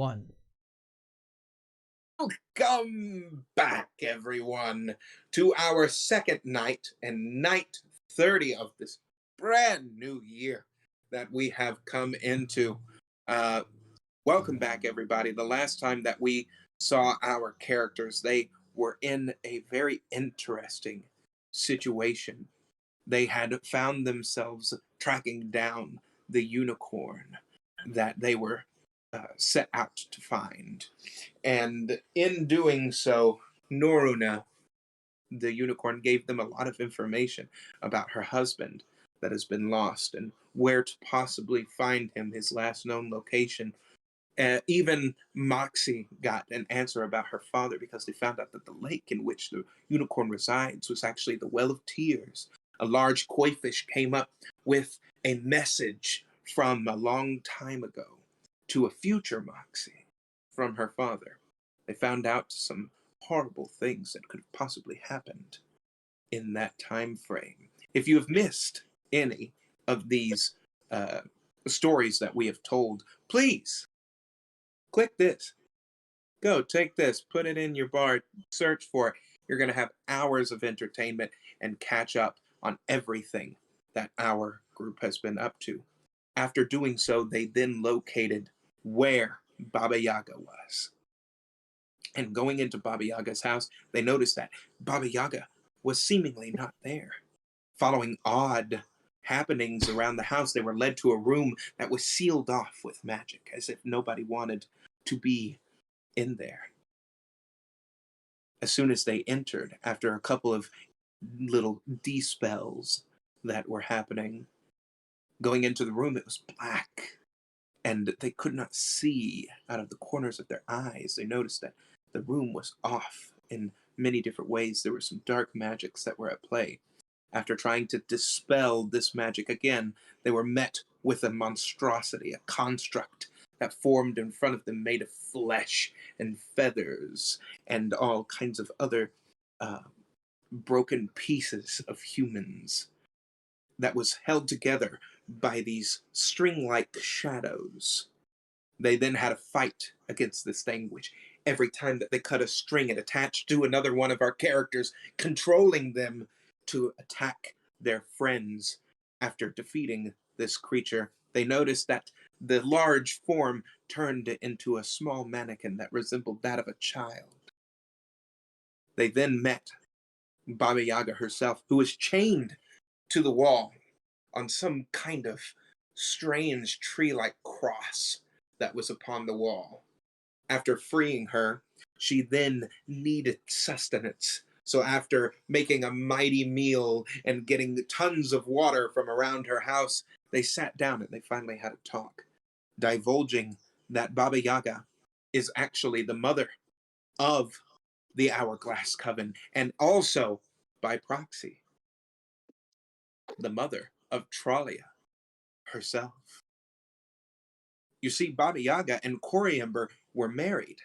1. Welcome back, everyone, to our second night and night 30 of this brand new year that we have come into. Uh, Welcome back, everybody. The last time that we saw our characters, they were in a very interesting situation. They had found themselves tracking down the unicorn that they were set out to find. And in doing so, Noruna, the unicorn, gave them a lot of information about her husband that has been lost and where to possibly find him, his last known location. Even Moxie got an answer about her father because they found out that the lake in which the unicorn resides was actually the Well of Tears. A large koi fish came up with a message from a long time ago to a future Moxie from her father. They found out some horrible things that could have possibly happened in that time frame. If you have missed any of these uh, stories that we have told, please click this. Go, take this, put it in your bar, search for it. You're going to have hours of entertainment and catch up on everything that our group has been up to. After doing so, they then located where Baba Yaga was. And going into Baba Yaga's house, they noticed that Baba Yaga was seemingly not there. Following odd happenings around the house, they were led to a room that was sealed off with magic, as if nobody wanted to be in there. As soon as they entered, after a couple of little dispels that were happening, going into the room, it was black, and they could not see out of the corners of their eyes. They noticed that the room was off in many different ways. There were some dark magics that were at play. After trying to dispel this magic again, they were met with a monstrosity, a construct that formed in front of them made of flesh and feathers and all kinds of other uh, broken pieces of humans that was held together by these string-like shadows. They then had a fight against this thing, which every time that they cut a string, it attached to another one of our characters, controlling them to attack their friends. After defeating this creature, they noticed that the large form turned into a small mannequin that resembled that of a child. They then met Baba Yaga herself, who was chained to the wall on some kind of strange tree-like cross that was upon the wall. After freeing her, she then needed sustenance. So after making a mighty meal and getting tons of water from around her house, they sat down and they finally had a talk, divulging that Baba Yaga is actually the mother of the Hourglass Coven, and also, by proxy, the mother of Tralia herself. You see, Baba Yaga and Coriamber were married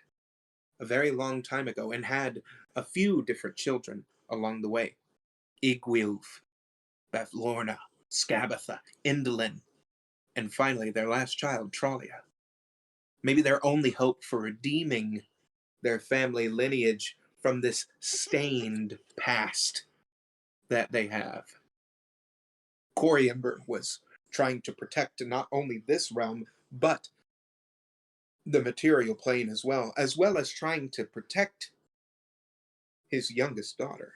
a very long time ago and had a few different children along the way. Igwilv, Bavlorna, Skabatha, Indolin, and finally their last child, Tralia. Maybe their only hope for redeeming their family lineage from this stained past that they have. Coriamber was trying to protect not only this realm, but the material plane as well as trying to protect his youngest daughter.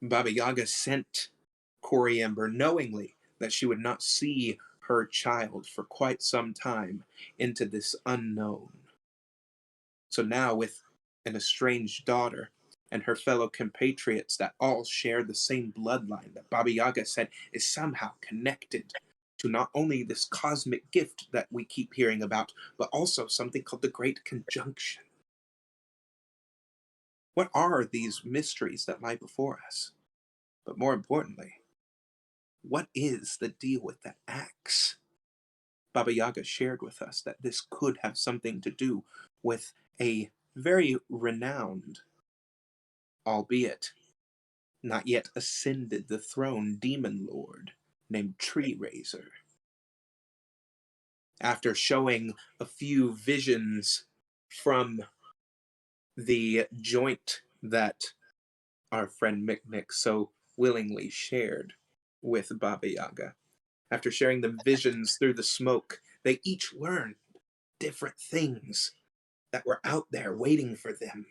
Baba Yaga sent Coriamber knowingly that she would not see her child for quite some time into this unknown. So now, with an estranged daughter and her fellow compatriots that all share the same bloodline that Baba Yaga said is somehow connected to not only this cosmic gift that we keep hearing about, but also something called the Great Conjunction. What are these mysteries that lie before us? But more importantly, what is the deal with that axe? Baba Yaga shared with us that this could have something to do with a very renowned, albeit not yet ascended the throne, demon lord named Tree Razor. after showing a few visions from the joint that our friend Mick so willingly shared with Baba Yaga. After sharing the visions through the smoke, they each learned different things that were out there waiting for them.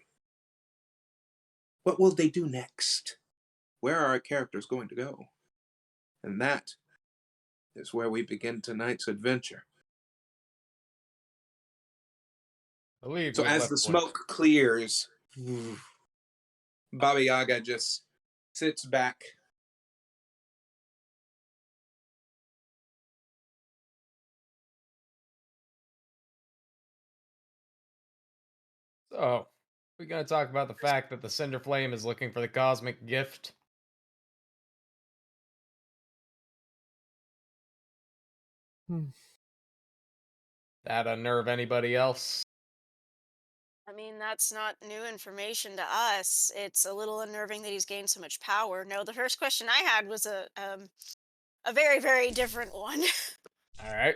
What will they do next? Where are our characters going to go? And that is where we begin tonight's adventure. I believe So we as left the one. smoke clears, Baba Yaga just sits back. So, we're going to talk about the fact that the Cinder Flame is looking for the cosmic gift. That unnerve anybody else? I mean, that's not new information to us. It's a little unnerving that he's gained so much power. No, the first question I had was a very, very different one. All right.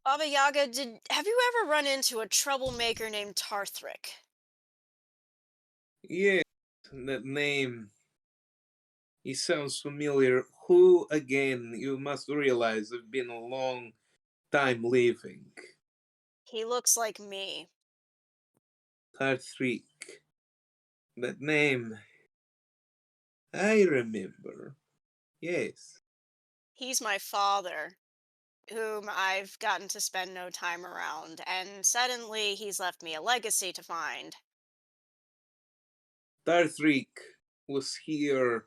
Baba Yaga, have you ever run into a troublemaker named Tarthric? Yes, that name. He sounds familiar. Who again? You must realize I've been a long time living. He looks like me. Tarthrik. That name. I remember. Yes. He's my father, whom I've gotten to spend no time around, and suddenly he's left me a legacy to find. Tarthrik was here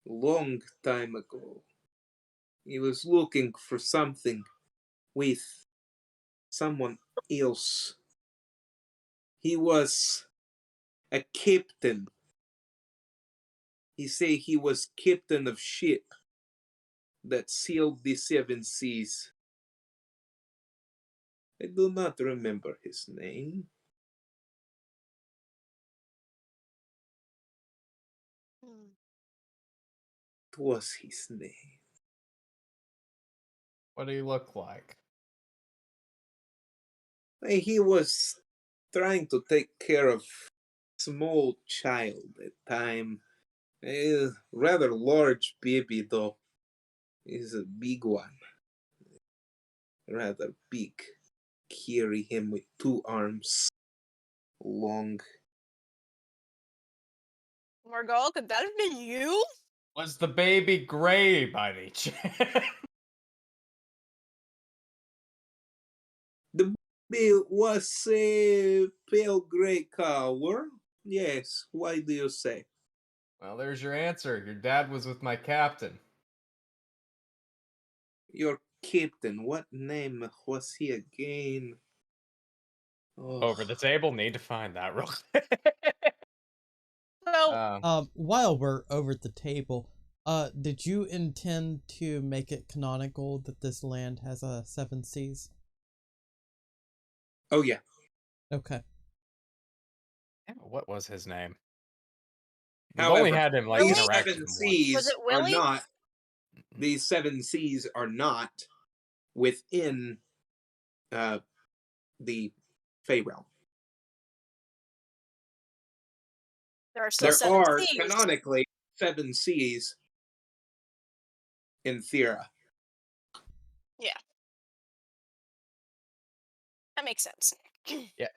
long time ago. He was looking for something with someone else. He was a captain. He say he was captain of ship that sailed the seven seas. I do not remember his name. Hmm. What was his name? What do you look like? He was trying to take care of small child at time. A rather large baby though. He's a big one. Rather big. Carry him with two arms. Long. Morgul, could that have been you? Was the baby gray by any chance? The baby was a pale gray color. Yes, why do you say? Well, there's your answer. Your dad was with my captain. Your captain, what name was he again? Oh, Over the table, need to find that real quick. Well, While we're over at the table, did you intend to make it canonical that this land has a seven seas? oh yeah. Okay. What was his name? We've only However, had him like Really? these interact seven with him once. Was seas it are Willie? not. These seven seas are not within the Fey realm. There are still There seven are seas. canonically seven seas in Thera. Yeah. That makes sense.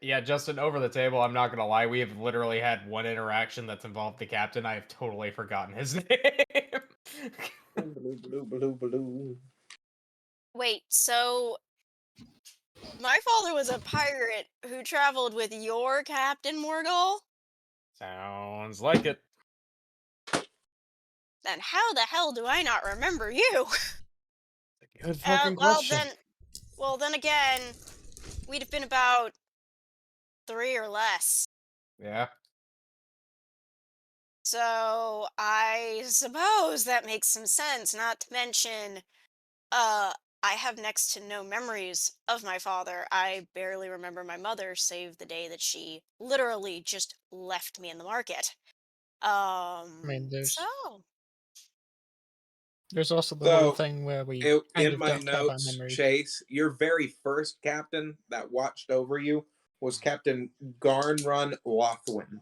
Yeah, Justin, over the table, I'm not gonna lie, we have literally had one interaction that's involved the captain. I have totally forgotten his name. Blue, blue, blue, blue. Wait, so my father was a pirate who traveled with your Captain Morgul? Sounds like it. Then how the hell do I not remember you? Good fucking question. Well then again, we'd have been about 3 or less. Yeah. So I suppose that makes some sense, not to mention, I have next to no memories of my father. I barely remember my mother, save the day that she literally just left me in the market. I mean, there's So There's also the whole So, thing where we kind in of my don't have our notes, memories. Chase, your very first captain that watched over you was Captain Garnrun Lothwin.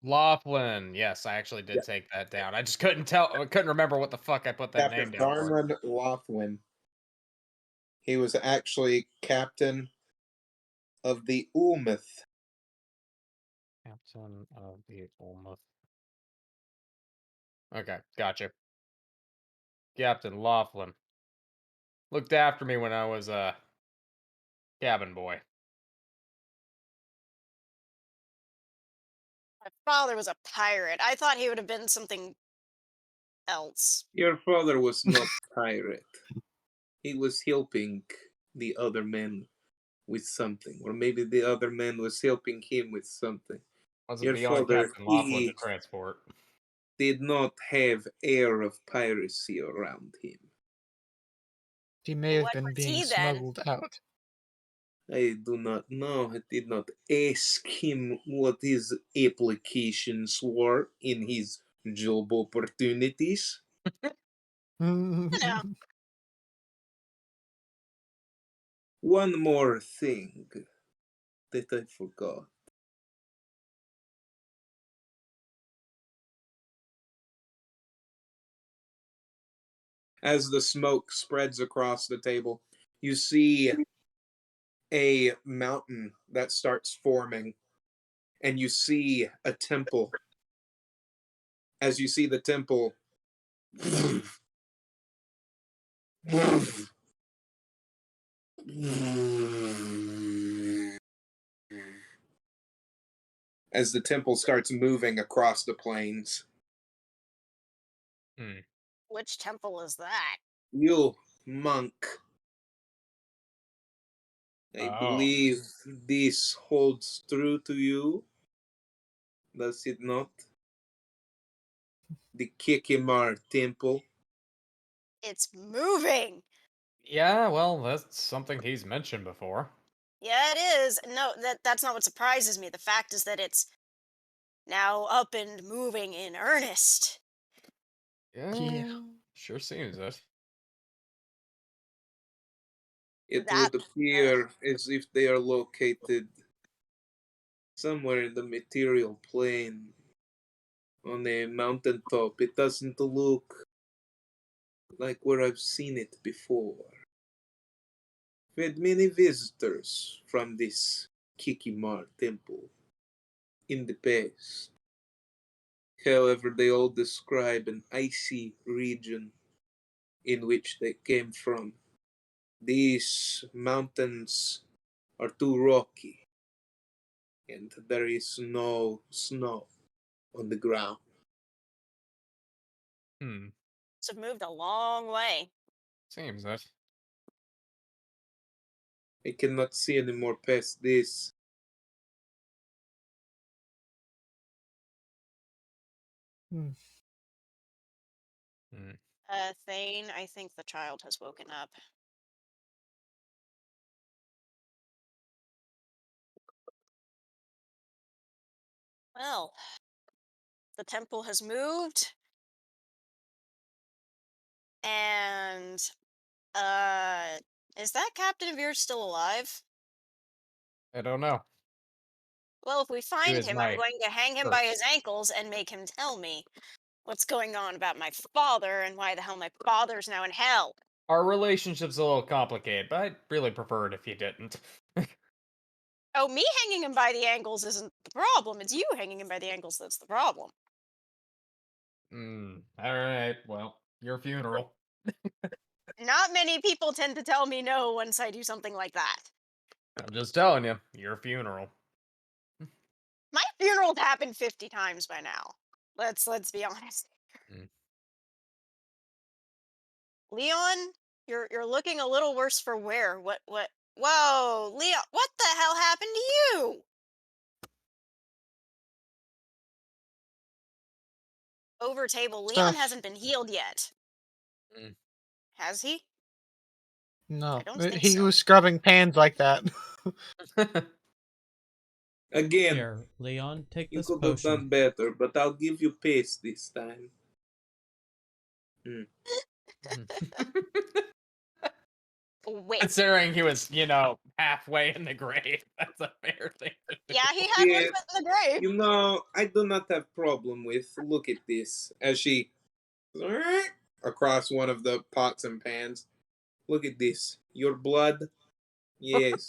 Laughlin. Yes, I actually Yeah. did take that down. I just couldn't remember what the fuck I put that Captain name down for. Garnrun Lothwin. He was actually captain of the Ulmuth. Captain of the Olmouth. Okay, gotcha. Captain Laughlin. Looked after me when I was a cabin boy. My father was a pirate. I thought he would have been something else. Your father was not pirate. He was helping the other men with something, or maybe the other man was helping him with something. Wasn't Your beyond father, Captain Laughlin to he transport. did not have air of piracy around him. He may have What been was being he then? smuggled out. I do not know. I did not ask him what his applications were in his job opportunities. You know, One more thing that I forgot. As the smoke spreads across the table, you see a mountain that starts forming, and you see a temple. As you see the temple, as the temple starts moving across the plains. Hmm. which temple is that? You, monk, I Oh. believe this holds true to you, does it not? The Kikimar Temple. It's moving. Yeah, well, that's something he's mentioned before. Yeah, it is. No, that's not what surprises me. The fact is that it's now up and moving in earnest. Yeah. Yeah, sure seems it. It That would appear as if they are located somewhere in the material plane on a mountaintop. It doesn't look like where I've seen it before. We had many visitors from this Kikimar temple in the past. However, they all describe an icy region in which they came from. These mountains are too rocky, and there is no snow on the ground. Hmm. have moved a long way. Seems it. I cannot see any more past this. Hmm. Hmm. Thane, I think the child has woken up. Well, the temple has moved, and uh, is that captain of yours still alive? I don't know. Well, if we He find was him, I'm my going to hang him by first. his ankles and make him tell me what's going on about my father and why the hell my father's now in hell. Our relationship's a little complicated, but I'd really prefer it if you didn't. Oh, me hanging him by the ankles isn't the problem. It's you hanging him by the ankles that's the problem. Alright, well, your funeral. Not many people tend to tell me no once I do something like that. I'm just telling you, your funeral. My funeral's happened 50 times by now. Let's be honest. Mm. Leon, you're looking a little worse for wear. What Whoa, Leon, what the hell happened to you? Over table, Leon Stuff. hasn't been healed yet. Mm. Has he? I No. don't think He so. was scrubbing pans like that. Again, Here, Leon, take you this could have potion. done better, but I'll give you pace this time. Wait. Considering he was, halfway in the grave, that's a fair thing to do. Yeah, he had one Yes. foot in the grave. You know, I do not have problem with. Look at this. As she across one of the pots and pans. Look at this. Your blood. Yes.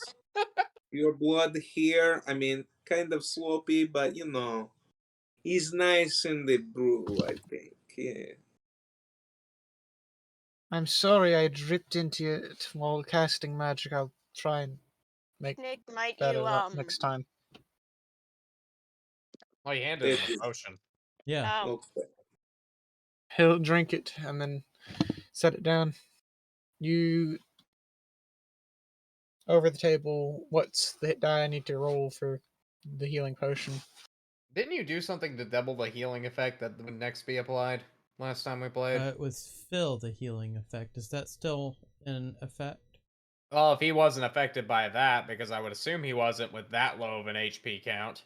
Your blood here. I mean, kind of sloppy, but he's nice in the brew, I think. Yeah. I'm sorry I dripped into it while casting magic. I'll try and make Nick, might better you that next time. All you handed him a potion. Yeah. Oh, Okay. He'll drink it and then set it down. You over the table. What's the hit die I need to roll for the healing potion? Didn't you do something to double the healing effect that would next be applied last time we played? It was fill the healing effect. Is that still in effect? Well, if he wasn't affected by that, because I would assume he wasn't with that low of an HP count.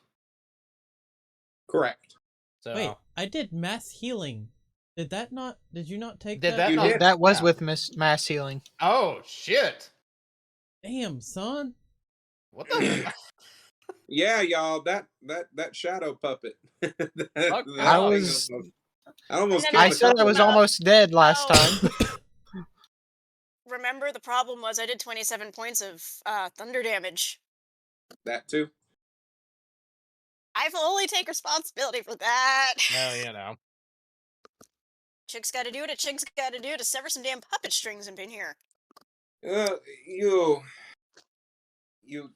Correct. So Wait, I did mass healing. Did you not take Did that? that You not- did. That was Yeah. with mass healing. Oh shit! Damn, son. What the? Yeah, y'all. That shadow puppet. Fuck I no. was. I almost. And then I killed a said I couple was of them. almost dead last Oh. time. remember the problem was I did 27 points of thunder damage. That too. I fully take responsibility for that. Well, Chick's got to do what a chick's got to do to sever some damn puppet strings up in here. You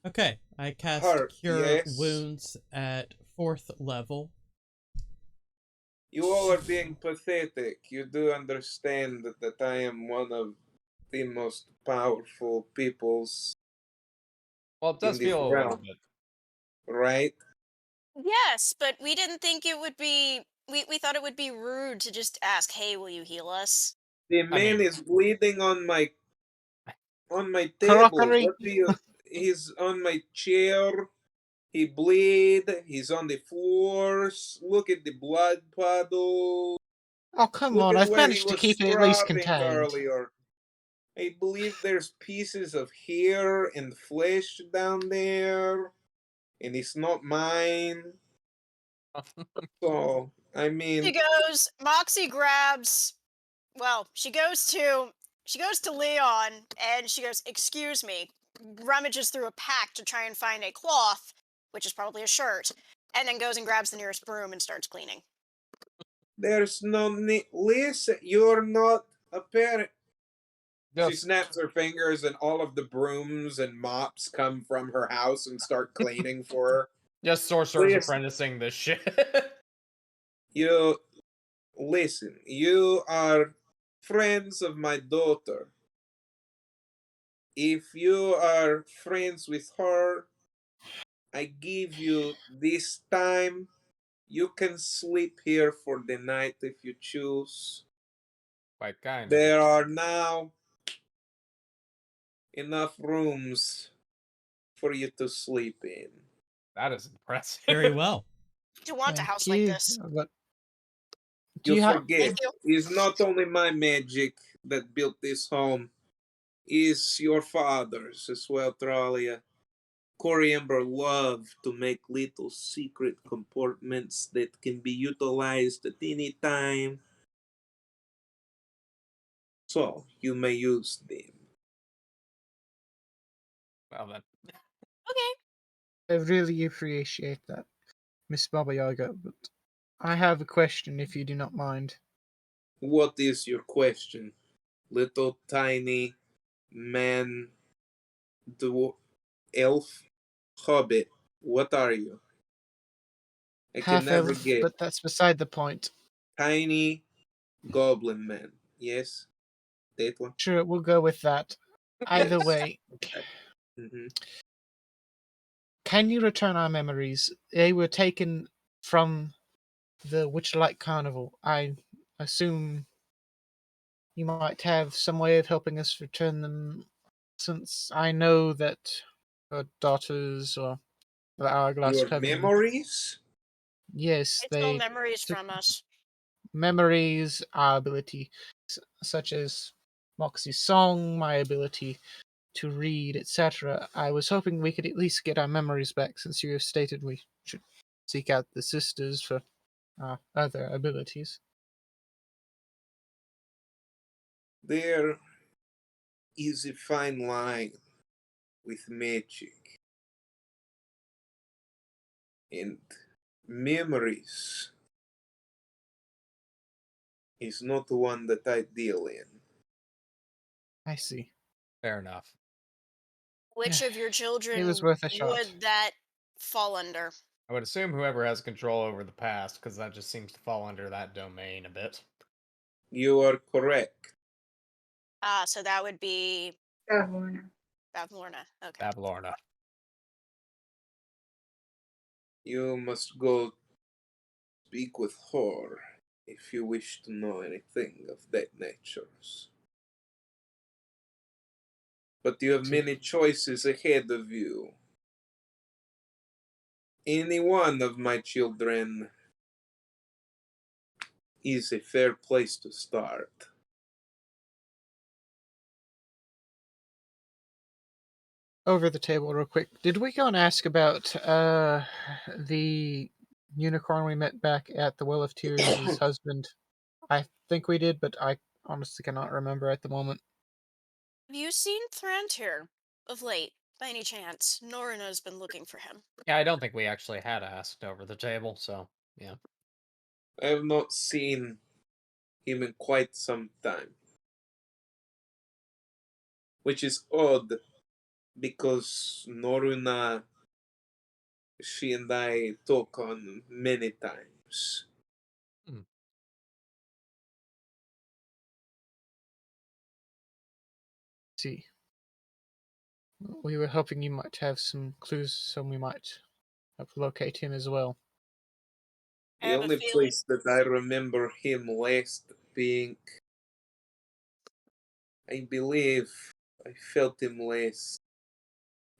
Okay, I cast Hurt, Cure yes. Wounds at 4th level. You all are being pathetic. You do understand that I am one of the most powerful peoples, well, it does in this feel a little realm. bit. right? Yes, but we didn't think it would be. We thought it would be rude to just ask, "Hey, will you heal us?" The man mean- is bleeding on my table. Crockery. What do you? He's on my chair. He bleed. He's on the floors. Look at the blood puddle. Oh, come Look on. at I've where he managed to was keep it at least scrubbing contained. earlier. I believe there's pieces of hair and flesh down there, and it's not mine. So I She mean, goes. Moxie grabs. Well, she goes to Leon and she goes, "Excuse me." Rummages through a pack to try and find a cloth, which is probably a shirt, and then goes and grabs the nearest broom and starts cleaning. there's no need. Listen, you're not a parent. She Just, snaps her fingers, and all of the brooms and mops come from her house and start cleaning for her. just sorcerer's Please. apprenticing this shit. You listen. You are friends of my daughter. If you are friends with her, I give you this time. You can sleep here for the night if you choose. Quite kind. There are now enough rooms for you to sleep in. That is impressive. Very well. To want a Thank house like you, this. But do You you have? forget, Thank you. it's not only my magic that built this home, it's your father's as well, Tralia. Coriamber loved to make little secret compartments that can be utilized at any time. So you may use them. Well then. Okay. I really appreciate that, Miss Baba Yaga. But I have a question, if you do not mind. What is your question? Little tiny man, elf, hobbit. What are you? I can Half never elf, get. but that's beside the point. Tiny goblin man. Yes? That one? Sure, we'll go with that. Either Yes. way, hmm can you return our memories? They were taken from the Witchlight Carnival. I assume you might have some way of helping us return them, since I know that our daughters or the Hourglass Your Coven. memories? Yes, It's all they memories took from us. memories, our ability. such as Moxie's song, my ability to read, etc. I was hoping we could at least get our memories back, since you have stated we should seek out the sisters for our other abilities. There is a fine line with magic and memories is not the one that I deal in. I see. Fair enough. Which of your It was children worth a shot. would that fall under? I would assume whoever has control over the past, because that just seems to fall under that domain a bit. You are correct. So that would be Bavlorna. Bavlorna. Okay. Babylorna. You must go speak with her if you wish to know anything of that nature. But you have many choices ahead of you. Any one of my children is a fair place to start. Over the table, real quick. Did we go and ask about the unicorn we met back at the Well of Tears' husband? I think we did, but I honestly cannot remember at the moment. Have you seen Thrant here of late, by any chance? Norina's been looking for him. Yeah, I don't think we actually had asked over the table, so yeah. I have not seen him in quite some time. Which is odd, because Noruna, she and I talk on many times. See. We were hoping you might have some clues, so we might help locate him as well. I The have a only feeling. place that I remember him last being, I believe I felt him last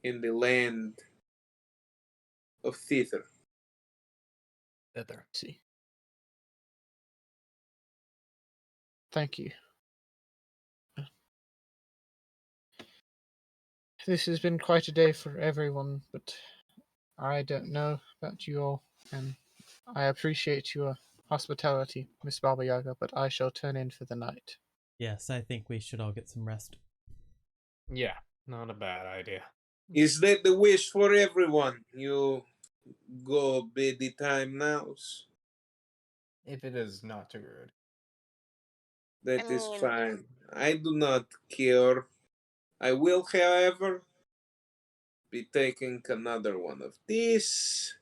in the land of Thither. Thither. See. Thank you. This has been quite a day for everyone, but I don't know about you all, and I appreciate your hospitality, Miss Baba Yaga, but I shall turn in for the night. Yes, I think we should all get some rest. Yeah, not a bad idea. Is that the wish for everyone? You go bid the time now. If it is not too rude. That I is mean- fine. I do not care. I will, however, be taking another one of these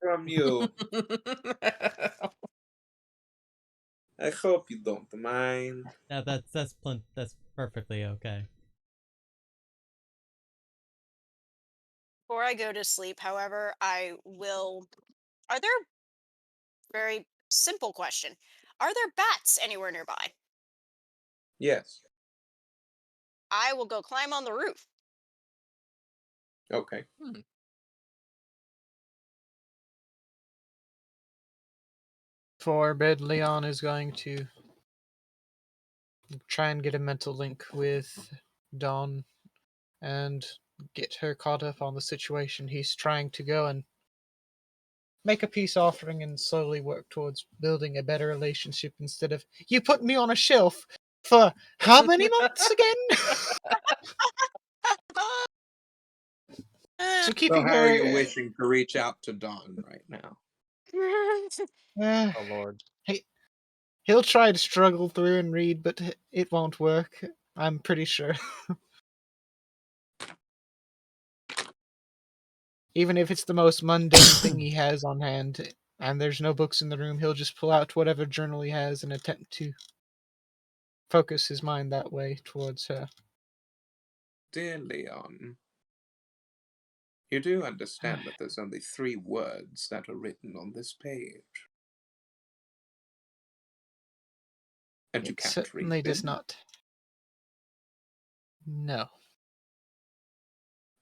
from you. I hope you don't mind. Yeah, that's perfectly okay. Before I go to sleep, however, I will. Are there. Very simple question. Are there bats anywhere nearby? Yes. I will go climb on the roof. Okay. For bed, Leon is going to try and get a mental link with Dawn and get her caught up on the situation. He's trying to go and make a peace offering and slowly work towards building a better relationship instead of, you put me on a shelf for how many months again? So So keeping how are you her. wishing to reach out to Dawn right now? Oh lord. He'll try to struggle through and read, but it won't work. I'm pretty sure. Even if it's the most mundane thing he has on hand, and there's no books in the room, he'll just pull out whatever journal he has and attempt to focus his mind that way towards her. Dear Leon, you do understand that there's only 3 words that are written on this page. And you It can't certainly read does them? not. No.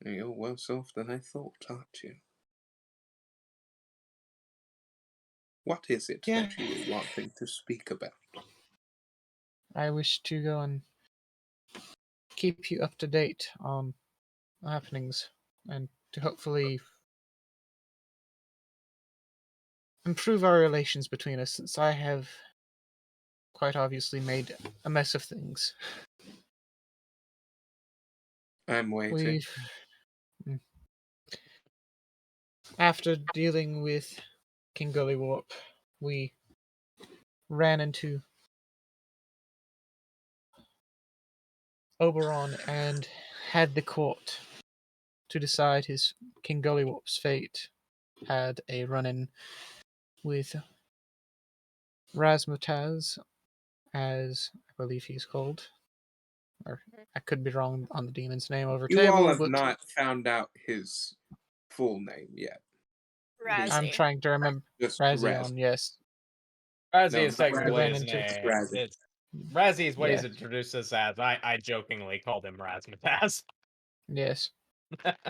You're worse off than I thought, aren't you? What is it Yeah. that you were wanting to speak about? I wish to go and keep you up to date on happenings and to hopefully improve our relations between us, since I have quite obviously made a mess of things. I'm waiting. We've After dealing with King Gullywarp, we ran into Oberon and had the court to decide his King Gullywarp's fate. Had a run-in with Razmataz, as I believe he's called. Or I could be wrong on the demon's name over You table, all have but not found out his full name yet. I'm Razzie. trying to remember. Just Razion, yes. Razzie No, is not technically ran his into Just name. Razzie. It's Razzie is what he's Yeah. introduced us as. I jokingly called him Razmataz. Yes.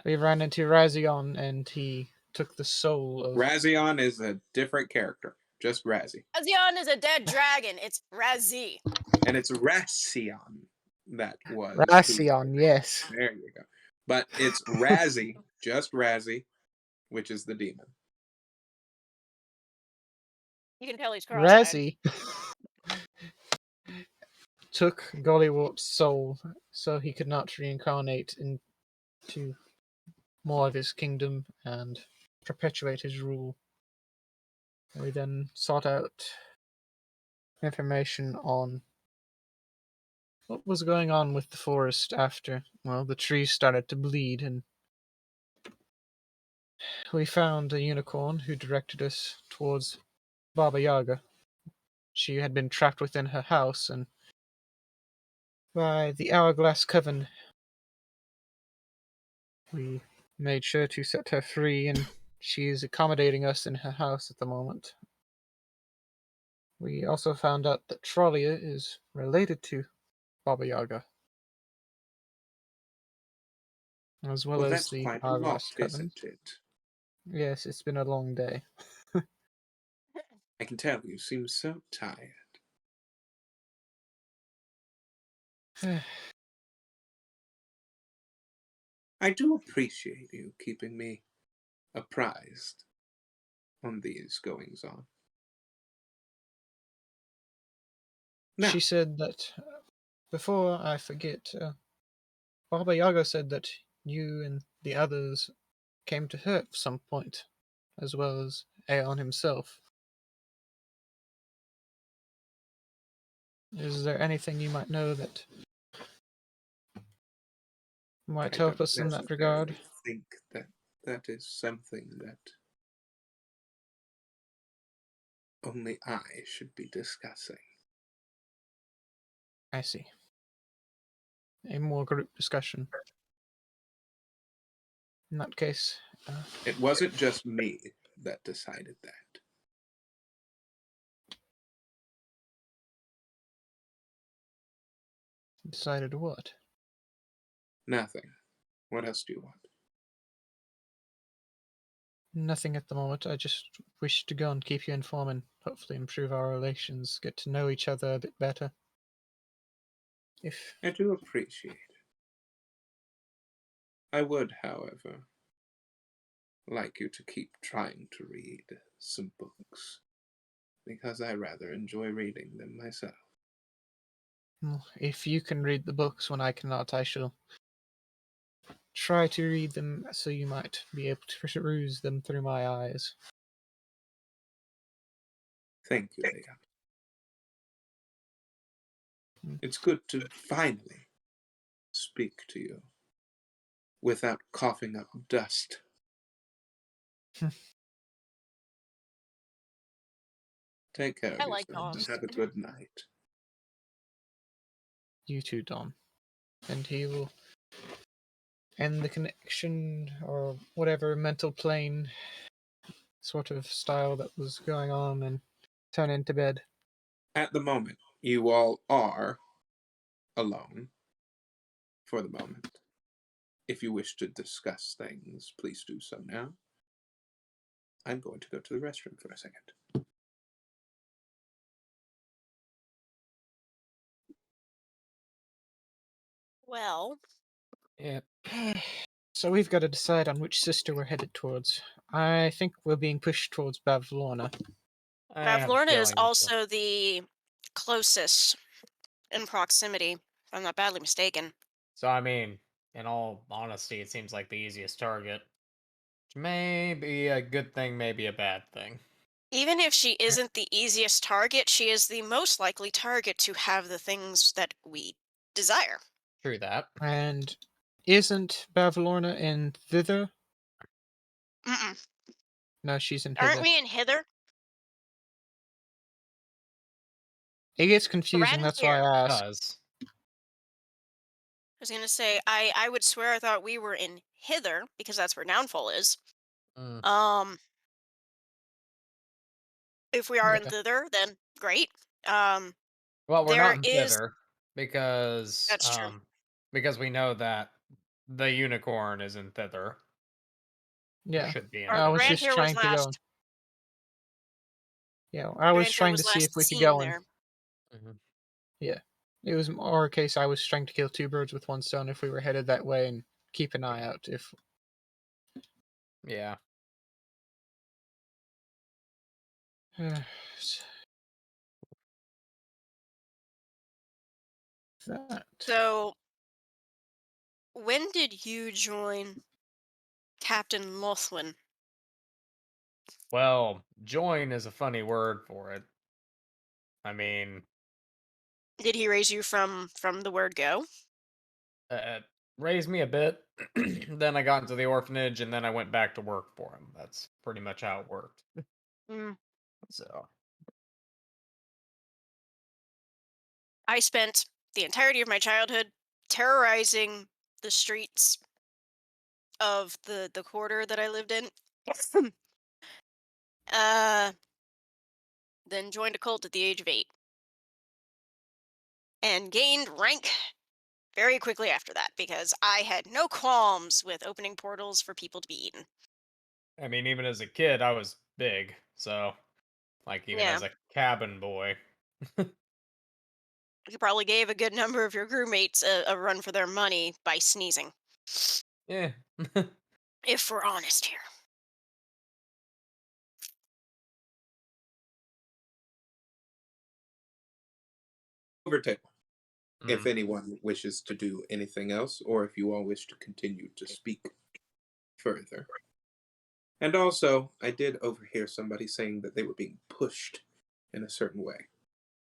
We ran into Razion and he took the soul of Razion is a different character. Just Razzie. Razzion is a dead dragon. It's Razzie. And it's Razion that was. Razion, yes. There you go. But it's Razzie, just Razzie, which is the demon. You can tell he's cross-eyed. Razzie took Gollywarp's soul so he could not reincarnate into more of his kingdom and perpetuate his rule. We then sought out information on what was going on with the forest after, well, the trees started to bleed, and we found a unicorn who directed us towards Baba Yaga. She had been trapped within her house, and by the Hourglass Coven, we made sure to set her free, and she is accommodating us in her house at the moment. We also found out that Trollia is related to Baba Yaga, as well Well, as that's the quite a lot, Hourglass Coven. isn't it? Yes, it's been a long day. I can tell you seem so tired. I do appreciate you keeping me apprised on these goings on. Now, She said that, before I forget, Baba Yaga said that you and the others came to her at some point, as well as Aeon himself. Is there anything you might know that might I help don't us in that regard? necessarily think that that is something that only I should be discussing. I see. A more group discussion. In that case, It wasn't just me that decided that. decided what? Nothing. What else do you want? Nothing at the moment. I just wish to go and keep you informed and hopefully improve our relations, get to know each other a bit better. If I do appreciate it. I would, however, like you to keep trying to read some books, because I rather enjoy reading them myself. if you can read the books when I cannot, I shall try to read them so you might be able to peruse them through my eyes. Thank you, Leon. It's good to finally speak to you without coughing up dust. Take care I of like yourselves. dogs. Have a good night. You too, Don. And he will end the connection or whatever mental plane sort of style that was going on and turn into bed. At the moment, you all are alone for the moment. If you wish to discuss things, please do so now. I'm going to go to the restroom for a second. Well, Yeah. So we've got to decide on which sister we're headed towards. I think we're being pushed towards Bavlorna. I have a Bavlorna is feeling this will. also the closest in proximity, if I'm not badly mistaken. So I mean, in all honesty, it seems like the easiest target. Which may be a good thing, maybe a bad thing. Even if she isn't the easiest target, she is the most likely target to have the things that we desire. True that. And isn't Bavlorna in thither? Mm-mm. No, she's in Aren't hither. we in hither? It gets The confusing, rat is that's why here. I It asked. does. I was gonna say, I would swear I thought we were in hither, because that's where downfall is. Mm. Um, if we are in Yeah. thither, then great. Um, Well, we're not there in is thither because that's true. because we know that the unicorn is in thither. Or Yeah. should be in Our I was thither. grand just here was trying to go. last. Yeah, I was Grand here trying to was see if last we could seen go in. there. Mhm. Yeah. It was more a case I was trying to kill two birds with one stone if we were headed that way and keep an eye out if Yeah. that. So, when did you join Captain Lothwin? Well, join is a funny word for it. I mean, Did he raise you from the word go? uh, raised me a bit. Then I got into the orphanage, and then I went back to work for him. That's pretty much how it worked. Mm. So, I spent the entirety of my childhood terrorizing the streets of the quarter that I lived in. uh, then joined a cult at the age of 8 and gained rank very quickly after that because I had no qualms with opening portals for people to be eaten. I mean, even as a kid, I was big. So, like, even Yeah, as a cabin boy. you probably gave a good number of your crewmates a run for their money by sneezing, Yeah. if we're honest here. Over table. If Mm. anyone wishes to do anything else, or if you all wish to continue to speak further. And also, I did overhear somebody saying that they were being pushed in a certain way.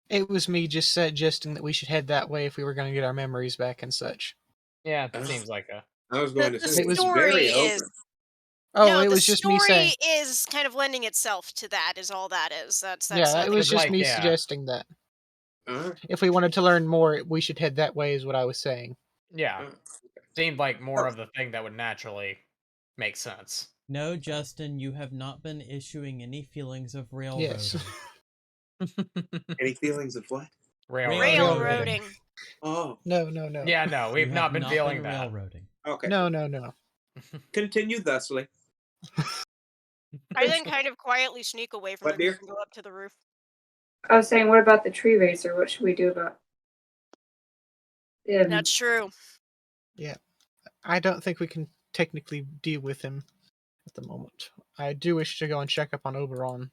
It was me just suggesting that we should head that way if we were going to get our memories back and such. Yeah, it Oh, seems like a. I was The going to the say It it's was story very is open. Oh, no, it the was just me saying. story is kind of lending itself to that. Is all that is. That's Yeah, it nothing was It's just like, me yeah. suggesting that. All right. If we wanted to learn more, we should head that way, is what I was saying. Yeah. All right. Seemed like more of the thing that would naturally make sense. No, Justin, you have not been issuing any feelings of Yes. railroading. Any feelings of what? Railroading. Railroading. railroading. Oh, No, no, no. Yeah, no, You we've have not been not feeling been that. railroading. okay. No, no, no. Continue thusly. I then kind of quietly sneak away from the What, group dear? and go up to the roof. I was saying, what about the tree racer? What should we do about him? That's true. Yeah. I don't think we can technically deal with him at the moment. I do wish to go and check up on Oberon.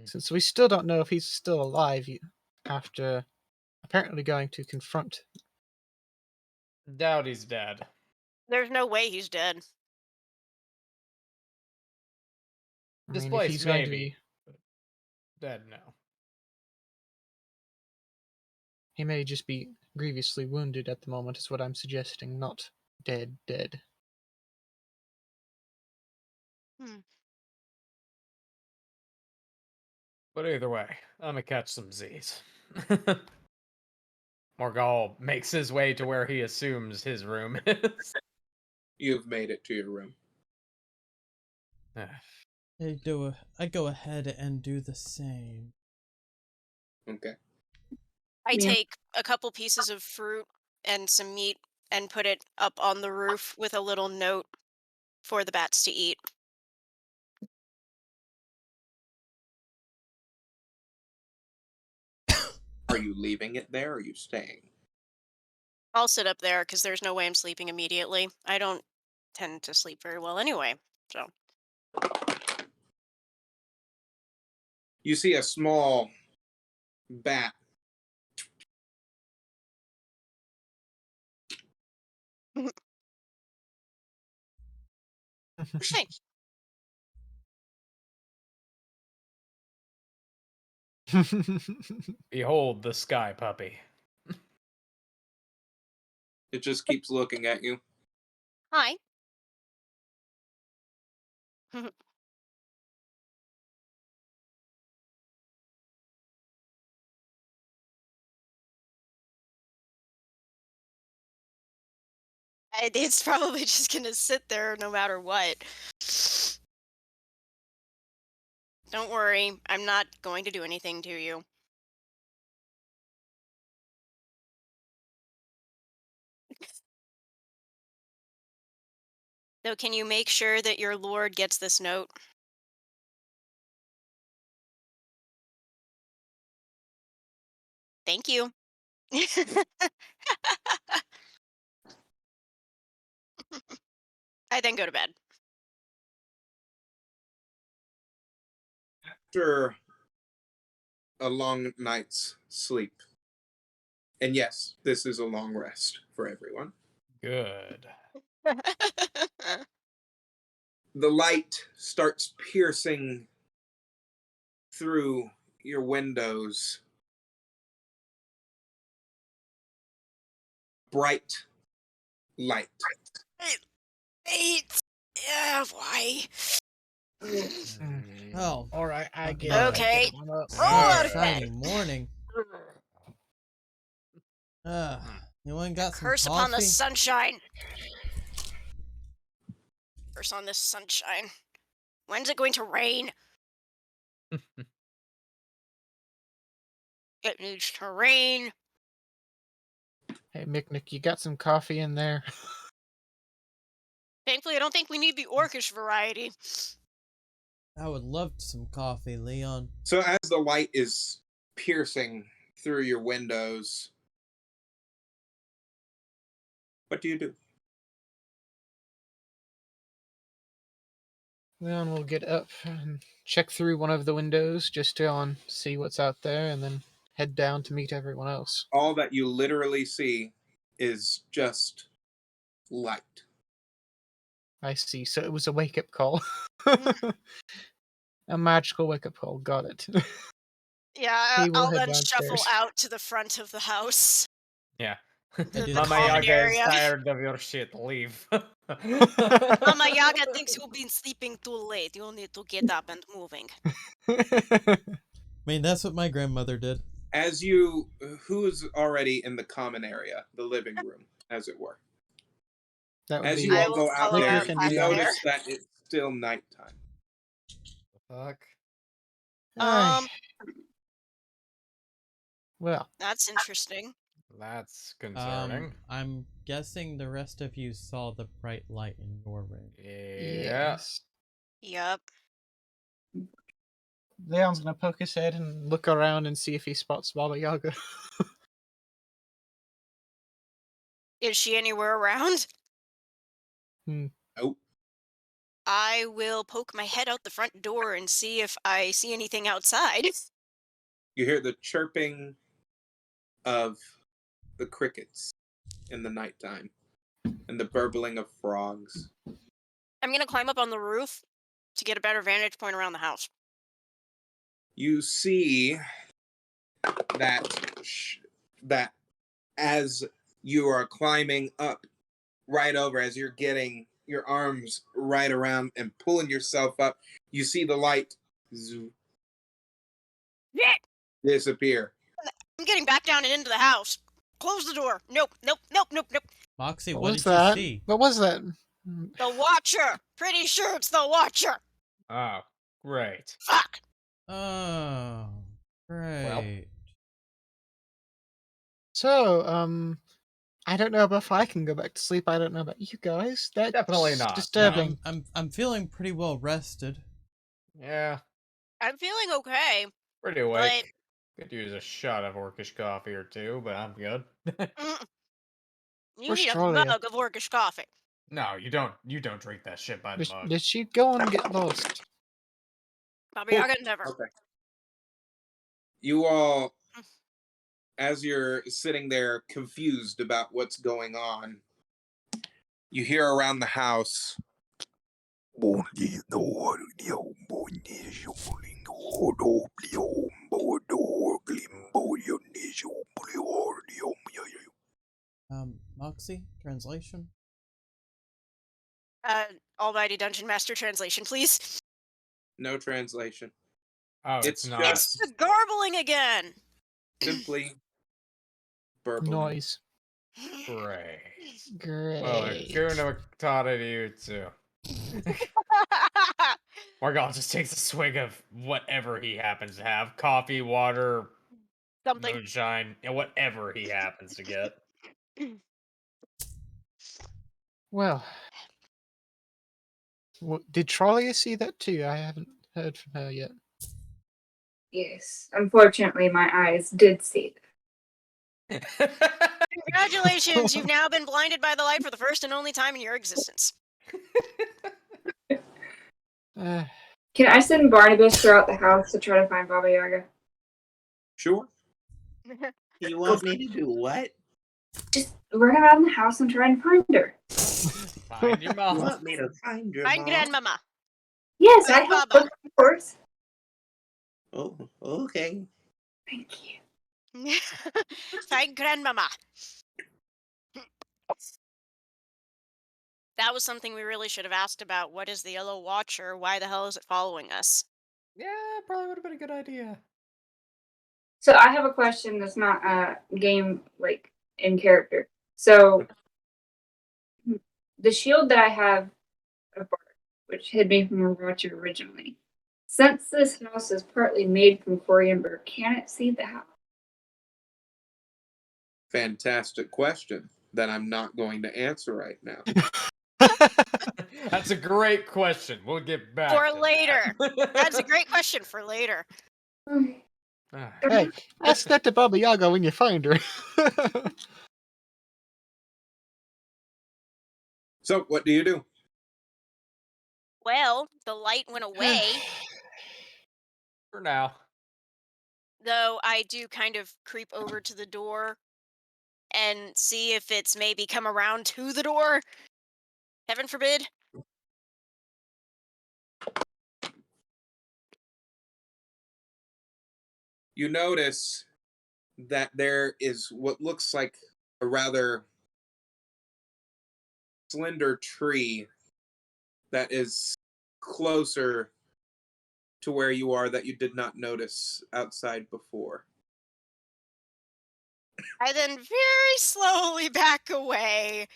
Since we still don't know if he's still alive after apparently going to confront. Doubt he's dead. There's no way he's dead. I mean, if Displaced, he's going to maybe. be. Dead, no. He may just be grievously wounded at the moment, is what I'm suggesting, not dead, dead. Hmm. But either way, I'm gonna catch some Z's. Morgal makes his way to where he assumes his room is. You've made it to your room. I go ahead and do the same. Okay. I Yeah. take a couple pieces of fruit and some meat and put it up on the roof with a little note for the bats to eat. Are you leaving it there or are you staying? I'll sit up there because there's no way I'm sleeping immediately. I don't tend to sleep very well anyway. So You see a small bat thanks. Behold the sky puppy. it just keeps looking at you. Hi. It's probably just gonna sit there no matter what. Don't worry, I'm not going to do anything to you. So can you make sure that your lord gets this note? Thank you. I then go to bed. After a long night's sleep, and yes, this is a long rest for everyone, Good. the light starts piercing through your windows. Bright light. Eight. Yeah, why? Oh, All right, I fucking get it. I Okay. get one up. Roll out of shiny bed. morning. Anyone got some Curse upon the coffee? sunshine. Curse on this sunshine. When's it going to rain? It needs to rain. Hey, Mick, you got some coffee in there? Thankfully, I don't think we need the orcish variety. I would love some coffee, Leon. So as the light is piercing through your windows, what do you do? Then we'll get up and check through one of the windows just to see what's out there, and then head down to meet everyone else. All that you literally see is just light. I see. So it was a wake-up call. A magical wake-up call. Got it. Yeah, He will I'll head then shuffle downstairs. out to the front of the house. Yeah. The Mama common Yaga is area. tired of your shit. Leave. Mama Yaga thinks you've been sleeping too late. You need to get up and moving. I mean, that's what my grandmother did. As you, who's already in the common area, the living room, as it were. That would As be you I all will go out follow there, out Mick and you past Leon. notice that it's still nighttime. Fuck. Aye. Um, Well, that's interesting. That's concerning. I'm guessing the rest of you saw the bright light in your room. Yeah. yes. Yep. Leon's gonna poke his head and look around and see if he spots Baba Yaga. Is she anywhere around? Oh, I will poke my head out the front door and see if I see anything outside. you hear the chirping of the crickets in the nighttime and the burbling of frogs. I'm gonna climb up on the roof to get a better vantage point around the house. You see that that as you are climbing up right over, as you're getting your arms right around and pulling yourself up, you see the light Yeah. disappear. I'm getting back down and into the house. Close the door. Nope, nope, nope, nope, nope. Moxie, What what was did that? you see? What was that? The Watcher. Pretty sure it's the Watcher. Oh, great. Fuck. Oh, great. So, I don't know if I can go back to sleep. I don't know about you guys. That's Definitely not. No. disturbing. I'm feeling pretty well rested. Yeah, I'm feeling okay. pretty awake. Could use a shot of orcish coffee or two, but I'm good. Mm, You Where's need a Australia? mug of orcish coffee. No, you don't. You don't drink that shit by the mug. Did she go on and get lost? Baba Yaga never. Okay. You all, as you're sitting there confused about what's going on, you hear around the house. Moxie, translation? Almighty Dungeon Master translation, please. No translation. Oh, It's it's not. It's the garbling again. Simply burbling. Noise. Great. Great. Well, Akuna Matata to you too. Margal just takes a swig of whatever he happens to have. Coffee, water, Something. moonshine, and whatever he happens to get. Well, did Trolia see that too? I haven't heard from her yet. Yes. Unfortunately, my eyes did see it. Congratulations, you've now been blinded by the light for the first and only time in your existence. Can I send Barnabas throughout the house to try to find Baba Yaga? Sure. You want me to do what? Just run around the house and try and find her. Find your You mom. want me to find your Find mom? Grandmama. Yes, I Find helped Baba. look, of course. Oh, okay. Thank you. Find Grandmama. That was something we really should have asked about. What is the Yellow Watcher? Why the hell is it following us? Yeah, probably would have been a good idea. So I have a question that's not game like in character. So the shield that I have of bark, which hid me from a watcher originally, since this house is partly made from coriander, can it see the house? Fantastic question that I'm not going to answer right now. That's a great question. We'll get back For to later. that. That's a great question for later. Ah, Hey, ask that to Baba Yaga when you find her. So, what do you do? Well, the light went away, for now. though I do kind of creep over to the door and see if it's maybe come around to the door. Heaven forbid. You notice that there is what looks like a rather slender tree that is closer to where you are that you did not notice outside before. I then very slowly back away.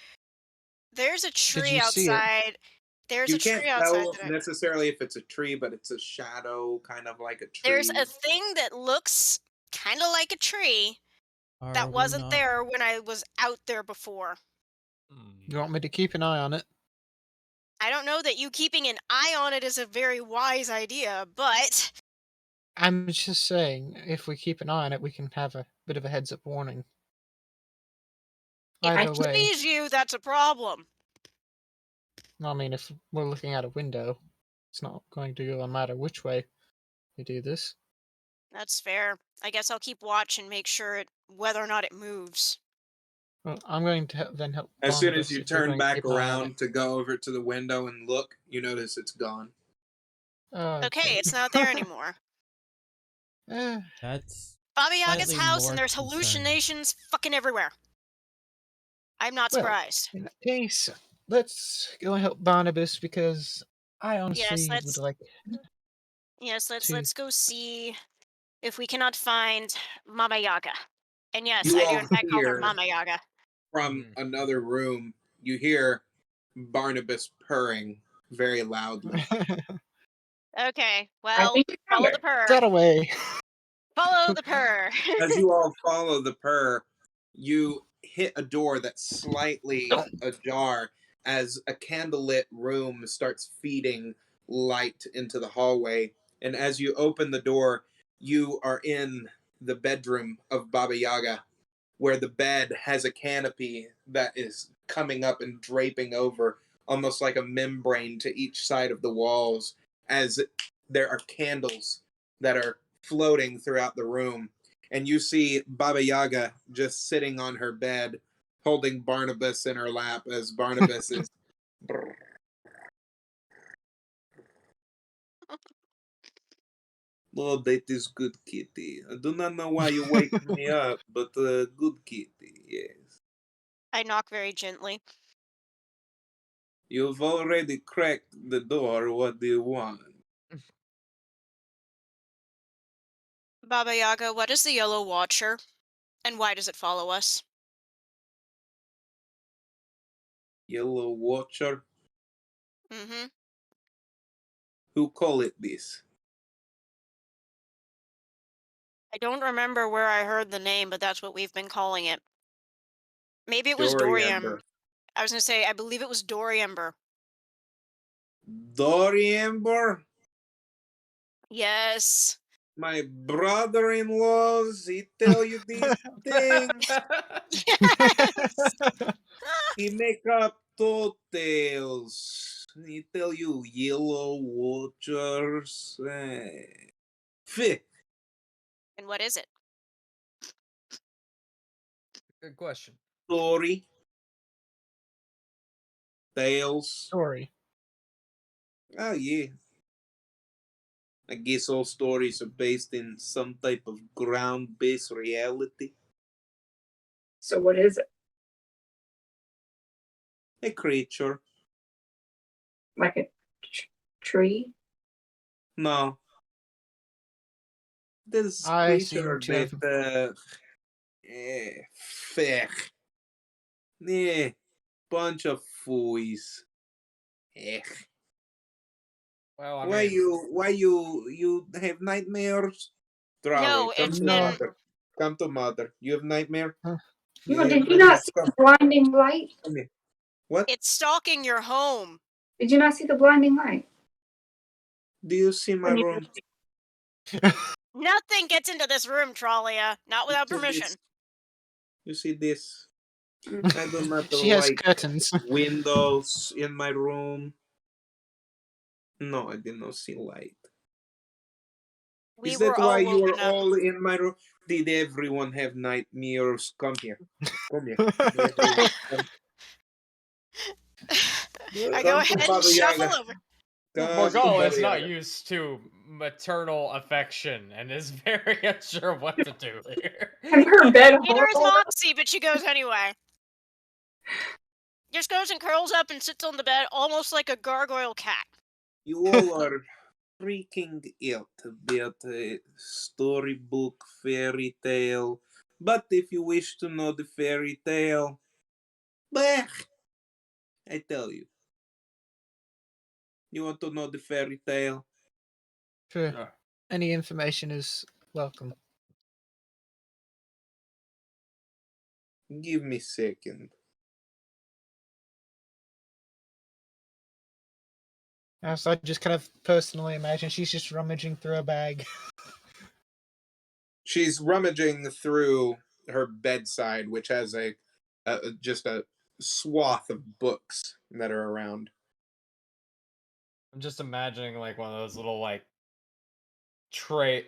There's a tree you see it? outside. There's You a can't tree outside. tell necessarily if it's a tree, but it's a shadow, kind of like a tree. There's a thing that looks kind of like a tree Are that we wasn't not- there when I was out there before. You want me to keep an eye on it? I don't know that you keeping an eye on it is a very wise idea, but I'm just saying, if we keep an eye on it, we can have a bit of a heads-up warning. if I Either way, please you, that's a problem. I mean, if we're looking out a window, it's not going to go no matter which way we do this. That's fair. I guess I'll keep watch and make sure whether or not it moves. Well, I'm going to then help. As soon Barnabas as you if we're turn going to back keep an eye on around to go over to the window and look, you notice it's gone. it. Oh, Okay, it's not there anymore. That's Baba Yaga's slightly house more and there's concerning. hallucinations fucking everywhere. I'm not Well, surprised. in that case, let's go and help Barnabas because I honestly would like. Yes, to- let's go see if we cannot find Mama Yaga. And yes, You I do all in fact call her hear- Mama Yaga. From another room, you hear Barnabas purring very loudly. Okay, I well, think we found follow her. the purr. Got away. Follow the purr. As you all follow the purr, you hit a door that's slightly ajar as a candlelit room starts feeding light into the hallway. And as you open the door, you are in the bedroom of Baba Yaga where the bed has a canopy that is coming up and draping over, almost like a membrane to each side of the walls, as there are candles that are floating throughout the room. And you see Baba Yaga just sitting on her bed, holding Barnabas in her lap as Barnabas is. Oh, that is good kitty. I do not know why you wake me up, but good kitty, yes. I knock very gently. You've already cracked the door. What do you want? Baba Yaga, what is the Yellow Watcher, and why does it follow us? Yellow Watcher? Mm-hmm. Who call it this? I don't remember where I heard the name, but that's what we've been calling it. Maybe it was Doriember. I was gonna say, I believe it was Doriember. Doriember? Yes. My brother-in-laws, he tell you these things. Yes. He make up tall tales. He tell you Yellow Watchers. Fih. And what is it? Good question. Story. Tales. Story. Oh, yeah. I guess all stories are based in some type of ground-based reality. So what is it? A creature. Like a tree? No. This I seem creature to have. that, fech. Bunch of fools. Well, I Why mean, you have nightmares? Travel, No, come it's to No. been mother. Come to mother. You have nightmare? Huh. You No, have did you nightmare? not see Come, the blinding light? come here. What? it's stalking your home. Did you not see the blinding light? Do you see my When you- room? Nothing gets into this room, Tralia. Not without You see permission. this? You see this? Mm. I do not She has like curtains. windows in my room. No, I did not see light. We Is that were why all you are woken up. all in my room? Did everyone have nightmares? Come here. Come here. Everyone. I go Come to ahead and Baba shuffle Yaga. over. Come to Morgul Baba is not Yaga. used to maternal affection and is very unsure of what to do here. And her bed Neither is horrible. Moxie, but she goes anyway. Just goes and curls up and sits on the bed almost like a gargoyle cat. You all are freaking out about a storybook fairy tale. But if you wish to know the fairy tale, bah, I tell you. You want to know the fairy tale? Sure. Any information is welcome. Give me a second. So I just kind of personally imagine she's just rummaging through a bag. She's rummaging through her bedside, which has just a swath of books that are around. I'm just imagining like one of those little like tray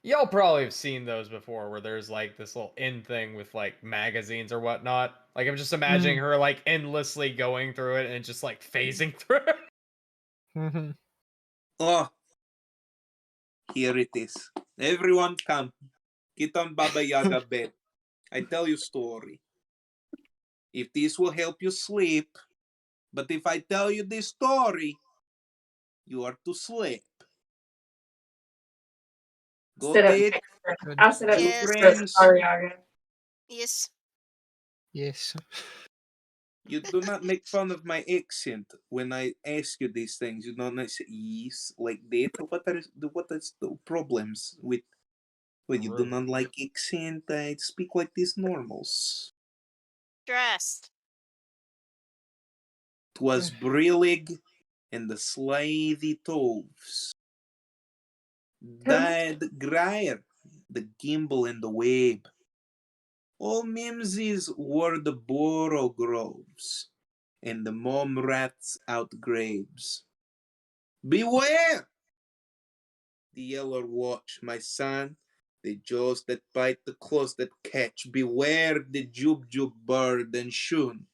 y'all probably have seen those before where there's like this little end thing with like magazines or whatnot. Like I'm just imagining her like endlessly going through it and just like phasing through it. Mm-hmm. Oh, here it is. Everyone come. Get on Baba Yaga bed. I tell you story. If this will help you sleep, but if I tell you this story, you are to sleep. Go Sit up. take I'll sit up. two Yes. friends. Sorry, Yaga. Yes. Yes. You do not make fun of my accent when I ask you these things. You don't say yes like that. What is the problems with when you do Rude. not like accent? I speak like this normals. Dressed. 'Twas brillig and the slavey toves. Died Grier, the gimbal and the web. All Mimsies were the Boro Groves, and the Mom Rats out graves. Beware! The Yeller Watch, my son, the jaws that bite, the claws that catch. Beware the Jub Jub bird and Shun,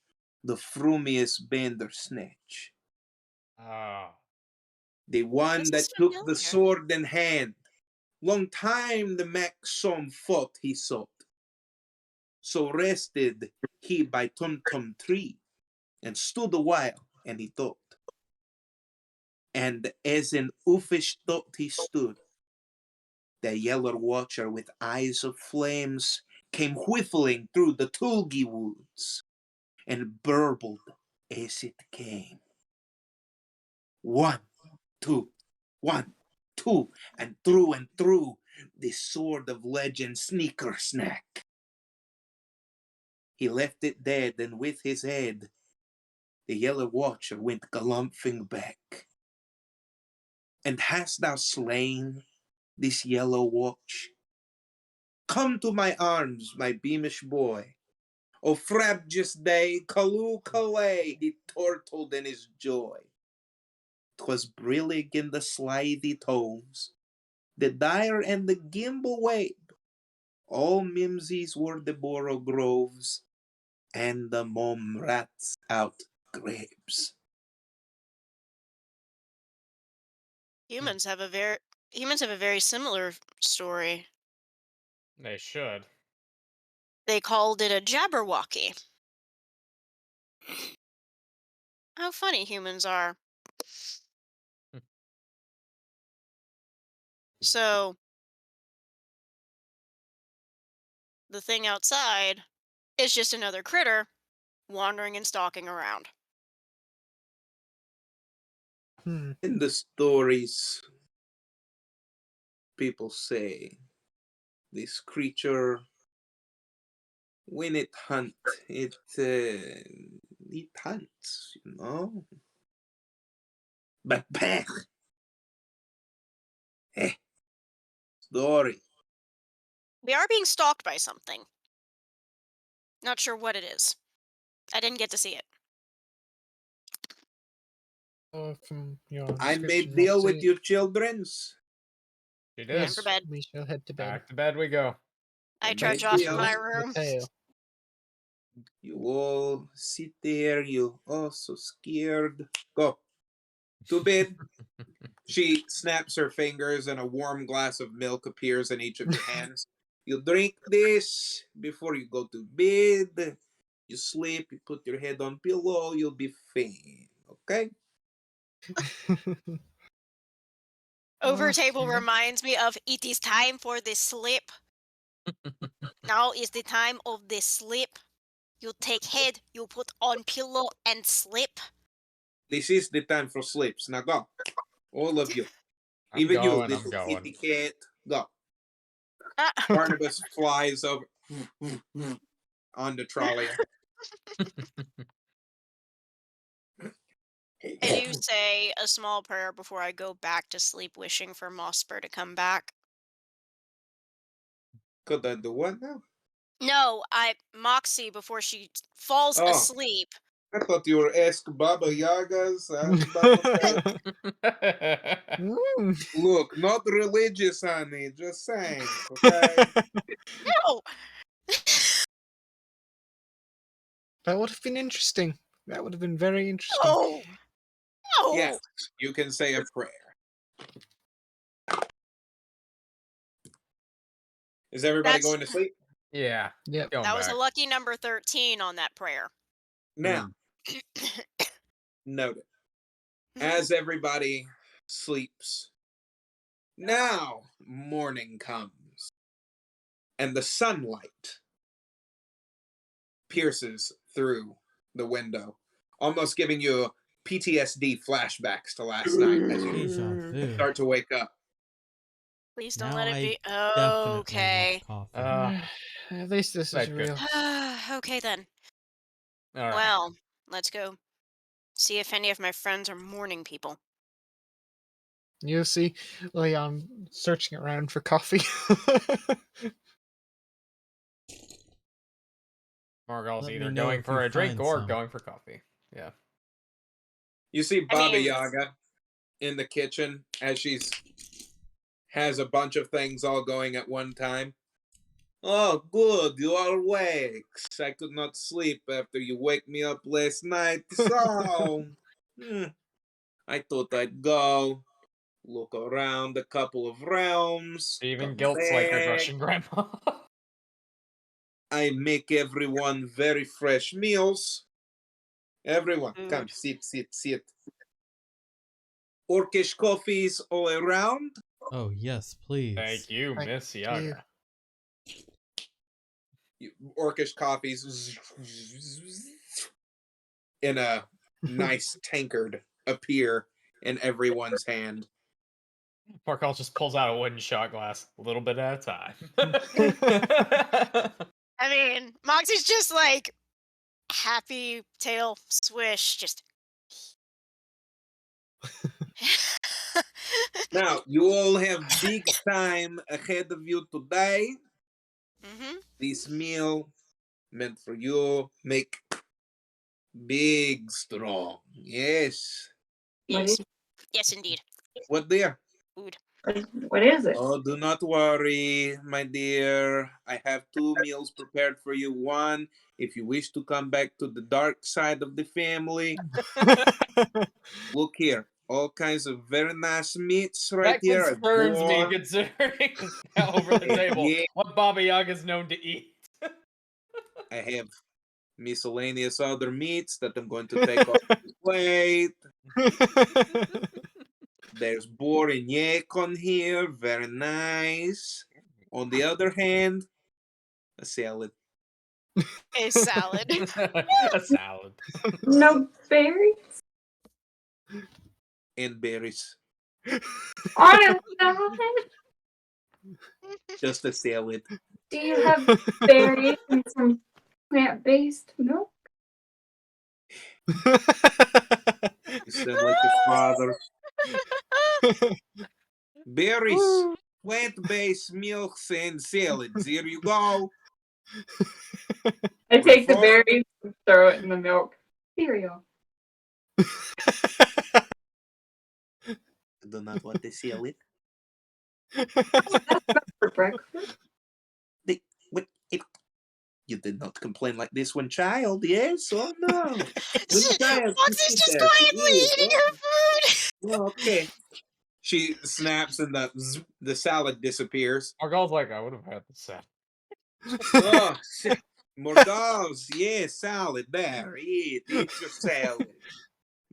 the frumiest Bandersnatch. Oh. The one This is that took the familiar. sword in hand. Long time the Maxom fought he sought. So rested he by Tum Tum tree, and stood a while, and he thought. And as in uffish thought he stood, the Yeller Watcher with eyes of flames came whiffling through the tulgey woods, and burbled as it came. 1, 2, 1, 2, and through the sword of legend sneaker snack. He left it dead, and with his head, the Yeller Watcher went galumphing back. And hast thou slain this Yellow Watch? Come to my arms, my beamish boy. O frabjous day, Calloo Calais, he turtled in his joy. 'Twas brillig in the slithy toves, the dire and the gimble wabe. All Mimsies were the Boro Groves, and the Mom Rats out grapes. Humans have a very similar story. They should. They called it a Jabberwocky. How funny humans are. So, the thing outside is just another critter wandering and stalking around. Hmm. In the stories, people say this creature, when it hunts, you know. But bang, eh, story. We are being stalked by something. Not sure what it is. I didn't get to see it. From your I made description, deal what's with it? your childrens. She did. Time for Yes, bed. we shall head to bed. Back to bed we go. I I trudge made off to deal. my The room. tale. You all sit there, you oh so scared. Go to bed. She snaps her fingers and a warm glass of milk appears in each of your hands. You drink this before you go to bed. You sleep, you put your head on pillow, you'll be fine. Okay? Over table Okay. reminds me of it is time for the sleep. Now is the time of the sleep. You take head, you put on pillow and sleep. This is the time for sleeps. Now go. All of you. I'm Even you, going, I'm little going. kitty cat. Go. Ah, Barnabas flies over on the trolley. I do say a small prayer before I go back to sleep, wishing for Mosper to come back. Could I do what now? No, Moxie before she falls Oh, asleep. I thought you were Ask Baba Yagas. I was about to say, Mm. look, not religious, honey. Just saying, okay? No, That would have been interesting. That would have been very interesting. no, Yes, no. you can say a prayer. Is everybody That's going to sleep? Yeah, Yep. going that was a back. lucky number 13 on that prayer. Now, note it. As everybody sleeps, now morning comes, and the sunlight pierces through the window, almost giving you PTSD flashbacks to last night as you Deja vu. start to wake up. Please don't Now let it I be. definitely Okay. want coffee. At least this is Thank real. Okay then. All right. Well, let's go see if any of my friends are morning people. You'll see Leon searching around for coffee. Morgul's Let me either know going if for you a drink find or some. going for coffee. Yeah. You see I Baba mean- Yaga in the kitchen as she's has a bunch of things all going at one time. Oh, good, you are awake. I could not sleep after you wake me up last night, so I thought I'd go look around a couple of realms. She even Come guilts like her back. Russian grandma. I make everyone very fresh meals. Everyone, come, Food. sit. Orcish coffees all around. Oh, yes, please. Thank you, Thank Miss you. Yaga. Orcish coffees in a nice tankard appear in everyone's hand. Morgul just pulls out a wooden shot glass, a little bit at a time. I mean, Moxie's just like happy tail swish, just. Now, you all have big time ahead of you today. Mm-hmm. This meal meant for you. Make big strong. Yes. Yes. Yes, indeed. What dear? Food. What is it? Oh, do not worry, my dear. I have 2 meals prepared for you. One, if you wish to come back to the dark side of the family. Look here. All kinds of very nice meats right That here. concerns me, Boar, considering over the table yeah. what Baba Yaga's known to eat. I have miscellaneous other meats that I'm going to take off the plate. There's boar and yak on here. Very nice. On the other hand, a salad A salad. A salad. No berry? and berries. On a salad? Just a salad. Do you have berries and some plant-based milk? You sound like your father. Berries, plant-based milks, and salads. Here you go. I take the Reform- berries and throw it in the milk. Cereal. I do not want the salad. For breakfast? What? You did not complain like this when child, yes or no? When child, you Moxie's eat just that, you quietly eat, eating her food. oh, okay. She snaps and the salad disappears. Morgul's like, I would have had the salad. Oh, Morgals, yeah, salad there. Eat your salad.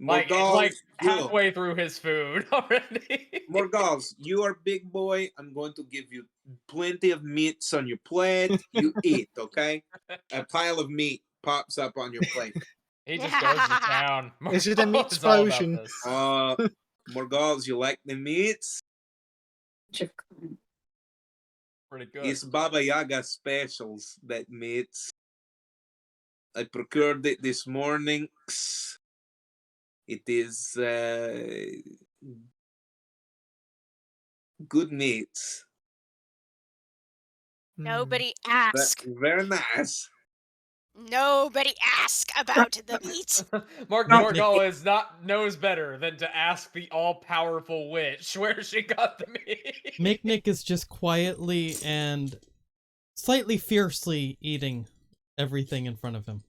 Like, it's Morgals, like you. halfway through his food already. Morgals, you are big boy. I'm going to give you plenty of meats on your plate. You eat, okay? A pile of meat pops up on your plate. He just goes to town. Is it a meat Morgul is all about explosion? this. Morgals, you like the meats? Pretty good. It's Baba Yaga specials, that meats. I procured it this morning. It is good meats. Nobody ask. Very nice. Nobody ask about the meat. Morgul is knows better than to ask the all-powerful witch where she got the meat. Miknik is just quietly and slightly fiercely eating everything in front of him.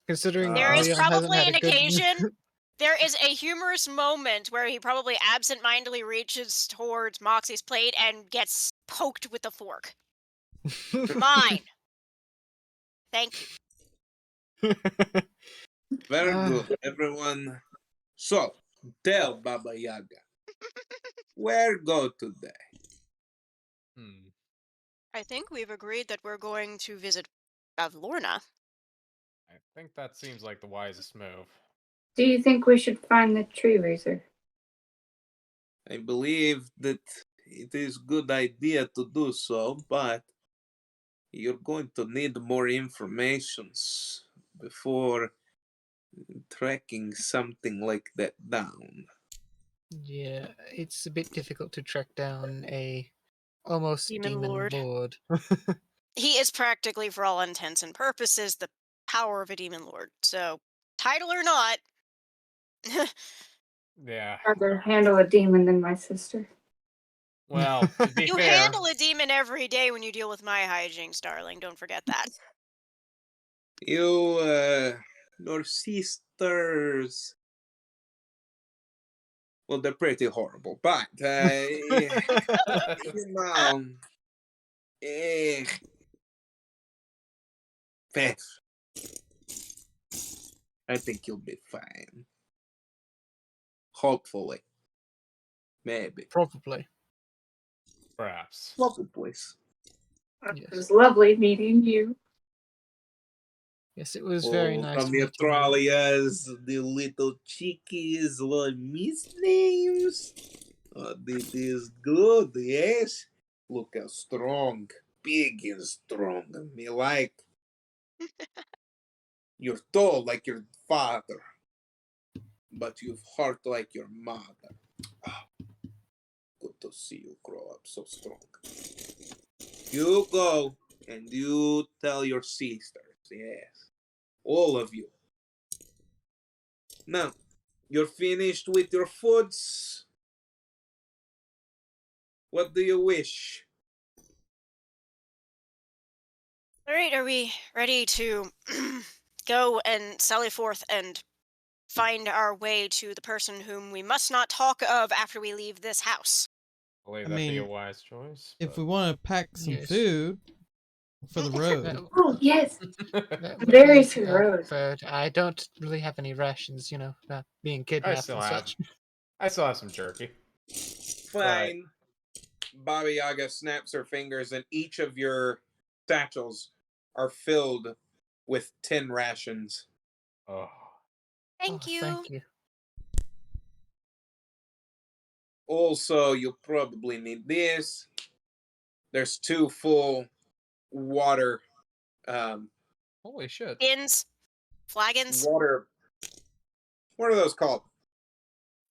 Considering There is Leon hasn't probably had an a good... occasion. There is a humorous moment where he probably absent-mindedly reaches towards Moxie's plate and gets poked with a fork. Mine. Thank you. Very good, everyone. So, tell Baba Yaga, where go today? I think we've agreed that we're going to visit Bavlorna. I think that seems like the wisest move. Do you think we should find the tree raiser? I believe that it is good idea to do so, but you're going to need more informations before tracking something like that down. Yeah, it's a bit difficult to track down a almost Demon demon lord. lord. he is practically, for all intents and purposes, the power of a demon lord. So, title or not, Yeah. Rather handle a demon than my sister. Well, to be you fair, handle a demon every day when you deal with my hijinks, darling. Don't forget that. Your sisters. Well, they're pretty horrible, but you know, eh, Faith, I think you'll be fine. Hopefully, maybe, Probably. perhaps. probably. It Yes. was lovely meeting you. Yes, it was very Oh, nice from to your meet you. trollias, the little chickies, Lord misnames. Oh, this is good, yes. Look how strong, big and strong. Me like. You're tall like your father, but you've heart like your mother. Ah, good to see you grow up so strong. You go and you tell your sisters, yes, all of you. Now, you're finished with your foods. What do you wish? All right, are we ready to go and sally forth and find our way to the person whom we must not talk of after we leave this house? I believe I that'd be a mean, wise choice. if but- we want to pack some Yes. food for the That, road, Oh, yes. that would Very be heroic. preferred. I don't really have any rations, being I kidnapped still and have. such. I still have some jerky. Fine. Baba Yaga snaps her fingers, and each of your satchels are filled with 10 rations. Oh, Thank Oh, you. thank you. Also, you'll probably need this. There's 2 full water holy shit! Skins, flagons, water. What are those called?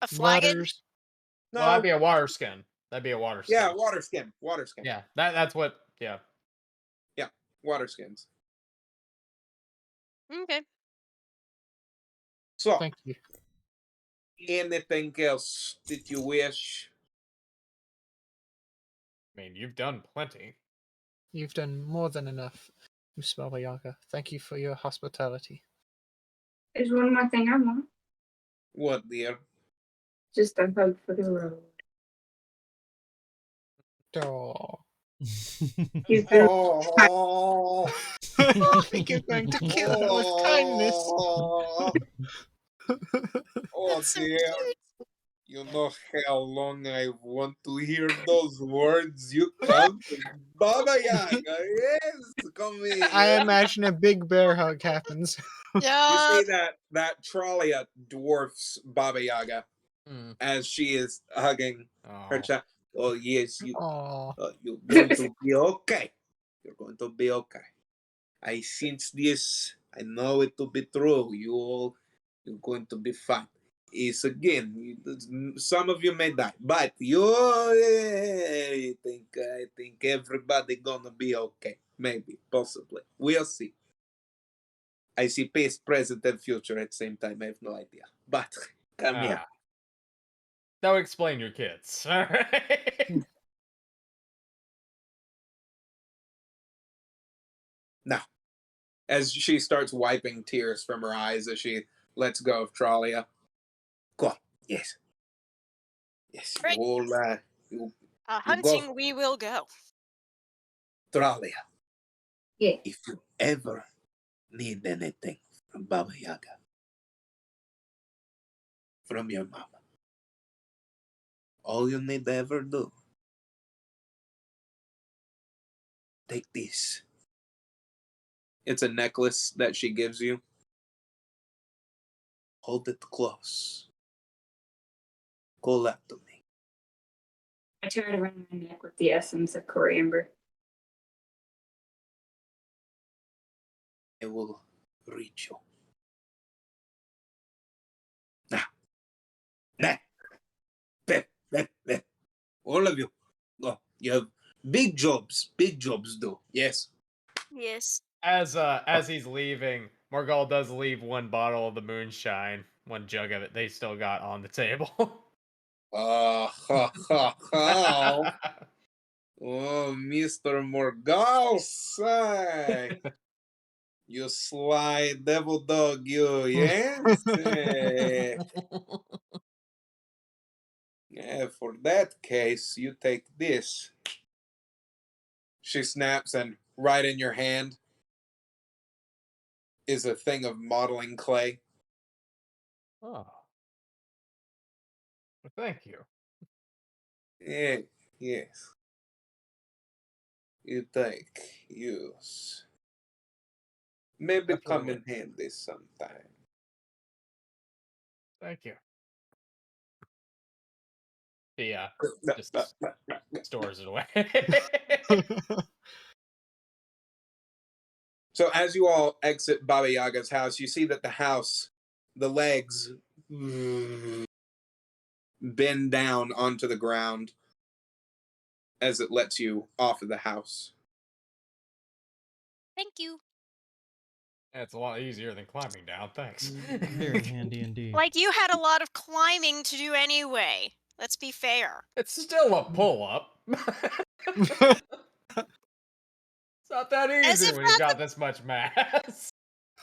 a flagon. Waters. Well, that'd No. be a water skin. That'd be a water skin. Yeah, water skin. Water skin. Yeah, that's what. Yeah. Yeah, water skins. Okay. So, Thank you. anything else that you wish? I mean, you've done plenty. You've done more than enough, Miss Baba Yaga. Thank you for your hospitality. There's one more thing I want. What, dear? Just a hug for the road. Oh. You do. Oh, I think you're going to kill her with kindness. oh, That's so dear. cute. You know how long I want to hear those words. You come to Baba Yaga. Yes, come in. I imagine a big bear hug happens. You Yeah. see that Trolia dwarfs Baba Yaga Hmm. as she is hugging her Oh, child. Oh yes, Oh, you're going to be okay. You're going to be okay. I sense this. I know it to be true. You're going to be fine. It's again, some of you may die, but I think everybody gonna be okay. Maybe, possibly. We'll see. I see past, present, and future at the same time. I have no idea. But come here. that would explain your kids. All right. Now, as she starts wiping tears from her eyes as she lets go of Tralia. Go on. Yes. Yes. Right. You Hunting, go, we will go. Tralia. Yeah. If you ever need anything from Baba Yaga, from your mama, all you need to ever do, take this. It's a necklace that she gives you. Hold it close. Call out to me. I try to around my neck with the essence of coriander. I will reach you. Now, there. All of you, go. You have big jobs do. Yes. Yes. As he's leaving, Morgul does leave one bottle of the moonshine, one jug of it they still got on the table. Ha, ha, ha. Oh, Mr. Morgal, say. You sly devil dog, you, yes? Yeah, for that case, you take this. She snaps, and right in your hand is a thing of modeling clay. Oh, well, thank you. Yeah, yes. You take, use. Maybe come Definitely. in handy sometime. Thank you. Yeah, just stores it away. So as you all exit Baba Yaga's house, you see that the house, the legs bend down onto the ground as it lets you off of the house. Thank you. It's a lot easier than climbing down. Thanks. Very handy indeed. Like you had a lot of climbing to do anyway. Let's be fair. It's still a pull up. It's not that As easy if when you've that's got this much mass.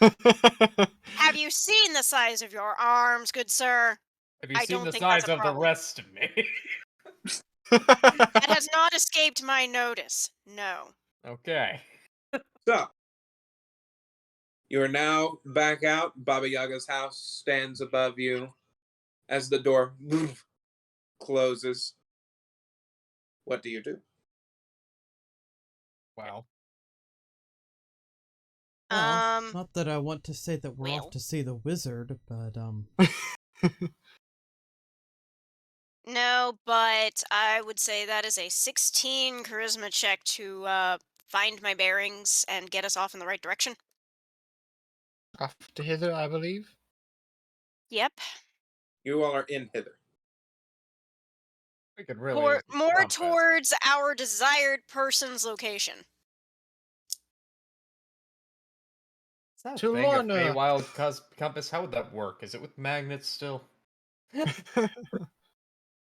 Have you seen the size of your arms, good sir? Have you I seen don't the think that's size a of the problem. rest of me? That has not escaped my notice. No. Okay. So you are now back out. Baba Yaga's house stands above you as the door closes. What do you do? Well, Well, Um, not that I want to say that we're off well. to see the wizard, but No, but I would say that is a 16 charisma check to find my bearings and get us off in the right direction. Off to hither, I believe. Yep. You all are in hither. we could really use some More compass. towards our desired person's location. Is that a To thing, a Lorna. Feywild compass? How would that work? Is it with magnets still?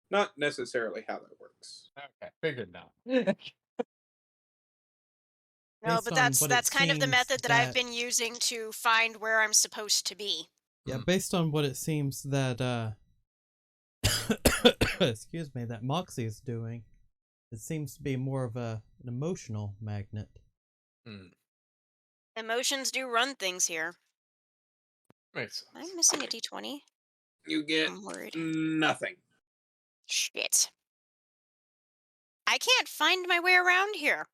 Not necessarily how that works. Okay, figured not. No, based but on what it that's kind of the seems method that I've that been using to find where I'm supposed to be. yeah, based on what it seems that excuse me, that Moxie is doing, it seems to be more of an emotional magnet. Hmm, Emotions do run things here. makes Am I sense. missing a d20? You get I'm worried. nothing. Shit. I can't find my way around here.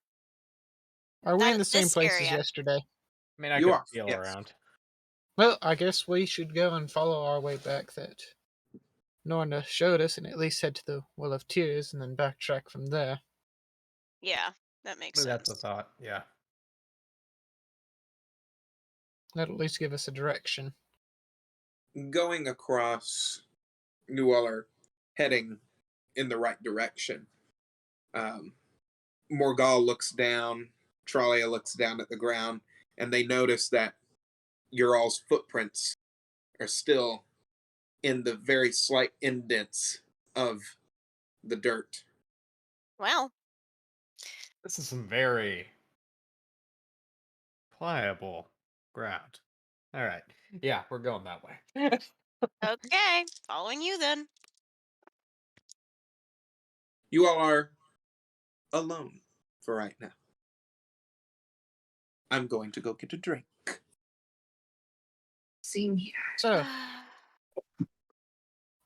Are we Not in the at same this place as area. yesterday? I mean, I You could are, feel yes. around. Well, I guess we should go and follow our way back that Norna showed us and at least head to the Well of Tears and then backtrack from there. Yeah, that makes Maybe that's a sense. thought. Yeah. That'll at least give us a direction. Going across, you all are heading in the right direction. Um, Morgal looks down, Tralia looks down at the ground, and they notice that your all's footprints are still in the very slight indents of the dirt. Well, This is some very pliable ground. All right. Yeah, we're going that way. okay. Following you then. You all are alone for right now. I'm going to go get a drink. Same here. So,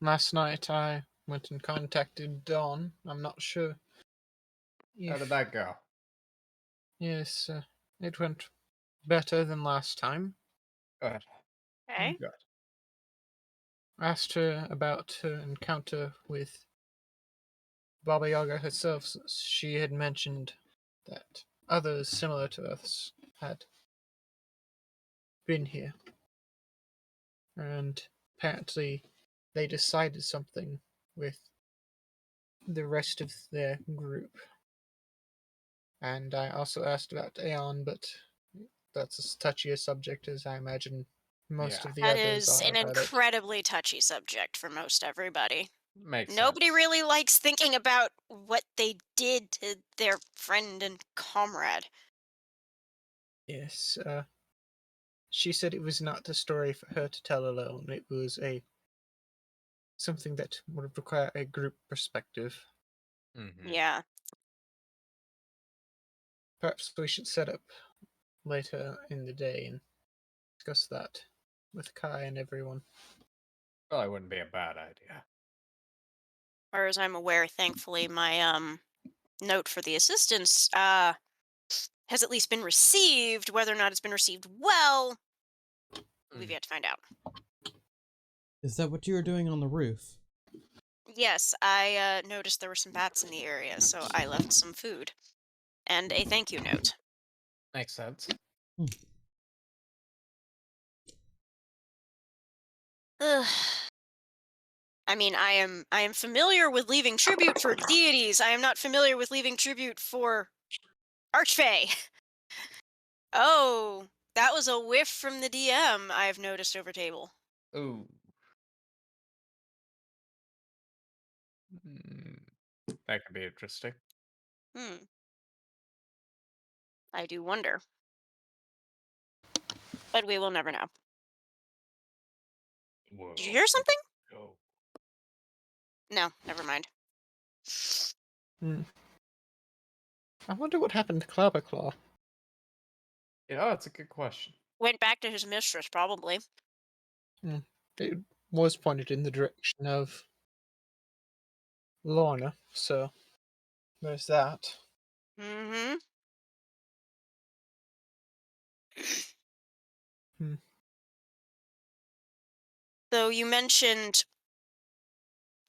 last night I went and contacted Dawn. I'm not sure How if... did that go? Yes, it went better than last time. Good. Okay. Good. Asked her about her encounter with Baba Yaga herself, since she had mentioned that others similar to us had been here. And apparently they decided something with the rest of their group. And I also asked about Aeon, but that's as touchy a subject as I imagine most Yeah, of the That others is are an about it. incredibly touchy subject for most everybody. makes Nobody sense. really likes thinking about what they did to their friend and comrade. Yes, she said it was not a story for her to tell alone. It was something that would require a group perspective. Hmm. Yeah. Perhaps we should set up later in the day and discuss that with Kai and everyone. Probably wouldn't be a bad idea. Far as I'm aware, thankfully, my note for the assistance has at least been received. Whether or not it's been received well, we've Mm. yet to find out. Is that what you were doing on the roof? Yes, I noticed there were some bats in the area, so I left some food and a thank you note. Makes sense. Ugh. I mean, I am familiar with leaving tribute for deities. I am not familiar with leaving tribute for Archfey. Oh, that was a whiff from the DM. I've noticed over table. Ooh. Mm, that could be interesting. Hmm. I do wonder, but we will never know. Whoa. Did you hear something? Go. No, never mind. Hmm. I wonder what happened to Claw. That's a good question. Went back to his mistress, probably. It was pointed in the direction of Lorna, so there's that. Mm-hmm. Hmm. So you mentioned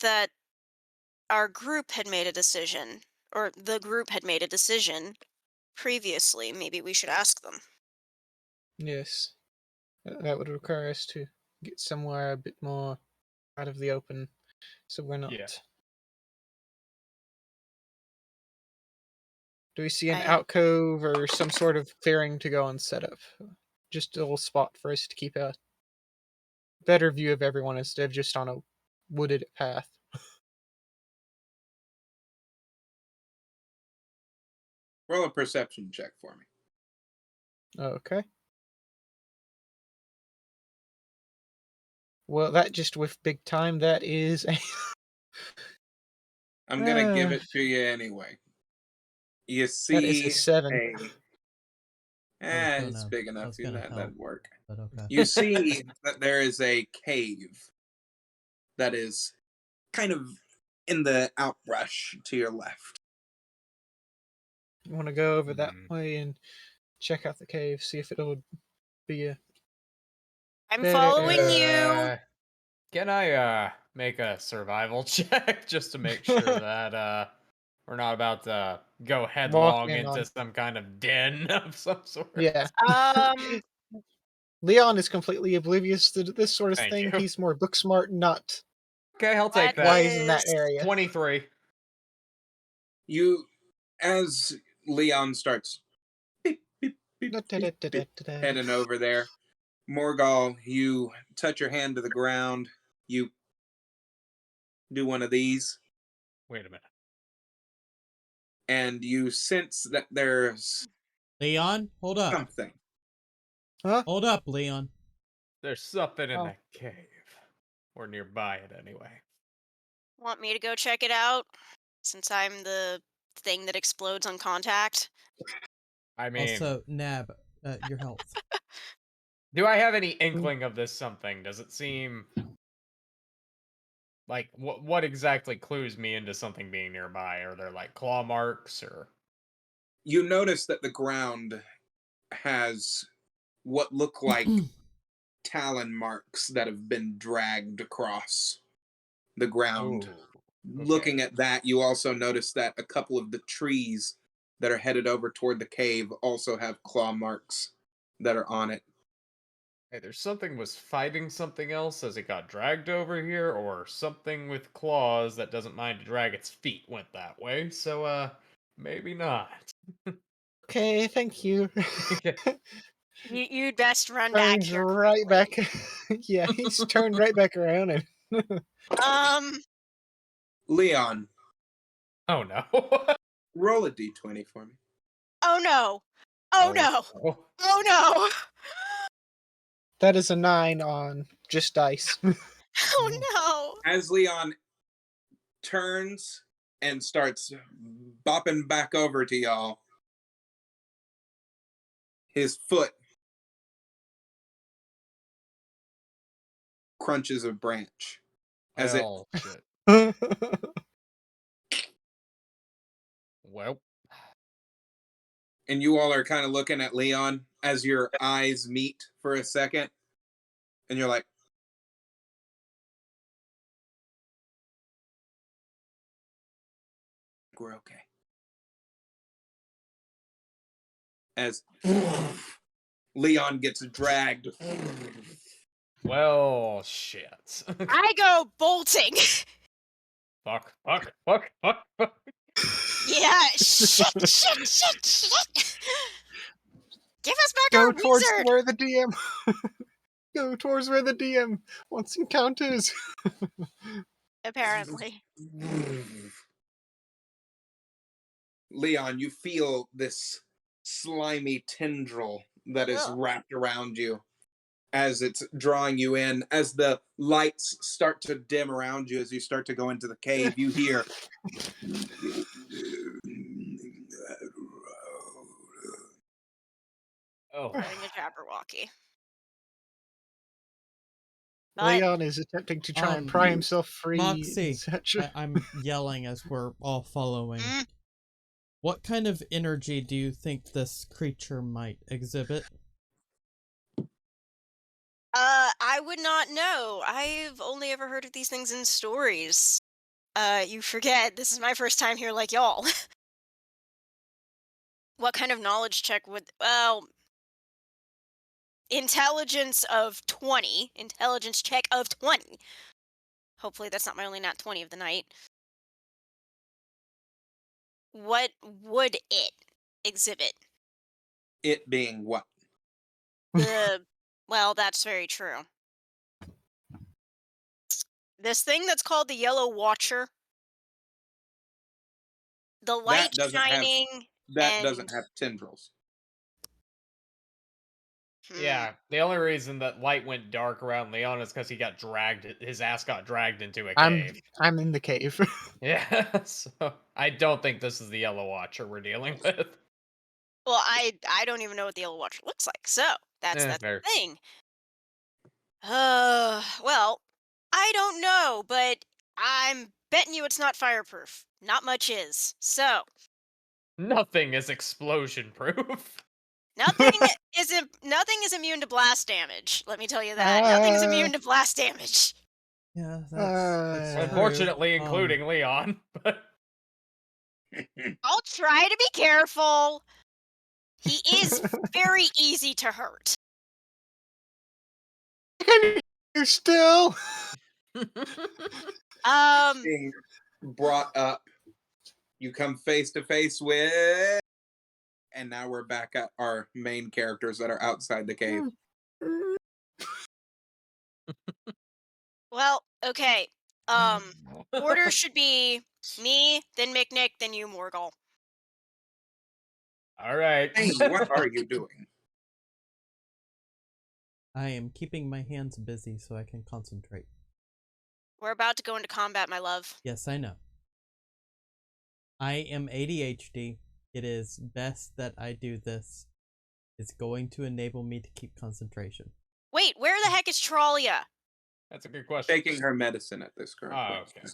that our group had made a decision, or the group had made a decision previously. Maybe we should ask them. Yes, that would require us to get somewhere a bit more out of the open, so we're not. Yeah. Do we see an I alcove or some sort of clearing to go and set up? Just a little spot for us to keep a better view of everyone instead of just on a wooded path. Roll a perception check for me. Okay. Well, that just with big time. That is a I'm gonna give it to you anyway. You that is a see 7. a I was it's gonna, big I enough. was gonna help, That'd work. but okay. You see that there is a cave that is kind of in the outbrush to your left. You want to go over that Mm. way and check out the cave, see if it'll be a I'm better following area. you. Can I make a survival check just to make sure that we're not about to go Walk headlong in into on. some kind of den of some sort? Yeah. Um, Leon is completely oblivious to this sort of Thank thing. you. He's more book smart, not Okay, I'll that take that. wise in that is area. 23. You, as Leon starts beep, beep, beep, beep, beep, heading over there, Morgal, you touch your hand to the ground. You do one of these, Wait a minute. and you sense that there's Leon, hold up. something. Huh? Hold up, Leon. There's something in Oh. that cave. Or nearby it, anyway. want me to go check it out since I'm the thing that explodes on contact. I mean, Also, Nab, your health. do I have any inkling of this something? Does it seem like what exactly clues me into something being nearby? Are there like claw marks or You notice that the ground has what look like talon marks that have been dragged across the ground. Ooh, Looking okay. at that, you also notice that a couple of the trees that are headed over toward the cave also have claw marks that are on it. Either something was fighting something else as it got dragged over here, or something with claws that doesn't mind to drag its feet went that way. So maybe not. Okay, thank you. You'd best run back Turns here right quickly. back. Yeah, he's turned right back around and Leon, Oh no. roll a d20 for me. Oh no. Oh no. no. Oh no. that is a 9 on just dice. Oh no. As Leon turns and starts bopping back over to y'all, his foot crunches a branch as it, Well, shit. Well, and you all are kind of looking at Leon as your eyes meet for a second, and you're like, we're okay. As Leon gets dragged. well, shit. I go bolting. Fuck, fuck, fuck, fuck, fuck. Yeah, shit. Give us back Go our towards wizard. where the DM. Go towards where the DM wants encounters. Apparently. Leon, you feel this slimy tendril that is Ugh. wrapped around you as it's drawing you in. As the lights start to dim around you, as you start to go into the cave, you hear. Oh, Getting a Jabberwocky. But Leon is attempting to try and pry himself free. Moxie, and such. I'm yelling as we're all following. Mm. What kind of energy do you think this creature might exhibit? I would not know. I've only ever heard of these things in stories. You forget, this is my first time here like y'all. What kind of knowledge check would... Well, intelligence of 20. Intelligence check of 20. Hopefully that's not my only nat 20 of the night. What would it exhibit? It being what? Well, that's very true. This thing that's called the Yellow Watcher. The light That doesn't have shining that and... doesn't have tendrils. yeah. The only reason that light went dark around Leon is because he got dragged. His ass got dragged into a cave. I'm in the cave. Yeah. So I don't think this is the Yellow Watcher we're dealing with. Well, I don't even know what the Yellow Watcher looks like, so that's the Fair. thing. Well, I don't know, but I'm betting you it's not fireproof. Not much is. So, Nothing is explosion proof. nothing nothing is immune to blast damage. Let me tell you that. Nothing's immune to blast damage. Yeah, that's true. Unfortunately, including Leon. But I'll try to be careful. He is very easy to hurt. You're still. Being brought up, you come face to face with, and now we're back at our main characters that are outside the cave. Well, okay. Order should be me, then McNick, then you, Morgul. all right. Hey, what are you doing? I am keeping my hands busy so I can concentrate. We're about to go into combat, my love. Yes, I know. I am ADHD. It is best that I do this. It's going to enable me to keep concentration. Wait, where the heck is Tralia? That's a good question. Taking her medicine at this current Oh, point. okay.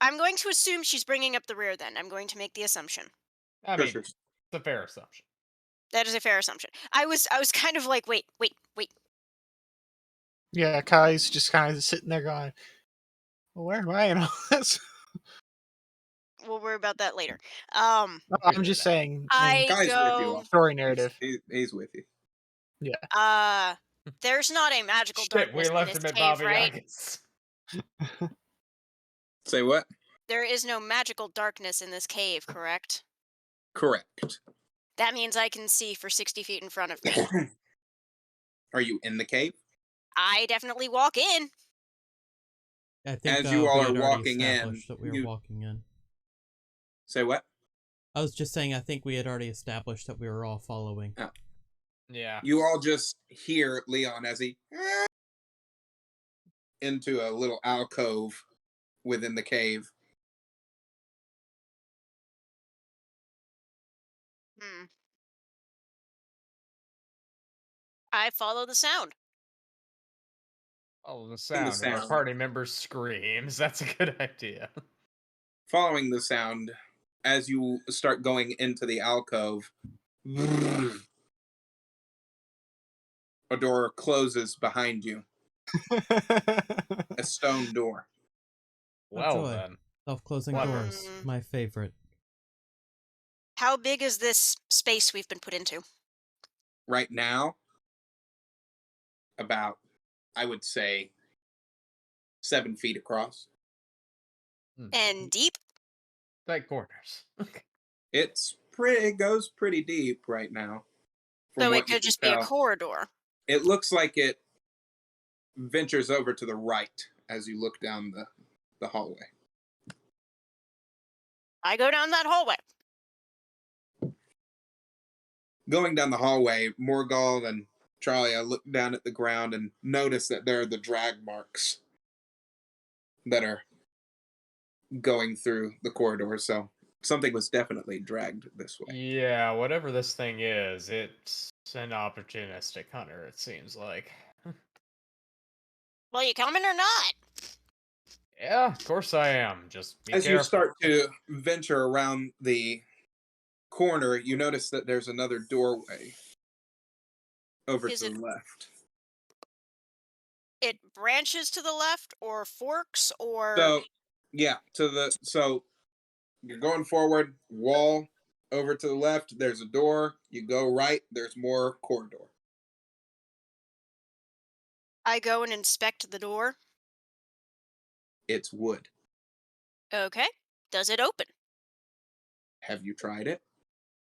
I'm going to assume she's bringing up the rear then. I'm going to make the assumption. I Sure, mean, sure. it's a fair assumption. That is a fair assumption. I was kind of like, wait. Yeah, Kai's just kind of sitting there going, well, where am I in all this? We'll worry about that later. I'm just saying. I Kai's with you. go... Story narrative. He's with you. Yeah. There's not a magical Shit, darkness we left in him this at cave, Bobby right? Yagas. Say what? There is no magical darkness in this cave, correct? Correct. That means I can see for 60 feet in front of me. Are you in the cave? I definitely walk in. I think As you all we are had already walking in, established that we were you walking in. say what? I was just saying I think we had already established that we were all following. Oh. Yeah. You all just hear Leon as he into a little alcove within the cave. Hmm. I follow the sound. Oh, the The sound of our sound. party member's screams. That's a good idea. Following the sound, as you start going into the alcove, a door closes behind you. A stone door. Oh, Well joy. then. Self-closing Clever. doors. My favorite. How big is this space we've been put into? Right now, about, I would say, 7 feet across. And deep? Tight corners. It goes pretty deep right now, from So it what you could can just be a tell. corridor. It looks like it ventures over to the right as you look down the hallway. I go down that hallway. Going down the hallway, Morgal and Charlie, I look down at the ground and notice that there are the drag marks that are going through the corridor. So something was definitely dragged this way. Yeah, whatever this thing is, it's an opportunistic hunter, it seems like. Well, you coming or not? Yeah, of course I am. Just be As you careful. start to venture around the corner, you notice that there's another doorway over Is to it the left. it branches to the left or forks or So, yeah, so you're going forward, wall over to the left, there's a door, you go right, there's more corridor. I go and inspect the door? It's wood. Okay. Does it open? Have you tried it?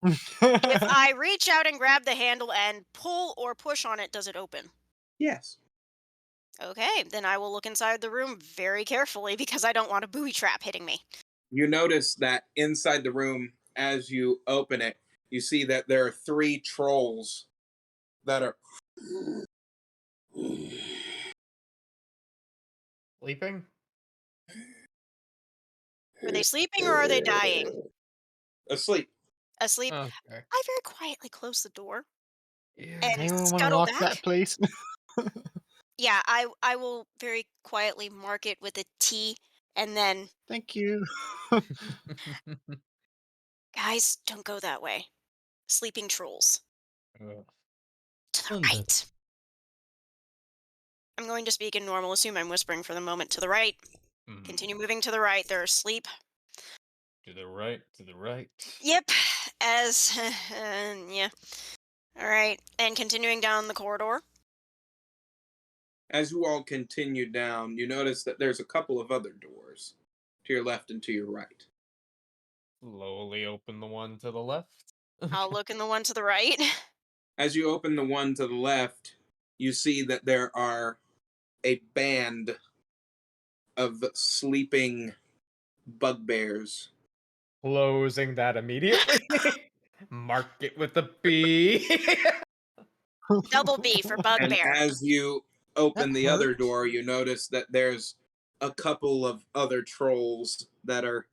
If I reach out and grab the handle and pull or push on it, does it open? Yes. Okay, then I will look inside the room very carefully because I don't want a booby trap hitting me. You notice that inside the room, as you open it, you see that there are 3 trolls that are Sleeping? Are they sleeping or are they dying? asleep. Asleep? Okay. I very quietly close the door Yeah. and Anyone want to scuttle lock back. that, please? Yeah, I will very quietly mark it with a T and then, Thank you. guys, don't go that way. Sleeping trolls. Ugh. To the Splendid. right. I'm going to speak in normal. Assume I'm whispering for the moment. To the right. Hmm. Continue moving to the right. They're asleep. To the right, to the right. Yep. As, yeah. All right. And continuing down the corridor. As you all continue down, you notice that there's a couple of other doors to your left and to your right. Slowly open the one to the left. I'll look in the one to the right. As you open the one to the left, you see that there are a band of sleeping bugbears. Closing that immediately. Mark it with a B. Double B for And bugbear. as you open That the other hurt. door, you notice that there's a couple of other trolls that are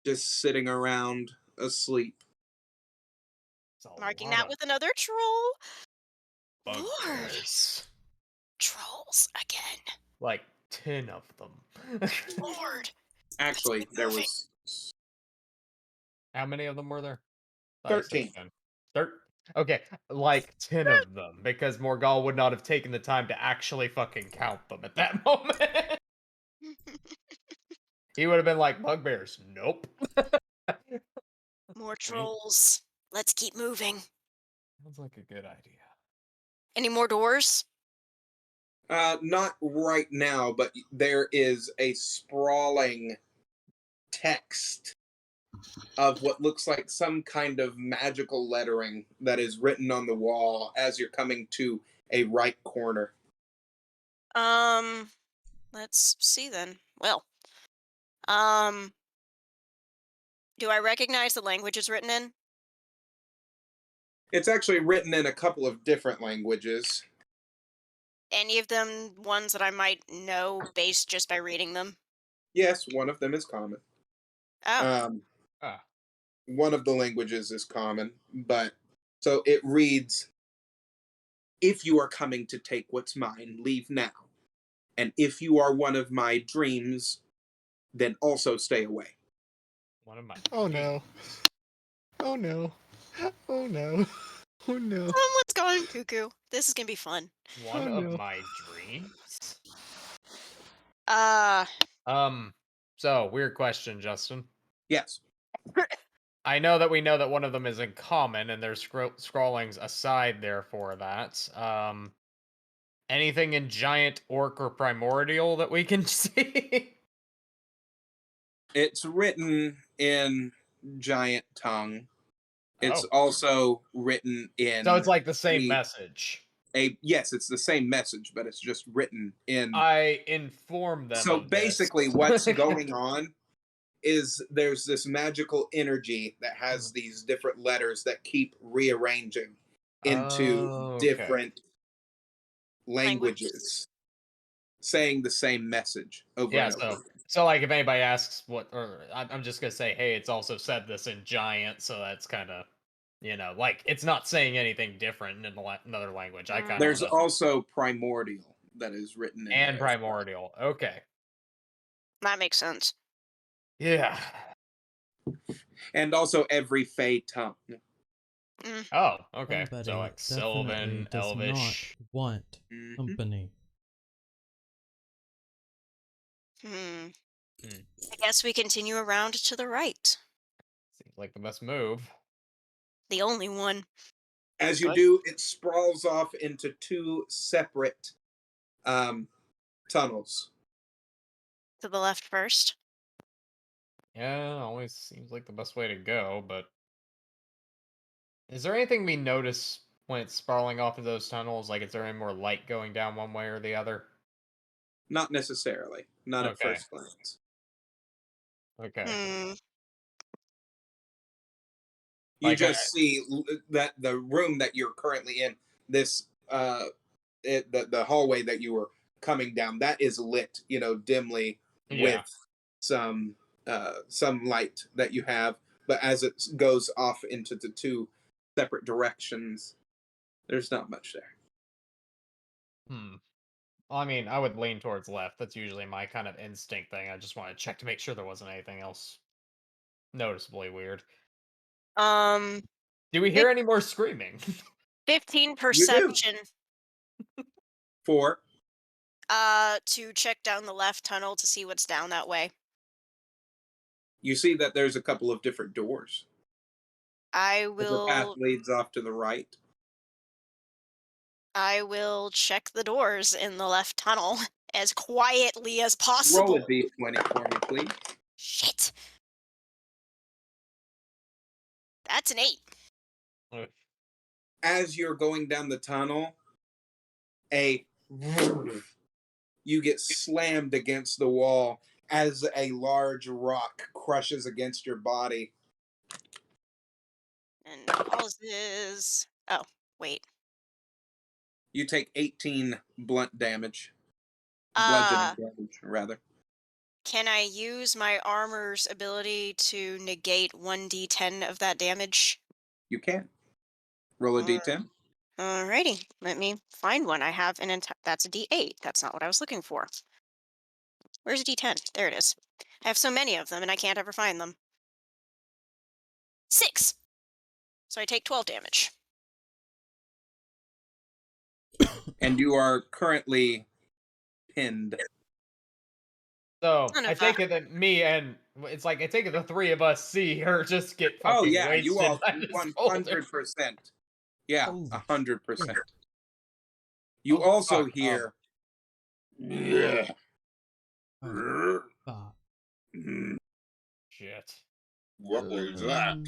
just sitting around asleep. It's a Marking lot that of with another troll. Lord. bugbears. Trolls again. Like 10 of them. Lord. Actually, there Moving. was How many of them were there? Thought you said 13. 10. Okay, like 10 of them, because Morgal would not have taken the time to actually fucking count them at that moment. He would have been like, bugbears, nope. More trolls. Let's keep moving. Sounds like a good idea. Any more doors? Not right now, but there is a sprawling text of what looks like some kind of magical lettering that is written on the wall as you're coming to a right corner. Um, let's see then. Well, um, do I recognize the language it's written in? It's actually written in a couple of different languages. Any of them ones that I might know based just by reading them? Yes, one of them is common. Oh, Um, Ah, one of the languages is common, but so it reads, "If you are coming to take what's mine, leave now. And if you are one of my dreams, then also stay away." one of my. Oh no. Oh no. Oh no. Oh no. someone's going cuckoo. This is gonna be fun. One Oh of no. my dreams. Uh, So weird question, Justin. Yes. I know that one of them is in common, and there's scrawlings aside there for that. Anything in giant, orc, or primordial that we can see? It's written in giant tongue. It's Oh, also written so it's in like the same a message. yes, it's the same message, but it's just written in. I inform them So of this. basically, what's going on is there's this magical energy that has these different letters that keep rearranging into Oh, okay. different language. languages, saying the same message over Yeah, and over. so like if anybody asks what, or I'm just gonna say, hey, it's also said this in giant, so that's kind of, like it's not saying anything different in another language. I kind of There's want to, also primordial that is written in and there as well. primordial. Okay, That makes sense. yeah. And also every Fey tongue. Mm, Oh, okay. So Somebody like definitely Sylvan, does not Elvish. want Mhm. company. hmm. Hmm. I guess we continue around to the right. Seems like the best move. The only one. As you Good. do, it sprawls off into two separate um, tunnels. To the left first. Yeah, always seems like the best way to go. But is there anything we notice when it's sprawling off of those tunnels? Like, is there any more light going down one way or the other? Not necessarily, not at Okay. first glance. Okay. Hmm. You Like, just see that the room that you're currently in, this the hallway that you were coming down, that is lit, dimly yeah. with some light that you have. But as it goes off into the two separate directions, there's not much there. Hmm. Well, I mean, I would lean towards left. That's usually my kind of instinct thing. I just want to check to make sure there wasn't anything else noticeably weird. Um. Do we hear any more screaming? 15 You do. perception. 4. To check down the left tunnel to see what's down that way. You see that there's a couple of different doors. I The path will. leads off to the right. I will check the doors in the left tunnel as quietly as Roll possible. a d20 for me, please. Shit. That's an 8. Ugh. As you're going down the tunnel, you get slammed against the wall as a large rock crushes against your body. And causes. Oh, wait. You take 18 blunt damage. Uh, Bludgeoning damage, rather. can I use my armor's ability to negate 1d10 of that damage? You can. Roll a Or- d10. Alrighty, let me find one. I have an that's a d8. That's not what I was looking for. Where's a d10? There it is. I have so many of them and I can't ever find them. 6. So I take 12 damage. And you are currently pinned. So Son I of a. take it that me and it's like I take it the three of us see her just get Oh, fucking yeah, you wasted all by this boulder. 100%. Yeah, Holy 100%. shit. You Oh, also fuck, hear. Oh, fuck. Shit. What was that? Um,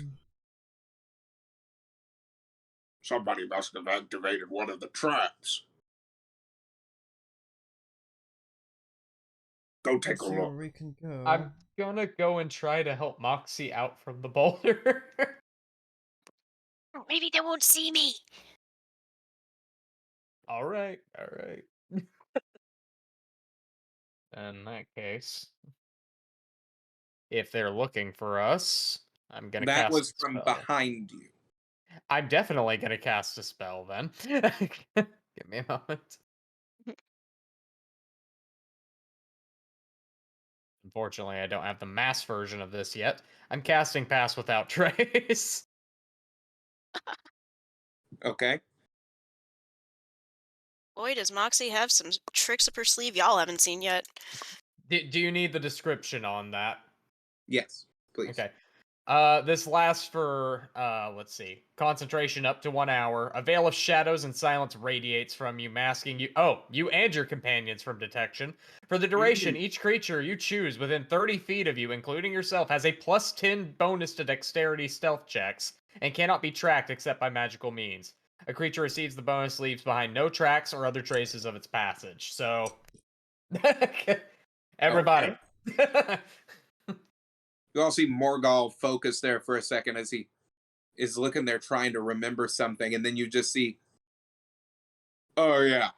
Somebody must have activated one of the traps. Go let's take a see where look. we can go. I'm gonna go and try to help Moxie out from the boulder. Maybe they won't see me. All right, all right. In that case, if they're looking for us, I'm gonna That cast was a from spell. behind you. I'm definitely gonna cast a spell then. Give me a moment. Unfortunately, I don't have the mass version of this yet. I'm casting Pass Without Trace. Okay. Boy, does Moxie have some tricks up her sleeve y'all haven't seen yet. Do you need the description on that? Yes, please. Okay. This lasts for, let's see, concentration up to 1 hour. A veil of shadows and silence radiates from you, masking you and your companions from detection. For the duration, each creature you choose within 30 feet of you, including yourself, has a +10 bonus to dexterity stealth checks and cannot be tracked except by magical means. A creature receives the bonus, leaves behind no tracks or other traces of its passage. So, everybody. You all see Morgal focus there for a second as he is looking there trying to remember something, and then you just see, oh yeah,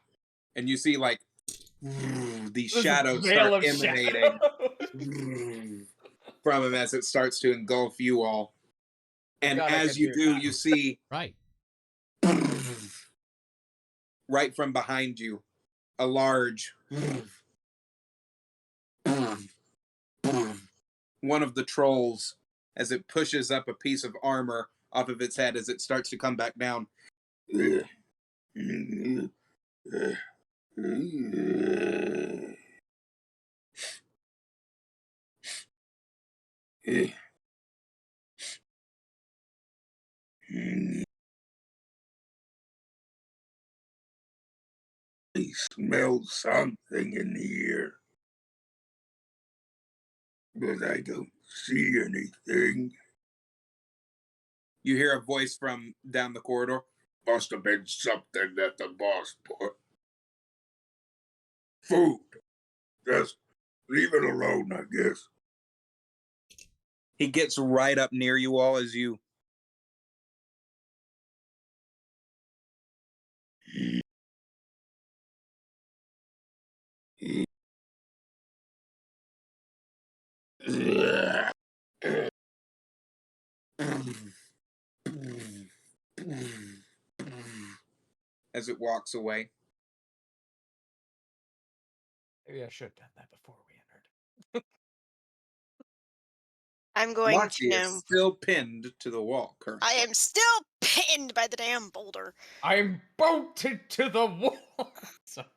and you see like these This shadows veil start of emanating shadows. from him as it starts to engulf you all. And God, I as could you do, that. you see Right. right from behind you a large one of the trolls as it pushes up a piece of armor off of its head as it starts to come back down. I smell something in here, but I don't see anything. You hear a voice from down the corridor. Must have been something that the boss put. Food. Just leave it alone, I guess. He gets right up near you all as you. As it walks away. Maybe I should have done that before we entered. I'm going to Moxie is know. still pinned to the wall currently. I am still pinned by the damn boulder. I'm bolted to the wall. Sorry.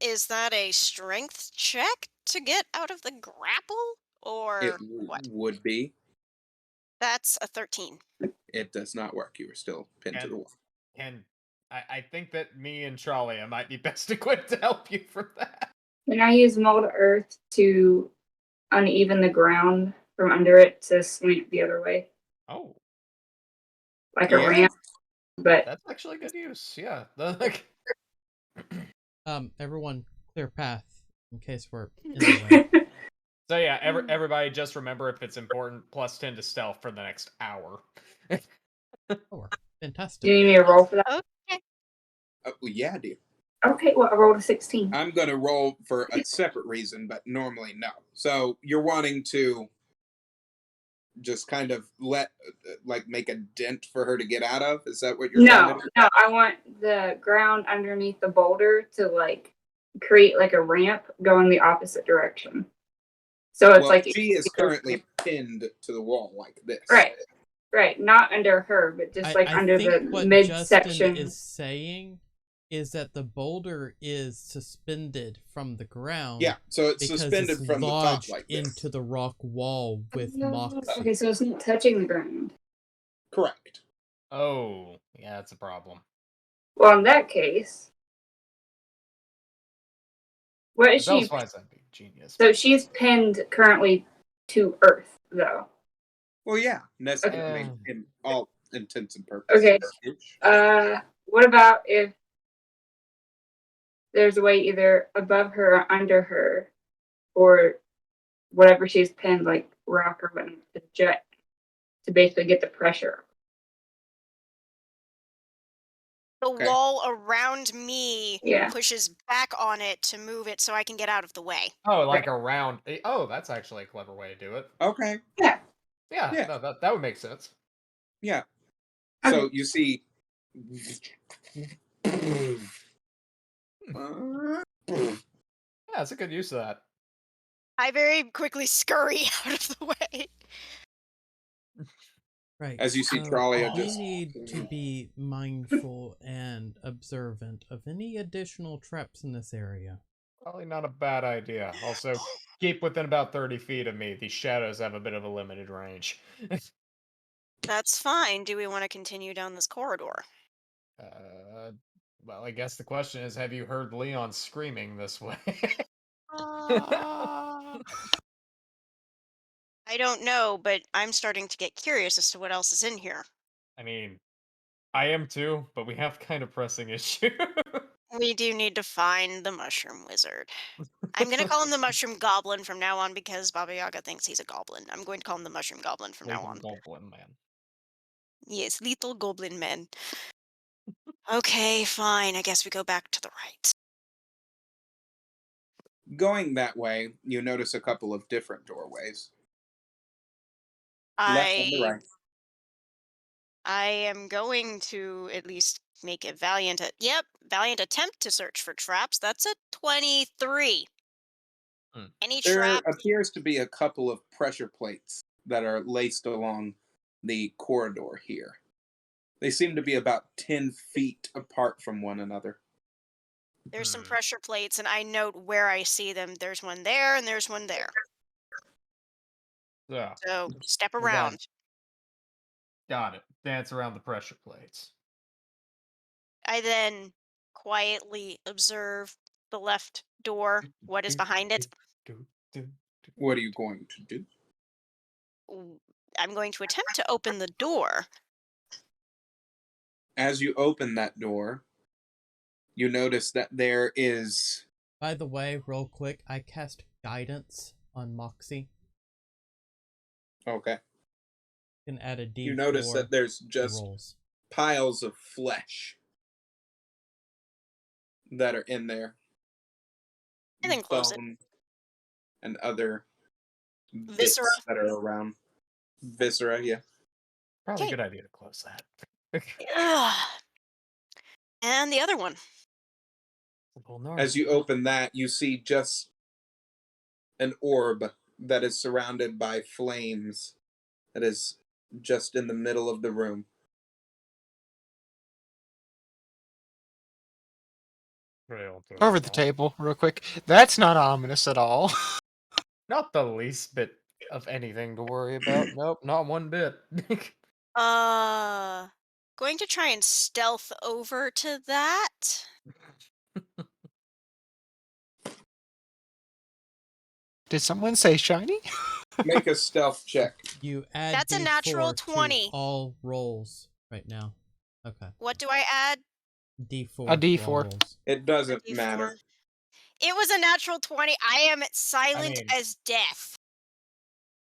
Is that a strength check to get out of the grapple? It Or what? would be. That's a 13. It does not work. You are still pinned to the wall. And I think that me and Charlie might be best equipped to help you for that. Can I use mold earth to uneven the ground from under it to slant the other way? Oh, Like a Yeah. ramp, but that's actually good use. Yeah. Everyone clear path in case we're in the way. So yeah, everybody just remember if it's important, +10 to stealth for the next hour. Oh, do fantastic. you need me to roll for that? Okay. Yeah, dear. Okay, well, I rolled a 16. I'm going to roll for a separate reason, but normally no. So you're wanting to just kind of make a dent for her to get out of? Is that what you're trying to No, do? no, I want the ground underneath the boulder to like create like a ramp going the opposite direction. So it's Well, like she is currently pinned to the wall like this. right, not under her, but just like I under think the what midsection. Justin is saying is that the boulder is suspended from the ground. Yeah, so it's because suspended it's from the top lodged like this. into the rock wall with Moxie. Okay, so it's not touching the ground. Correct. Oh, yeah, that's a problem. Well, in that case, what is she? Elsewise, that'd be genius. So she's pinned currently to Earth, though. Well, yeah. Okay. I mean, in all intents and purposes. Okay. Ish. What about if there's a way either above her or under her, or whatever she's pinned, like rock or whatnot, to jet to basically get the pressure? The Okay. wall around me Yeah. pushes back on it to move it so I can get out of the way. Oh, like around. Oh, that's actually a clever way to do it. Okay. Yeah. Yeah, Yeah. no, that would make sense. Yeah. Okay. So you see. Yeah, that's a good use of that. I very quickly scurry out of the way. Right. As you see so Trollia you just. need to be mindful and observant of any additional traps in this area. Probably not a bad idea. Also, keep within about 30 feet of me. These shadows have a bit of a limited range. That's fine. Do we want to continue down this corridor? uh, well, I guess the question is, have you heard Leon screaming this way? Ah. I don't know, but I'm starting to get curious as to what else is in here. I mean, I am too, but we have kind of pressing issue. We do need to find the mushroom wizard. I'm going to call him the mushroom goblin from now on because Baba Yaga thinks he's a goblin. I'm going to call him the mushroom goblin from now Little on. goblin man. Yes, little goblin man. Okay, fine. I guess we go back to the right. Going that way, you notice a couple of different doorways. Left and the I right. I am going to at least make a valiant attempt to search for traps. That's a 23. Hmm. Any There traps? appears to be a couple of pressure plates that are laced along the corridor here. They seem to be about 10 feet apart from one another. There's some Hmm. pressure plates, and I note where I see them. There's one there, and there's one there. Yeah, So step we're gone. around. Got it. Dance around the pressure plates. I then quietly observe the left door. What is behind it? What are you going to do? I'm going to attempt to open the door. As you open that door, you notice that there is. By the way, real quick, I cast guidance on Moxie. Okay. You can add a D4 You notice that there's to just rolls. piles of flesh that are in there. And then close it. Bone and other bits Viscera. that are around. Viscera, yeah. Probably a Okay. good idea to close that. Ugh. And the other one. As you open that, you see just an orb that is surrounded by flames that is just in the middle of the room. Over the table, real quick. That's not ominous at all. Not the least bit of anything to worry about. Nope, not one bit. Going to try and stealth over to that. Did someone say shiny? Make a stealth check. You add That's a D4 natural to 20. all rolls right now. Okay. What do I add? D4. A to all D4. rolls. It doesn't D4. matter. It was a natural 20. I am silent mean- as death.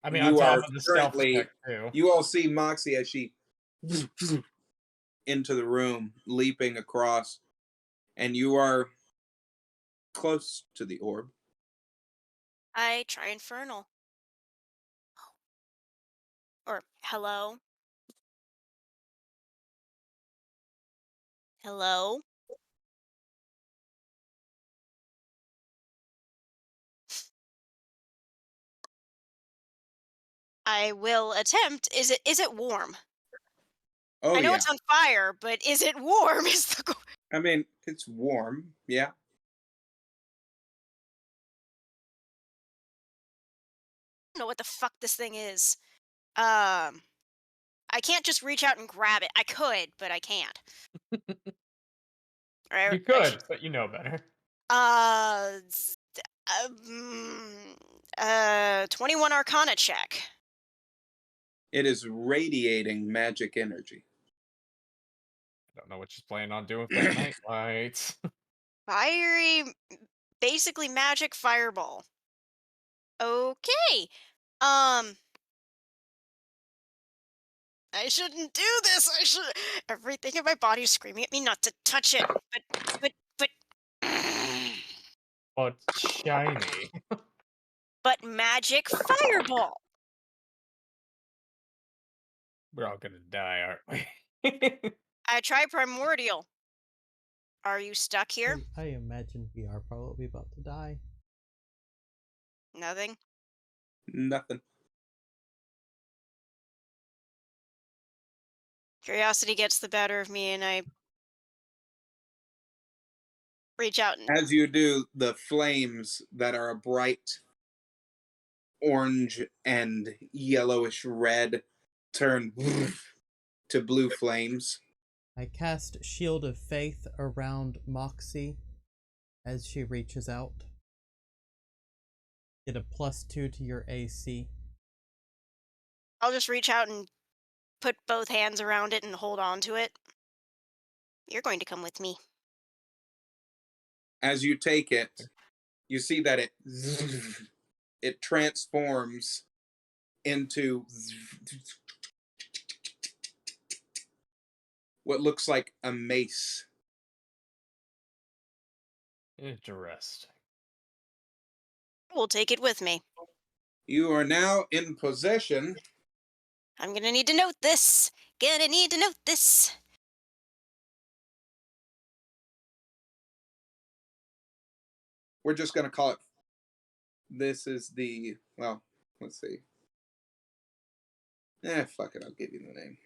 I mean, on You top are of the stealth currently. check too. You all see Moxie as she into the room, leaping across, and you are close to the orb. I try infernal. Or hello? Hello? I will attempt. Is it warm? Oh I know yeah. it's on fire, but is it warm? Is the I mean, it's warm. Yeah. I don't know what the fuck this thing is. I can't just reach out and grab it. I could, but I can't. Or You could, but you know better. uh, 21 Arcana check. It is radiating magic energy. I don't know what she's planning on doing with that night lights. Fiery, basically magic fireball. Okay. Um, I shouldn't do this. I should. Everything in my body is screaming at me not to touch it. But. Oh, it's shiny. But magic fireball. We're all gonna die, aren't we? I try primordial. Are you stuck here? I imagine we are probably about to die. Nothing. Nothing. Curiosity gets the better of me, and I reach out and As you do, the flames that are a bright orange and yellowish red turn to blue flames. I cast Shield of Faith around Moxie as she reaches out. Get a +2 to your AC. I'll just reach out and put both hands around it and hold on to it. You're going to come with me. As you take it, you see that it transforms into what looks like a mace. Interesting. We'll take it with me. You are now in possession. I'm gonna need to note this. Gonna need to note this. We're just going to call it. This is the. Well, let's see. Fuck it. I'll give you the name.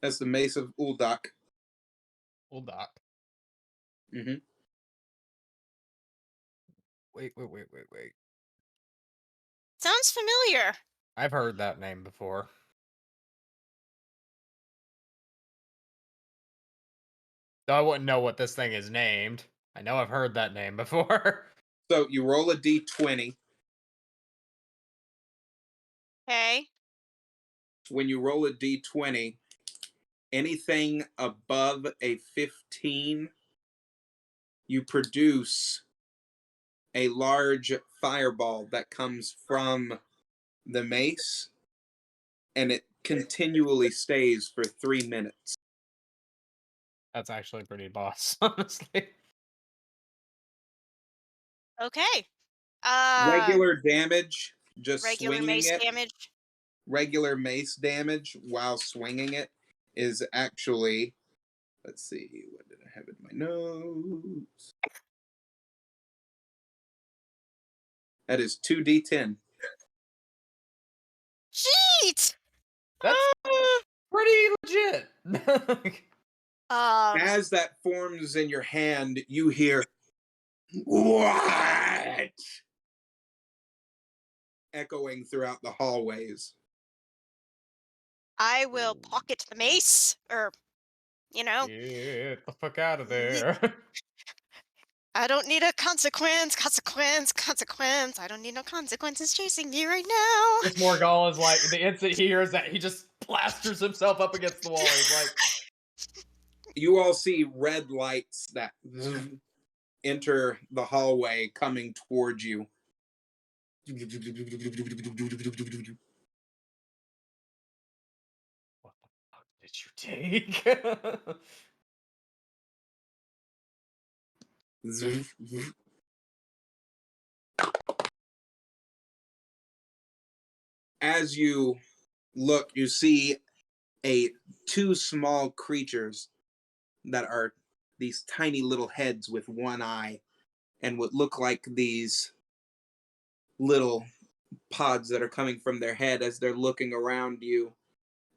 That's the Mace of Uldak. Hold up. Mm-hmm. Wait. Sounds familiar. I've heard that name before. Though I wouldn't know what this thing is named. I know I've heard that name before. So you roll a d20. Okay. When you roll a d20, anything above a 15, you produce a large fireball that comes from the mace, and it continually stays for 3 minutes. That's actually pretty boss, honestly. Okay. Regular damage, just Regular swinging mace it, damage. regular mace damage while swinging it is actually, let's see, what did I have in my notes? That is 2d10. Cheat. That's pretty legit. Um. As that forms in your hand, you hear, "What?" echoing throughout the hallways. I will pocket the mace, or Get the fuck out of ye- there. I don't need a consequence. Consequence. I don't need no consequences chasing me right now. This Morgall is like, the instant he hears that, he just plasters himself up against the wall. He's like, You all see red lights that enter the hallway coming towards you. what the fuck did you take? As you look, you see two small creatures that are these tiny little heads with one eye and what look like these little pods that are coming from their head as they're looking around you.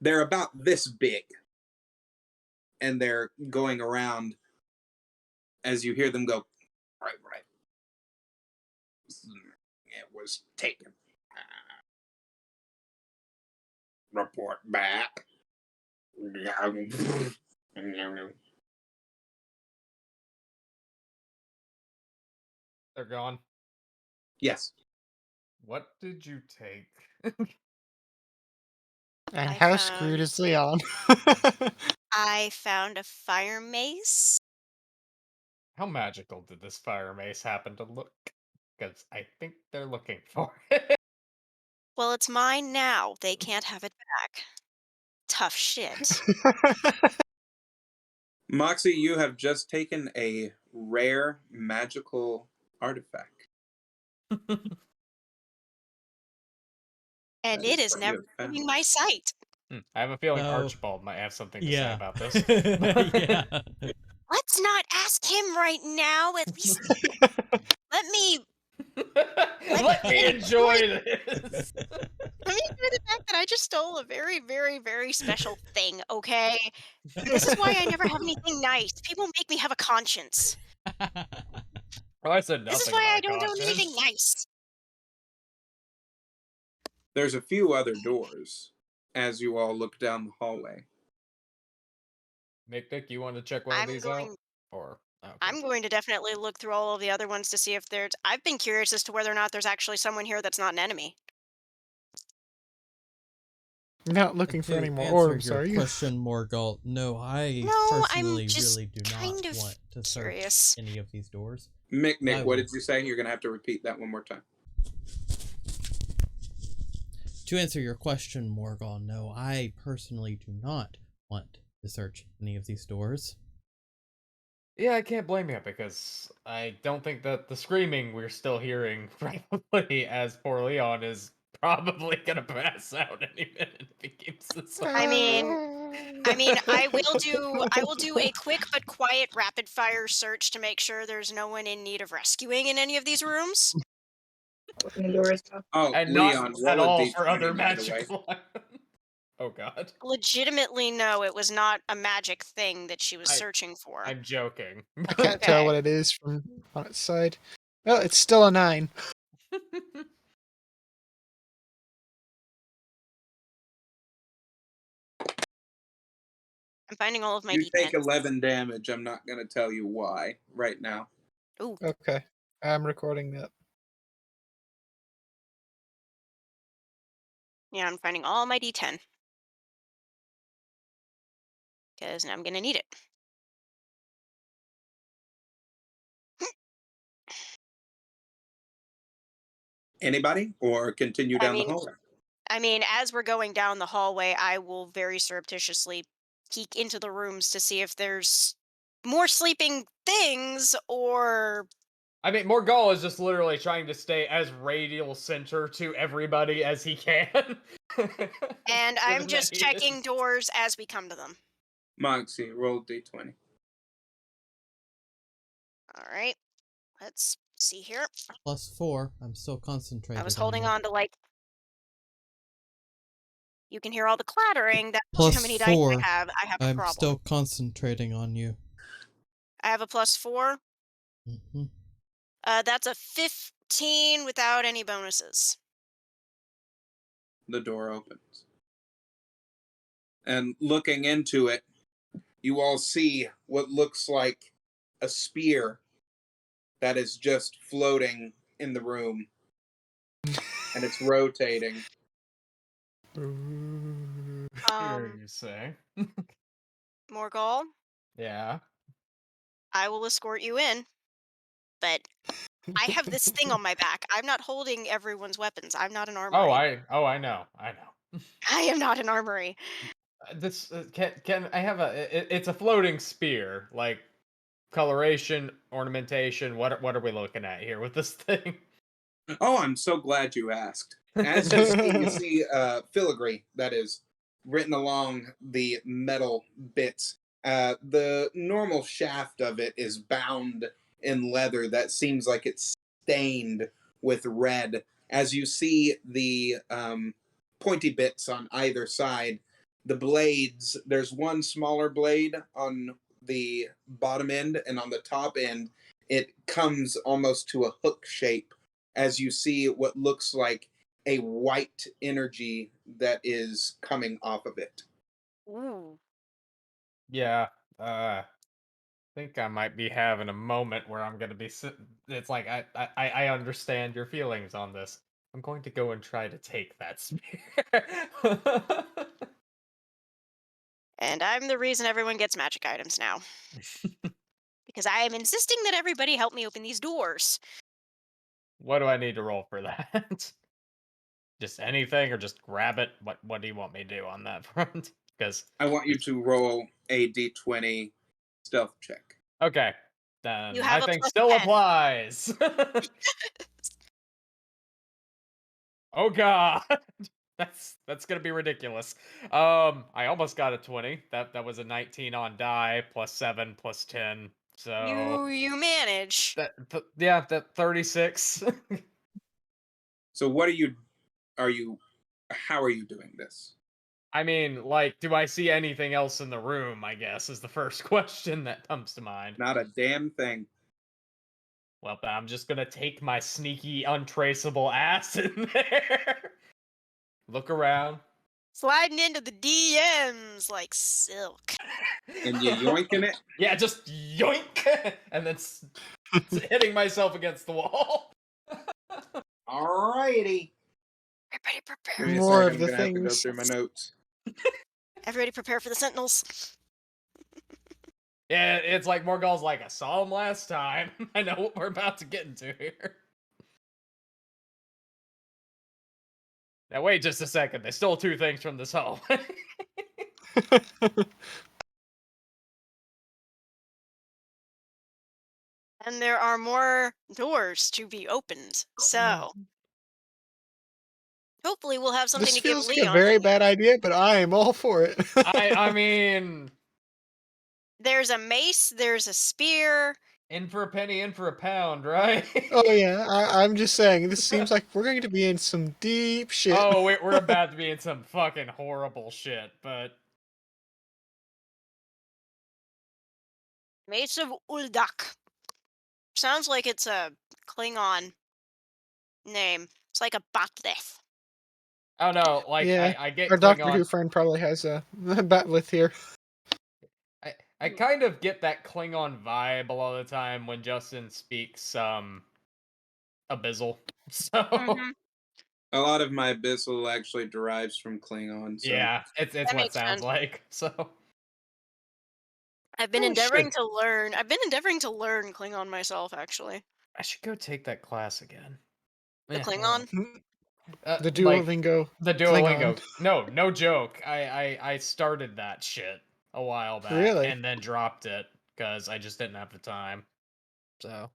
They're about this big and they're going around as you hear them go, right. It was taken. Report back. They're gone. Yes. What did you take? And I how found screwed is Leon? I found a fire mace. How magical did this fire mace happen to look? Because I think they're looking for it. Well, it's mine now. They can't have it back. Tough shit. Moxie, you have just taken a rare magical artifact. And That it is is what you never have found. leaving my sight. I have a feeling No. Archibald might have something to say Yeah. about this. Yeah. Let's not ask him right now. At least let me Let me enjoy this. let me enjoy the fact that I just stole a very, very, very special thing, okay? This is why I never have anything nice. People make me have a conscience. Oh, I said This is nothing why I about don't do anything conscience. nice. There's a few other doors as you all look down the hallway. Nick, you want to check one of I'm these out? going Or okay. I'm going to definitely look through all of the other ones to see if there's I've been curious as to whether or not there's actually someone here that's not an enemy. You're not looking for To any more answer orbs, your are you? question, Morgult, no, I No, I'm personally just really do not kind of want to search curious. any of these doors. Mick, I what will- did you say? You're going to have to repeat that one more time. To answer your question, Morgul, no, I personally do not want to search any of these doors. Yeah, I can't blame you because I don't think that the screaming we're still hearing, probably as poor Leon is probably gonna pass out any minute if he keeps this up. I mean, I will do a quick but quiet rapid fire search to make sure there's no one in need of rescuing in any of these rooms. Open the doors. Oh, And Leon, not at roll a all d20, for other by the way. magical weapons. Oh god. Legitimately, no, it was not a magic thing that she was searching for. I'm joking. I can't tell Okay. what it is from on its side. Well, it's still a 9. I'm finding all of my You take D10s. 11 damage. I'm not going to tell you why right now. Ooh, Okay, I'm recording that. yeah, I'm finding all my D10. Because now I'm gonna need it. Anybody? Or continue I down the mean, hallway? as we're going down the hallway, I will very surreptitiously peek into the rooms to see if there's more sleeping things or I mean, Morgul is just literally trying to stay as radial center to everybody as he can. and I'm Given that just he checking is. doors as we come to them. Moxie, roll d20. All right. Let's see here. +4. I'm still concentrated. I was on holding you. on to you can hear all the clattering. That's how many dice +4. I have. I have a I'm problem. still concentrating on you. I have a +4. Hmm. That's a 15 without any bonuses. The door opens. And looking into it, you all see what looks like a spear that is just floating in the room. And it's rotating. Here you say. Morgul, Yeah. I will escort you in, but I have this thing on my back. I'm not holding everyone's weapons. I'm not an Oh, armory. I know. I know. I am not an armory. This can I have it's a floating spear, like coloration, ornamentation. What are we looking at here with this thing? Oh, I'm so glad you asked. As you see filigree that is written along the metal bits. The normal shaft of it is bound in leather that seems like it's stained with red. As you see the pointy bits on either side, the blades, there's one smaller blade on the bottom end, and on the top end, it comes almost to a hook shape as you see what looks like a white energy that is coming off of it. Ooh. Yeah. think I might be having a moment where I'm gonna be. It's like I understand your feelings on this. I'm going to go and try to take that spear. And I'm the reason everyone gets magic items now. Because I am insisting that everybody help me open these doors. What do I need to roll for that? Just anything, or just grab it? What do you want me to do on that front? Because I want you to roll a d20 stealth check. okay, You then have I a think plus still 10. applies. Oh god. That's gonna be ridiculous. I almost got a 20. That was a 19 on die, plus 7, plus 10. So You manage. yeah, that 36. So what are you how are you doing this? I mean, like, do I see anything else in the room, I guess, is the first question that comes to mind. Not a damn thing. Well, then I'm just gonna take my sneaky, untraceable ass in there. Look around. Sliding into the DMs like silk. And you yoinking it? Yeah, just yoink, and then hitting myself against the wall. Alrighty. Everybody Give prepare. me a More second. of I'm the gonna have to go things. through my notes. Everybody prepare for the sentinels. Yeah, it's like Morgul's like, I saw him last time. I know what we're about to get into here. Now wait just a second. They stole 2 things from this hall. And there are more doors to be opened. So hopefully we'll have something This to give feels like a Leon. very bad idea, but I am all for it. I mean, There's a mace, there's a spear. in for a penny, in for a pound, right? Oh yeah, I'm just saying, this seems like we're going to be in some deep shit. Oh, we're about to be in some fucking horrible shit, but Mace of Uldak. Sounds like it's a Klingon name. It's like a Batleth. oh no, like Yeah, I get our Doctor Who Klingon. friend probably has a batleth here. I kind of get that Klingon vibe a lot of the time when Justin speaks Abyssal. So Mm-hmm. A lot of my abyssal actually derives from Klingon, so yeah, it's That what it makes sounds sense. like. So I've been Oh, endeavoring shit. to learn. I've been endeavoring to learn Klingon myself, actually. I should go take that class again. The Yeah, well, Klingon. The like Duolingo the Klingon. Duolingo. No joke. I started that shit a while back Really? and then dropped it because I just didn't have the time. So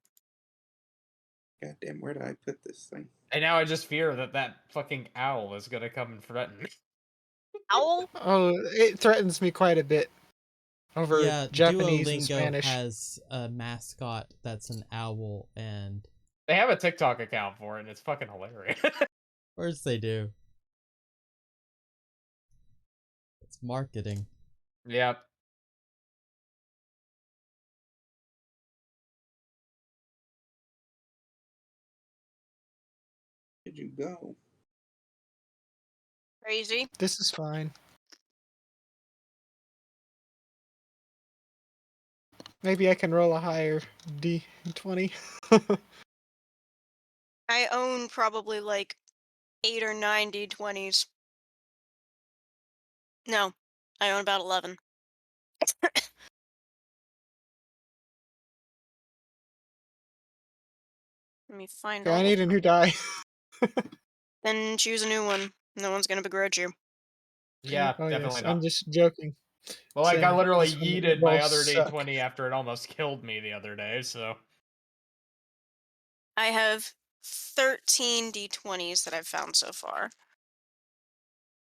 God damn, where did I put this thing? and now I just fear that fucking owl is gonna come and threaten me. Owl? Oh, it threatens me quite a bit over Yeah, Japanese and Duolingo Spanish. has a mascot that's an owl, and They have a TikTok account for it, and it's fucking hilarious. of course they do. It's marketing. Yep. Where'd you go? Crazy. This is fine. Maybe I can roll a higher D20. I own probably like 8 or 9 D20s. No, I own about 11. Let me find Okay, I all need of a new die. Then choose a new one. No one's gonna begrudge you. Yeah, Oh definitely yes, I'm not. just joking. Well, like, I Saying literally this one yeeted my will other suck. D20 after it almost killed me the other day, so. I have 13 D20s that I've found so far.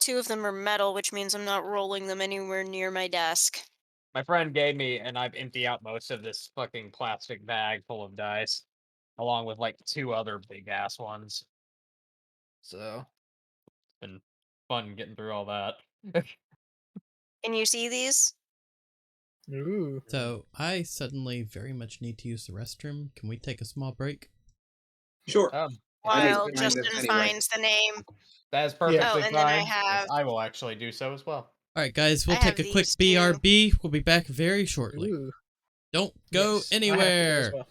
2 of them are metal, which means I'm not rolling them anywhere near my desk. My friend gave me, and I've emptied out most of this fucking plastic bag full of dice, along with, like, 2 other big-ass ones. So, it's been fun getting through all that. Can you see these? Ooh. So I suddenly very much need to use the restroom. Can we take a small break? Sure. Um, I need While to find this Justin anyway. finds the name. that is Oh, perfectly and then I fine. have I will actually do so as well. All right, guys, we'll I take have a quick these two. BRB. We'll be back very shortly. Ooh. Don't go Yes, I have to go as anywhere. well.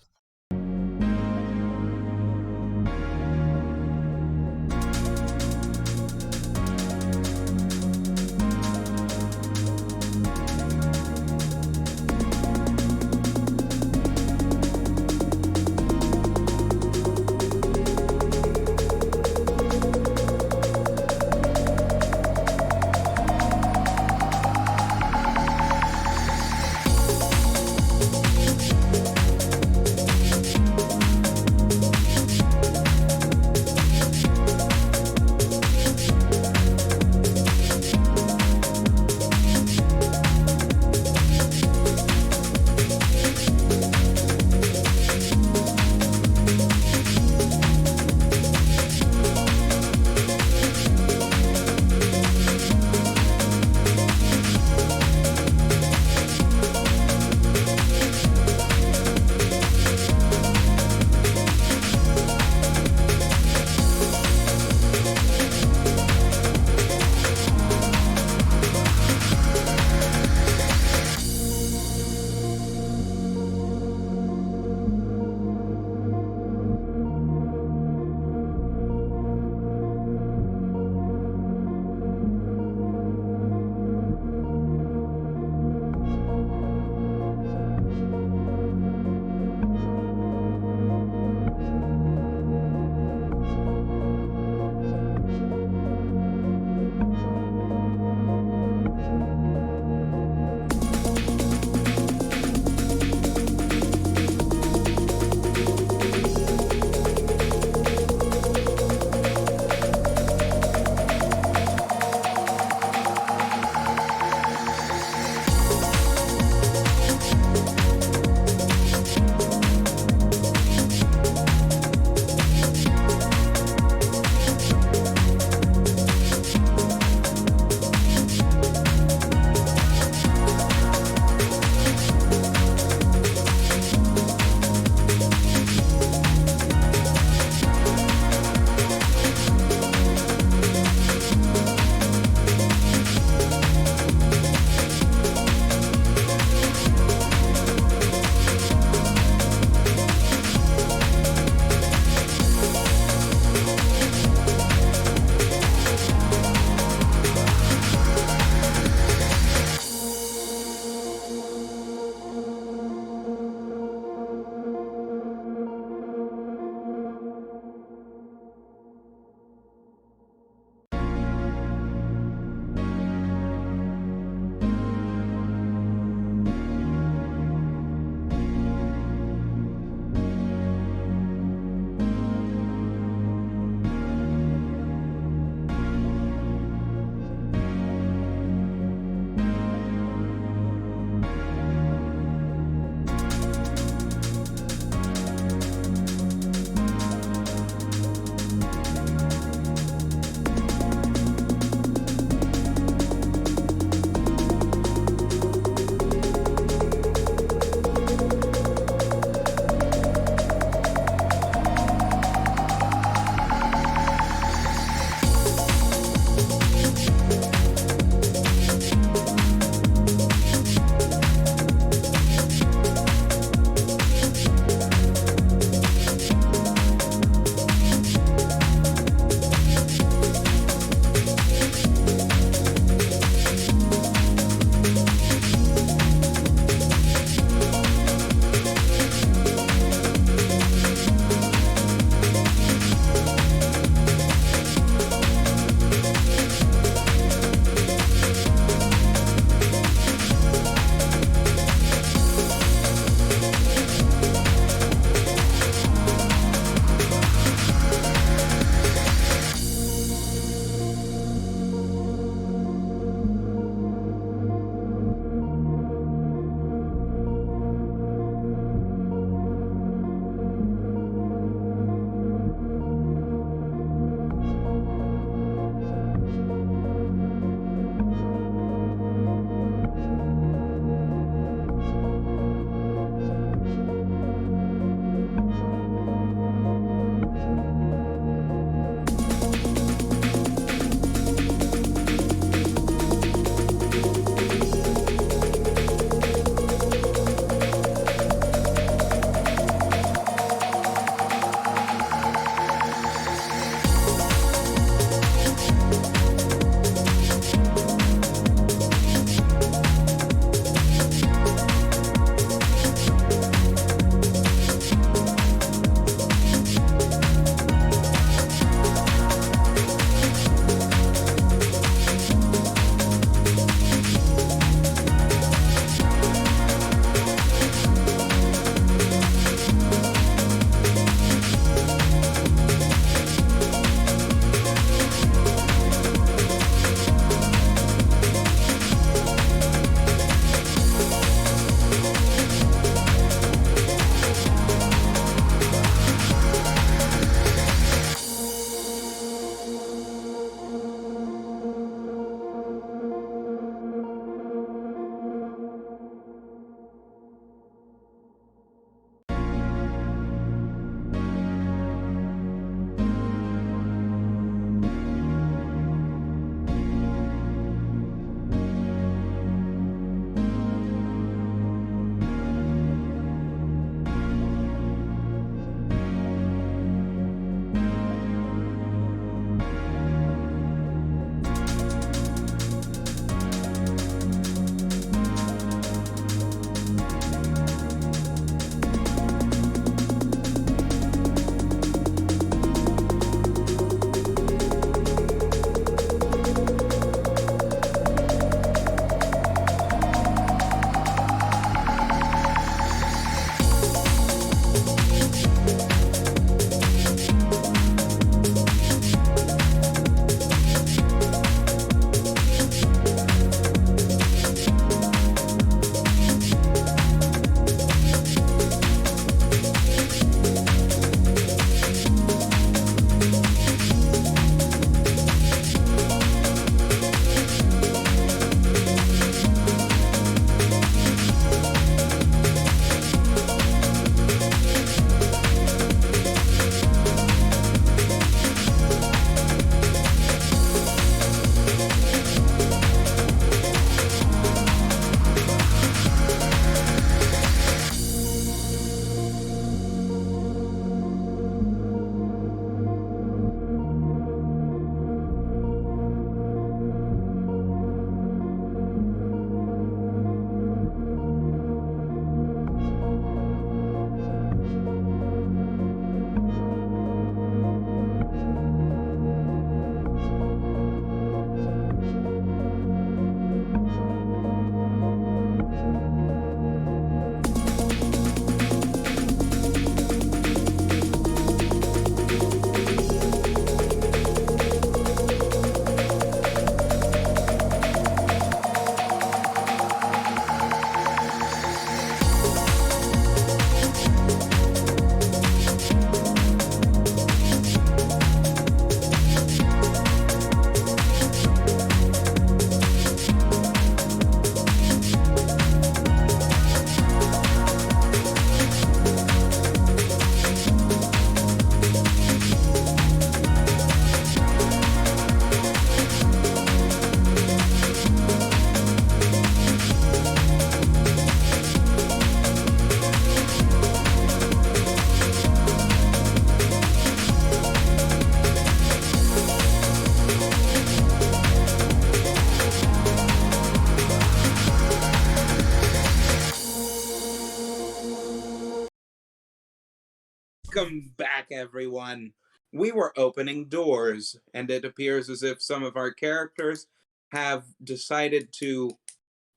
Welcome back, everyone. We were opening doors, and it appears as if some of our characters have decided to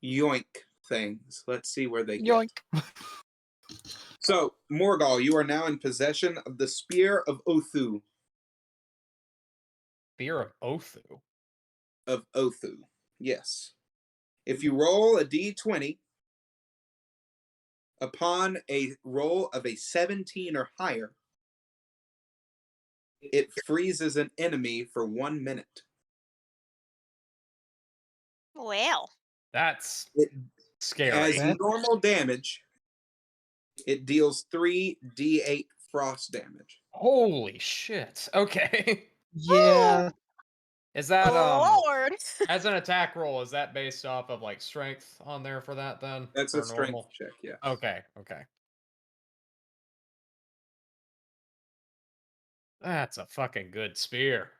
yoink things. Let's see where they get. Yoink. So, Morgal, you are now in possession of the Spear of Othu. Fear of Othu. Of Othu, yes. If you roll a d20, upon a roll of a 17 or higher, it freezes an enemy for 1 minute. Well, That's It, scary. as That- normal damage, it deals 3d8 frost damage. Holy shit. Okay. Yeah. Is that Lord. as an attack roll, is that based off of like strength on there for that then? That's For a strength normal? check, yeah. Okay, okay. That's a fucking good spear.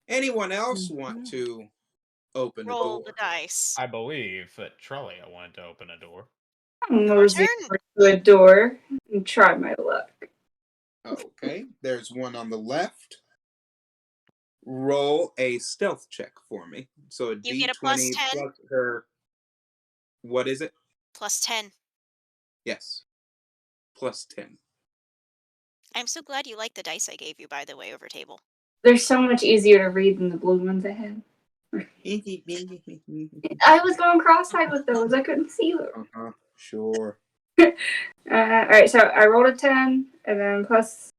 Anyone else want to open a Roll door? the dice. I believe that Trellia wanted to open a door. Mosey turn. over to a door and try my luck. Okay, there's one on the left. Roll a stealth check for me. So a You get a plus d20 10? plus her. What is it? Plus 10. Yes. Plus 10. I'm so glad you like the dice I gave you, by the way, over table. They're so much easier to read than the blue ones I had. I was going cross-eyed with those. I couldn't see them. Sure. Alright, so I rolled a 10, and then plus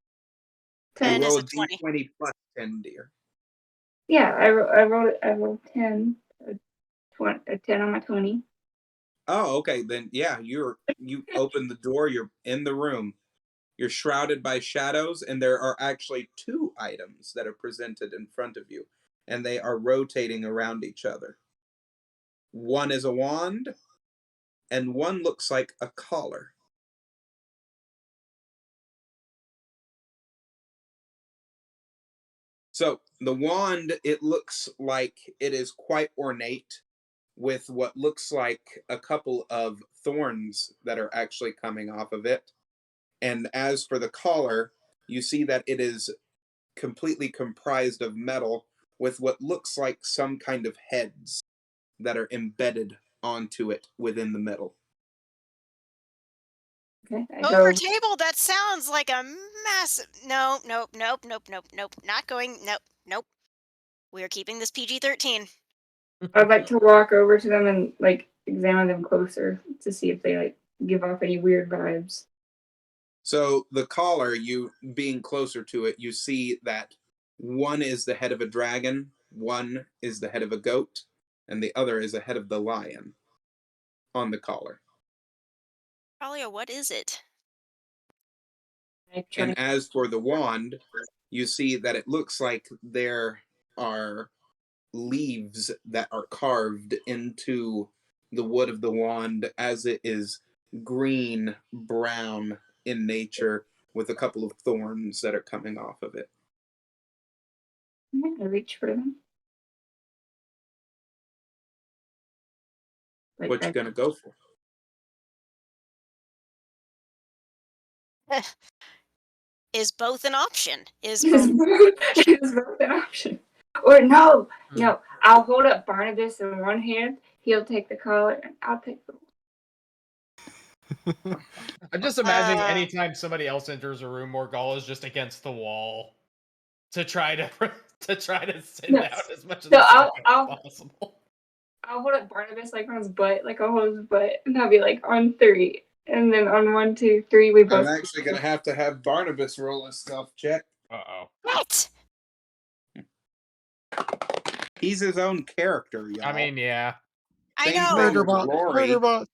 10. And You is roll a a 20. d20 plus 10, dear. Yeah, I rolled 10. A 10 on my 20. Oh, okay. Then yeah, you open the door. You're in the room. You're shrouded by shadows, and there are actually 2 items that are presented in front of you, and they are rotating around each other. One is a wand, and one looks like a collar. So the wand, it looks like it is quite ornate, with what looks like a couple of thorns that are actually coming off of it. And as for the collar, you see that it is completely comprised of metal with what looks like some kind of heads that are embedded onto it within the metal. Okay, I Over go. table, that sounds like a massive. Nope. Not going. Nope. We're keeping this PG-13. I'd like to walk over to them and like examine them closer to see if they like give off any weird vibes. So the collar, you being closer to it, you see that one is the head of a dragon, one is the head of a goat, and the other is the head of the lion on the collar. Talia, what is it? I try And to- as for the wand, you see that it looks like there are leaves that are carved into the wood of the wand as it is green brown in nature with a couple of thorns that are coming off of it. I reach for them. Like, What you gonna go for? Is both an option? Is Is both an option. Or no, I'll hold up Barnabas in one hand. He'll take the collar, and I'll take the. I'm just imagining anytime somebody else enters a room, Morgal is just against the wall to try to send No. out as much of No, the I'll- sound I'll- as possible. I'll hold up Barnabas like on his butt, like I'll hold his butt, and I'll be like on 3, and then on 1, 2, 3, we both. I'm actually gonna have to have Barnabas roll a stealth check. Uh-oh. what? He's his own character, y'all. I mean, yeah. I Same know. thing with Murderbot. Rory. Murderbot.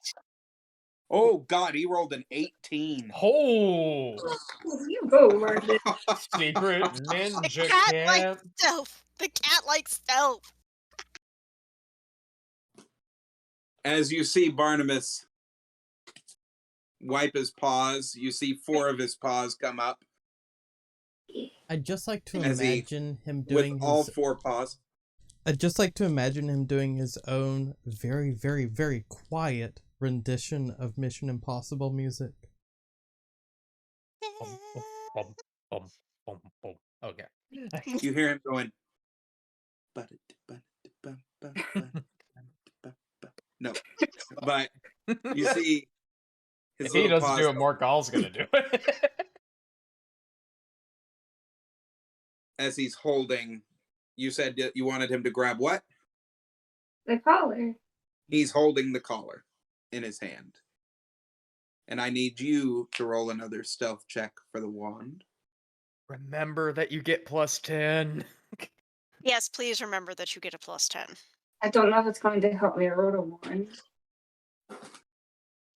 Oh God, he rolled an 18. Oh, You go, Barnabas. secret The ninja cat cat. likes stealth. The cat likes stealth. As you see Barnabas wipe his paws, you see 4 of his paws come up I'd just like to As he- imagine him with doing all his. 4 paws. I'd just like to imagine him doing his own very, very, very quiet rendition of Mission Impossible music. bum, bum, bum, bum. Okay. You hear him going. No, but you see his If he little doesn't paws do it, go more Gall's gonna do it. as he's holding. You said that you wanted him to grab what? The collar. He's holding the collar in his hand. And I need you to roll another stealth check for the wand. Remember that you get +10. Yes, please remember that you get a +10. I don't know if it's going to help me. I rolled a 1.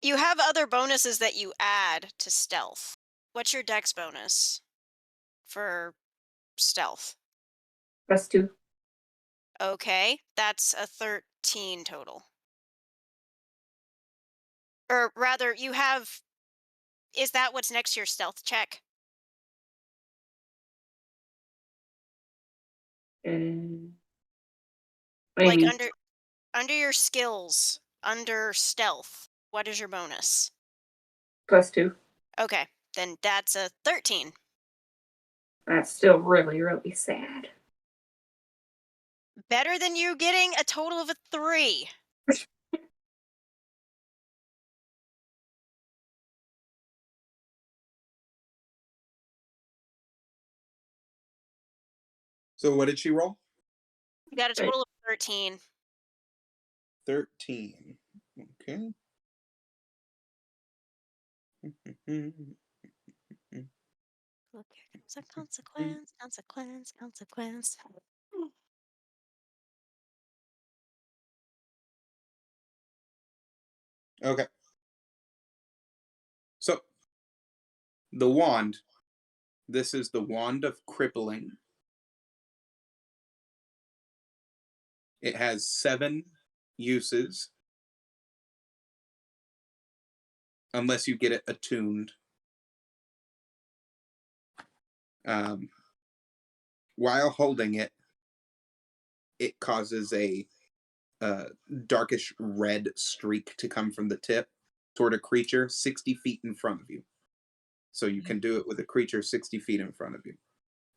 You have other bonuses that you add to stealth. What's your dex bonus for stealth? +2. Okay, that's a 13 total. Or rather, you have. Is that what's next to your stealth check? What do you Like mean? under your skills, under stealth, what is your bonus? +2. Okay, then that's a 13. That's still really, really sad. Better than you getting a total of a 3. So what did she roll? You got a total of 13. 13. Okay. Look, here comes a consequence, consequence, consequence. Okay. So the wand. This is the wand of crippling. It has 7 uses. Unless you get it attuned. While holding it, it causes a darkish red streak to come from the tip toward a creature 60 feet in front of you. So you can do it with a creature 60 feet in front of you.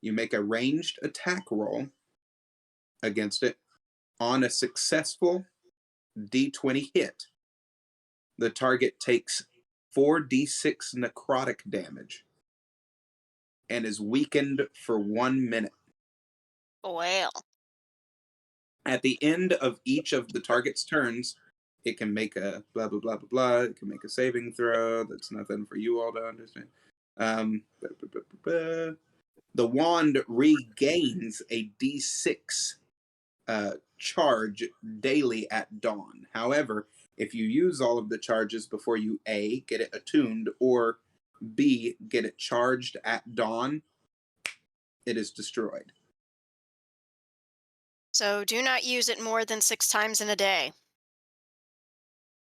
You make a ranged attack roll against it. On a successful D20 hit, the target takes 4d6 necrotic damage and is weakened for 1 minute. Well, At the end of each of the target's turns, it can make a blah, blah, blah, blah, blah. It can make a saving throw. That's nothing for you all to understand. The wand regains a d6 charge daily at dawn. However, if you use all of the charges before you A, get it attuned, or B, get it charged at dawn, it is destroyed. so do not use it more than 6 times in a day.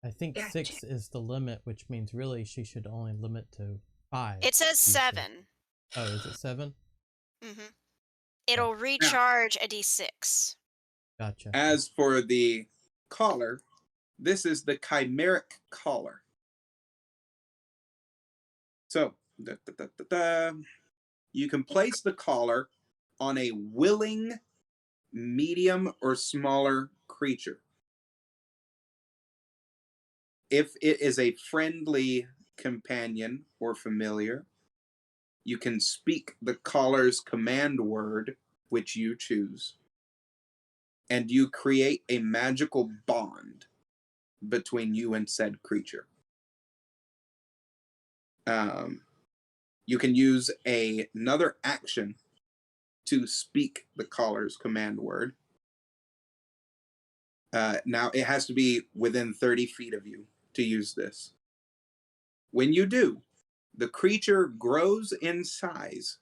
I think Gotcha. 6 is the limit, which means really she should only limit to 5. It says uses. 7. Oh, is it 7? Mm-hmm. It'll recharge a d6. Gotcha. As for the collar, this is the chimeric collar. So, you can place the collar on a willing, medium, or smaller creature. If it is a friendly companion or familiar, you can speak the collar's command word, which you choose, and you create a magical bond between you and said creature. You can use another action to speak the collar's command word. Now, it has to be within 30 feet of you to use this. When you do, the creature grows in size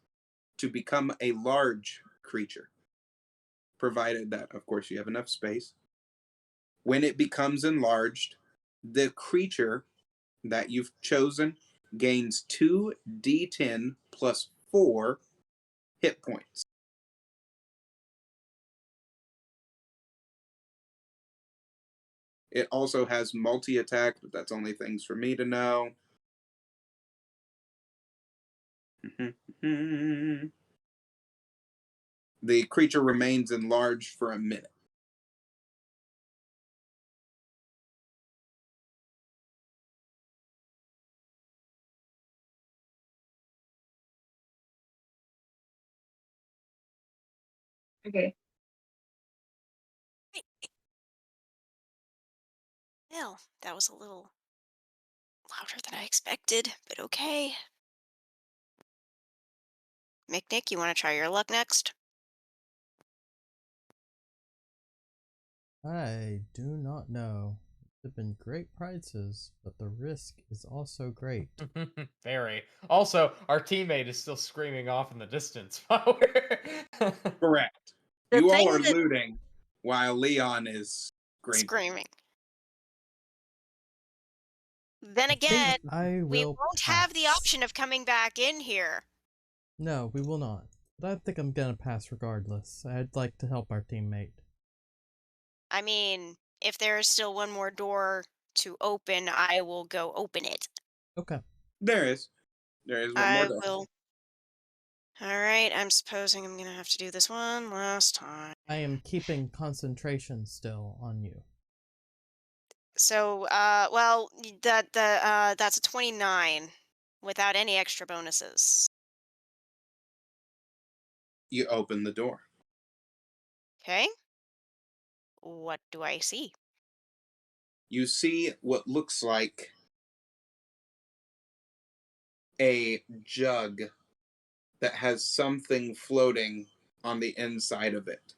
to become a large creature, provided that, of course, you have enough space. When it becomes enlarged, the creature that you've chosen gains 2d10 plus 4 hit points. It also has multi-attack, but that's only things for me to know. The creature remains enlarged for a minute. Okay. Well, that was a little louder than I expected, but okay. Nick, you want to try your luck next? I do not know. There have been great prizes, but the risk is also great. Very. Also, our teammate is still screaming off in the distance while we're Correct. The You all thing are that looting while Leon is screaming. screaming. Then I think again, I we will won't pass. have the option of coming back in here. No, we will not. But I think I'm gonna pass regardless. I'd like to help our teammate. I mean, if there is still one more door to open, I will go open it. Okay. There is. There is one more I door. will. Alright, I'm supposing I'm gonna have to do this one last time. I am keeping concentration still on you. So, well, that's a 29 without any extra bonuses. You open the door. Okay? What do I see? You see what looks like a jug that has something floating on the inside of it.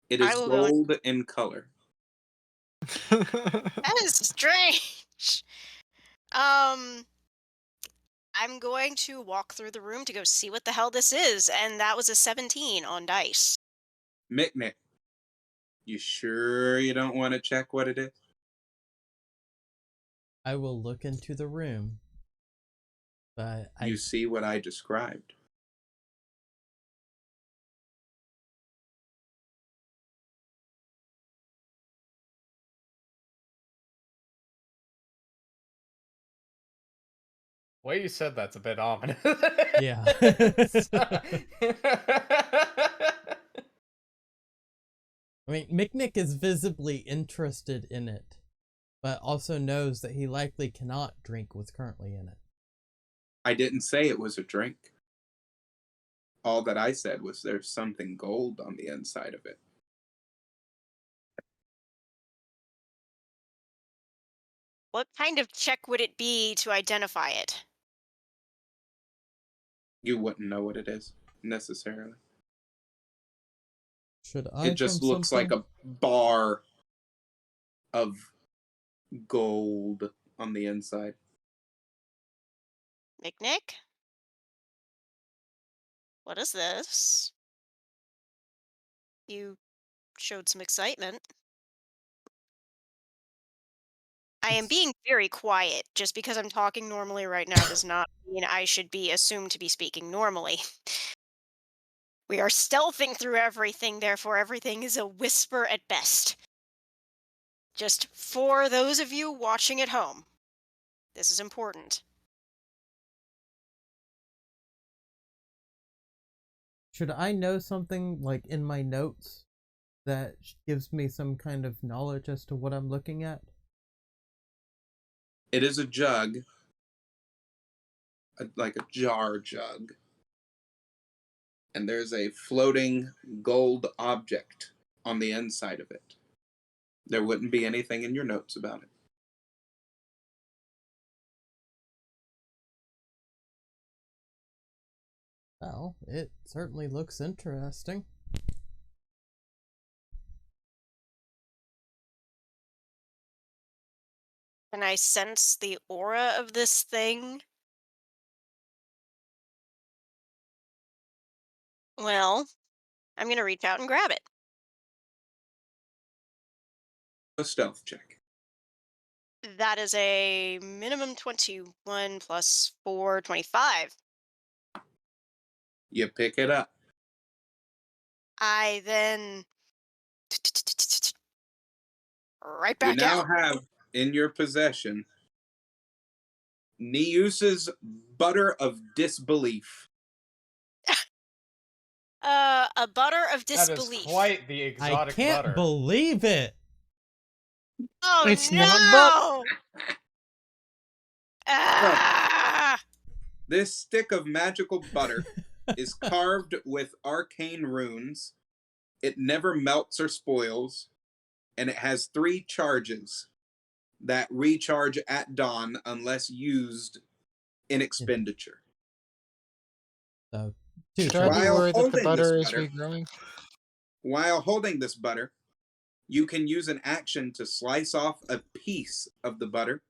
It I is will go. gold in color. That is strange. Um, I'm going to walk through the room to go see what the hell this is, and that was a 17 on dice. Mick, you sure you don't want to check what it is? I will look into the room. But You see what I described. The way you said that's a bit ominous. Yeah. I mean, Micknick is visibly interested in it, but also knows that he likely cannot drink what's currently in it. I didn't say it was a drink. All that I said was there's something gold on the inside of it. What kind of check would it be to identify it? You wouldn't know what it is necessarily. Should I It just from looks like something? a bar of gold on the inside. Nick? What is this? You showed some excitement. I am It's- being very quiet. Just because I'm talking normally right now does not mean I should be assumed to be speaking normally. We are stealthing through everything, therefore everything is a whisper at best. Just for those of you watching at home, this is important. Should I know something like in my notes that gives me some kind of knowledge as to what I'm looking at? It is a jug, like a jar jug. And there's a floating gold object on the inside of it. There wouldn't be anything in your notes about it. Well, it certainly looks interesting. Can I sense the aura of this thing? Well, I'm going to reach out and grab it. A stealth check. That is a minimum 21 plus 4, 25. You pick it up. I then right You back now out. have in your possession Niuse's butter of disbelief. A butter of That is disbelief. quite the I exotic can't butter. believe it. Oh It's no! not Ah! This stick of magical butter is carved with arcane runes. It never melts or spoils, and it has 3 charges that recharge at dawn unless used in expenditure. So, two Should I be While worried that the holding this butter is butter, regrowing? while holding this butter, you can use an action to slice off a piece of the butter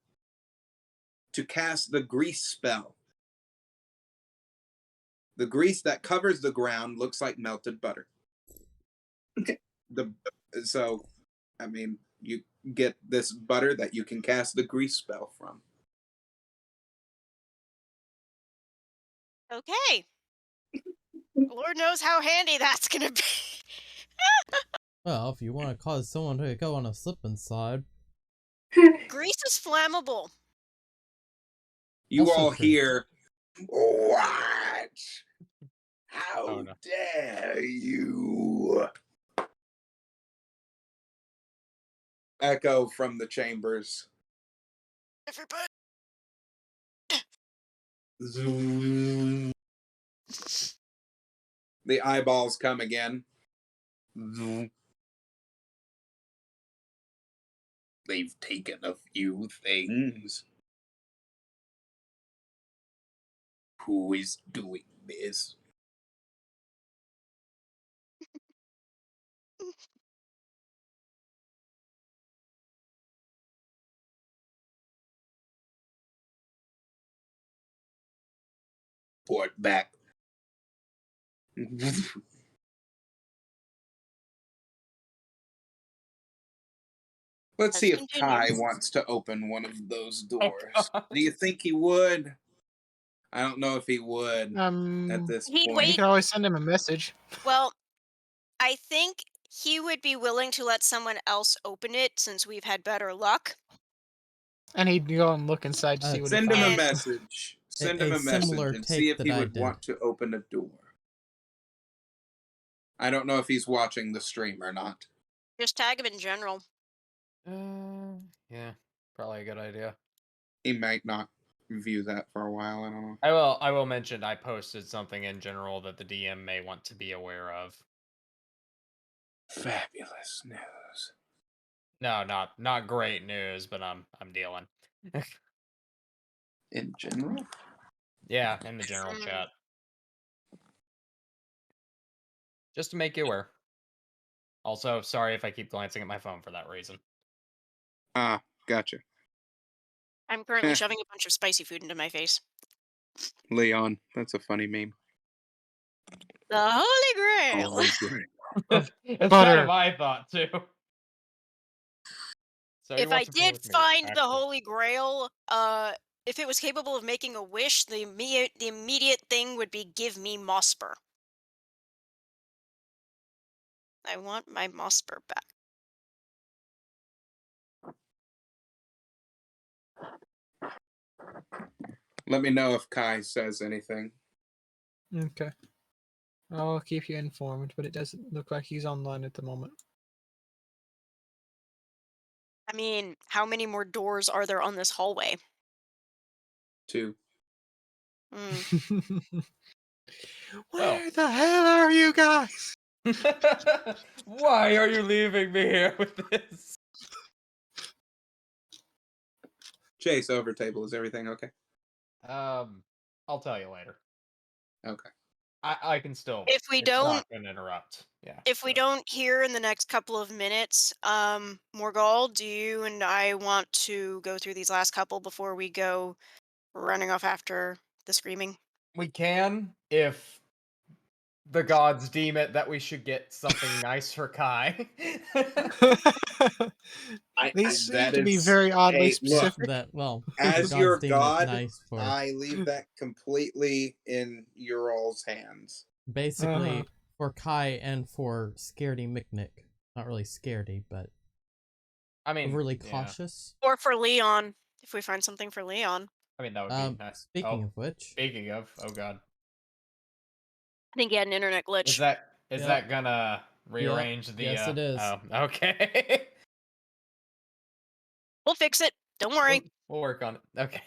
to cast the grease spell. The grease that covers the ground looks like melted butter. So, I mean, you get this butter that you can cast the grease spell from. Okay. Lord knows how handy that's gonna be. Well, if you want to cause someone to go on a slip and slide. Grease is flammable. You Also all true. hear, "What? How Oh, no. dare you?" Echo from the chambers. Everybody. Zoom. The eyeballs come again. Zoom. They've taken a few things. Who is doing this? Port back. Let's see if Kai wants to open one of those doors. Do you think he would? I don't know if he would at this He'd point. You can always send him a message. Well, I think he would be willing to let someone else open it since we've had better luck. And he'd go and look inside to see what he Send him a finds. message. Send him A a message similar and see take if that he I would did. want to open a door. I don't know if he's watching the stream or not. Just tag him in general. Yeah, probably a good idea. He might not view that for a while. I don't know. I will mention I posted something in general that the DM may want to be aware of. Fabulous news. No, not great news, but I'm dealing. In general? Yeah, in the general chat. Just to make you aware. Also, sorry if I keep glancing at my phone for that reason. Ah, gotcha. I'm currently shoving a bunch of spicy food into my face. Leon, that's a funny meme. The Holy Grail. Holy grail. That's kind Butter. of my thought too. So he If I wants to play did with me, find the actually. Holy Grail, if it was capable of making a wish, the immediate thing would be give me Mosper. I want my Mosper back. Let me know if Kai says anything. Okay. I'll keep you informed, but it doesn't look like he's online at the moment. I mean, how many more doors are there on this hallway? 2. Where the hell are you guys? Why are you leaving me here with this? Chase, over table. Is everything okay? I'll tell you later. Okay. I can still. If we it's don't- not gonna interrupt. Yeah. If we don't hear in the next couple of minutes, Morgal, do you and I want to go through these last couple before we go running off after the screaming? We can if the gods deem it that we should get something nice for Kai. These seem that to be is- very oddly hey, look, specific. That, well, the As gods your deem it god, nice for I leave that completely in your all's hands. basically for Kai and for Scaredy Micnic. Not really Scaredy, but I mean, overly yeah. cautious. Or for Leon, if we find something for Leon. I mean, that would be nice. Speaking Oh, of which, speaking of, oh god, I think he had an internet is glitch. is Yep. that gonna Yep. rearrange the? Yes, it is. Oh, okay. We'll fix it. Don't worry. We'll work on it. Okay.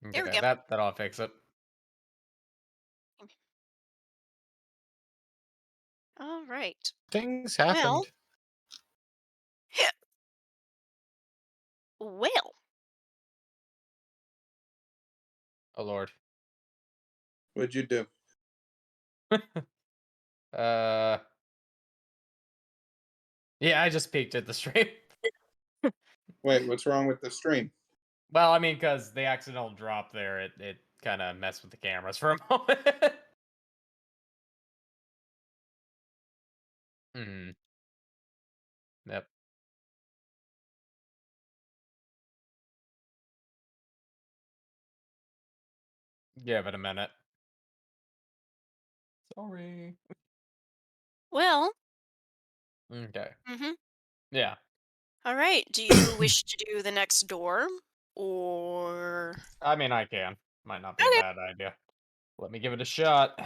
There we Okay, go. that'll fix it. All right. Things Well, happened. well. Oh lord. What'd you do? Uh. Yeah, I just peeked at the stream. Wait, what's wrong with the stream? Well, I mean, because the accidental drop there, it kind of messed with the cameras for a moment. Hmm. Yep. Give it a minute. Sorry. Well. Okay. Mm-hmm. Yeah. All right. Do you wish to do the next door, or? I mean, I can. Might not be a Okay. bad idea. Let me give it a shot.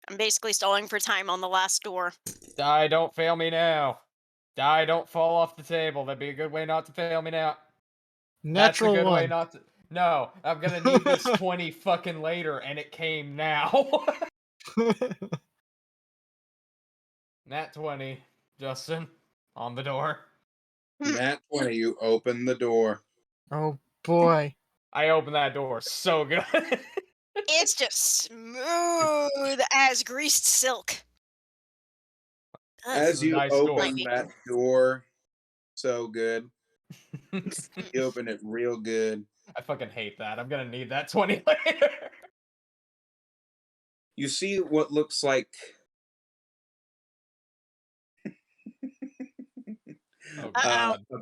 I'm basically stalling for time on the last door. Die, don't fail me now. Die, don't fall off the table. That'd be a good way not to fail me now. That's a Natural good way one. not to. No, I'm gonna need this 20 fucking later, and it came now. Nat 20, Justin, on the door. Nat 20, you open the door. Oh boy. I opened that door so good. It's just smooth as greased silk. Ugh. As is a you nice open door. that door, so good. Mm. You open it real good. I fucking hate that. I'm gonna need that 20 later. You see what looks like Oh Uh-oh. god.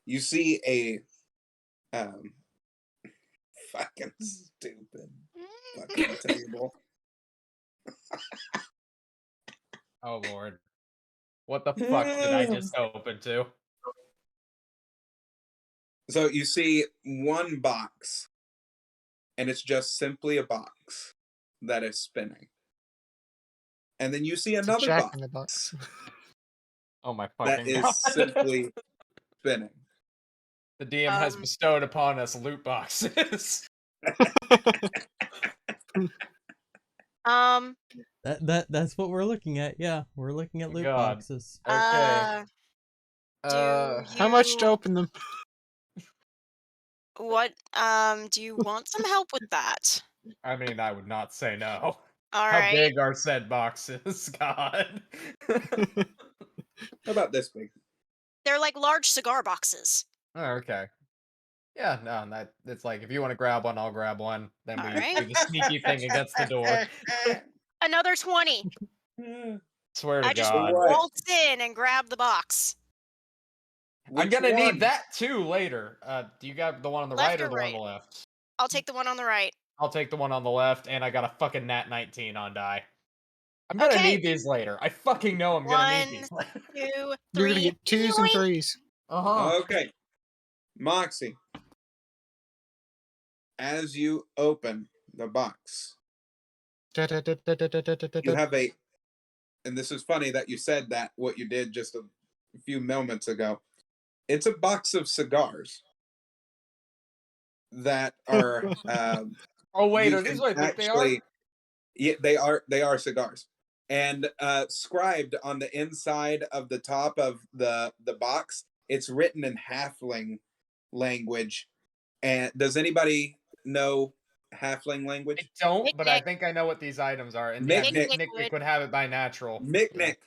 you see a fucking stupid fucking table. Oh lord. What the fuck did I just open to? So you see one box, and it's just simply a box that is spinning. And then you see It's a another Jack box in the Box. Oh my that fucking is god. simply spinning. The DM has Um, bestowed upon us loot boxes. um, that's what we're looking at. Yeah, we're looking at loot God. boxes. Okay. do How much to you, open them? do you want some help with that? I mean, I would not say no. All How right. big are said boxes? God. How about this big? They're like large cigar boxes. Oh, okay. Yeah, no, that it's like if you want to grab one, I'll grab one. Then All we right. do the sneaky thing against the door. Another 20. Swear to I just God. What? waltz in and grab the box. I'm Which gonna need one? that too later. Do you got the one on the Left right or or the one on the right? left? I'll take the one on the right. I'll take the one on the left, and I got a fucking nat 19 on die. I'm gonna Okay. need these later. I fucking know I'm gonna need 1, these. 2, You're gonna 3. get twos and Yoink. threes. Uh-huh. Okay. Moxie, as you open the box, you have a, and this is funny that you said that, what you did just a few moments ago. It's a box of cigars that are, Oh wait, you are these can what I think they are? actually, yeah, they are cigars. And scribed on the inside of the top of the box, it's written in halfling language. And does anybody know halfling I language? don't, Nick, but I Nick. think I know what these items are. And yeah, Mick Nick, Nick, Nick Nick would. would have it by natural. Mick Yeah. Nick.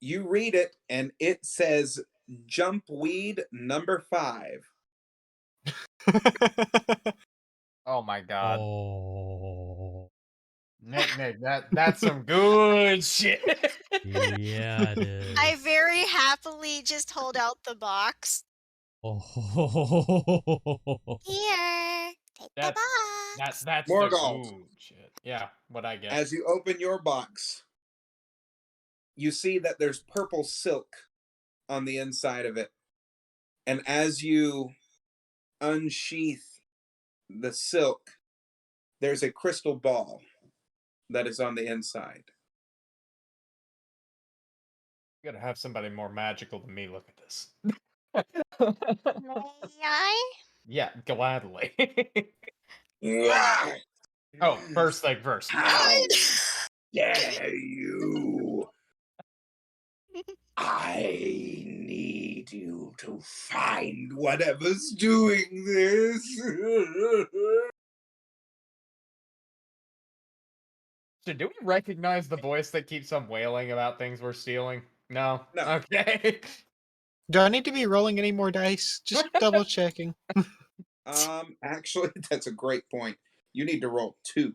You read it, and it says jump weed number 5. Oh my god. Oh, Nick, that's some good shit. yeah, it is. I very happily just hold out the box. Oh, Here, take the That's box. that's the Morgals, good shit. Yeah, what I get. as you open your box, you see that there's purple silk on the inside of it. And as you unsheath the silk, there's a crystal ball that is on the inside. You gotta have somebody more magical than me look at this. May I? Yeah, gladly. Wow. Oh, first thing first. How dare you? I need you to find whatever's doing this. So do we recognize the voice that keeps on wailing about things we're stealing? No? No. Okay. Do I need to be rolling any more dice? Just double checking. Actually, that's a great point. You need to roll 2.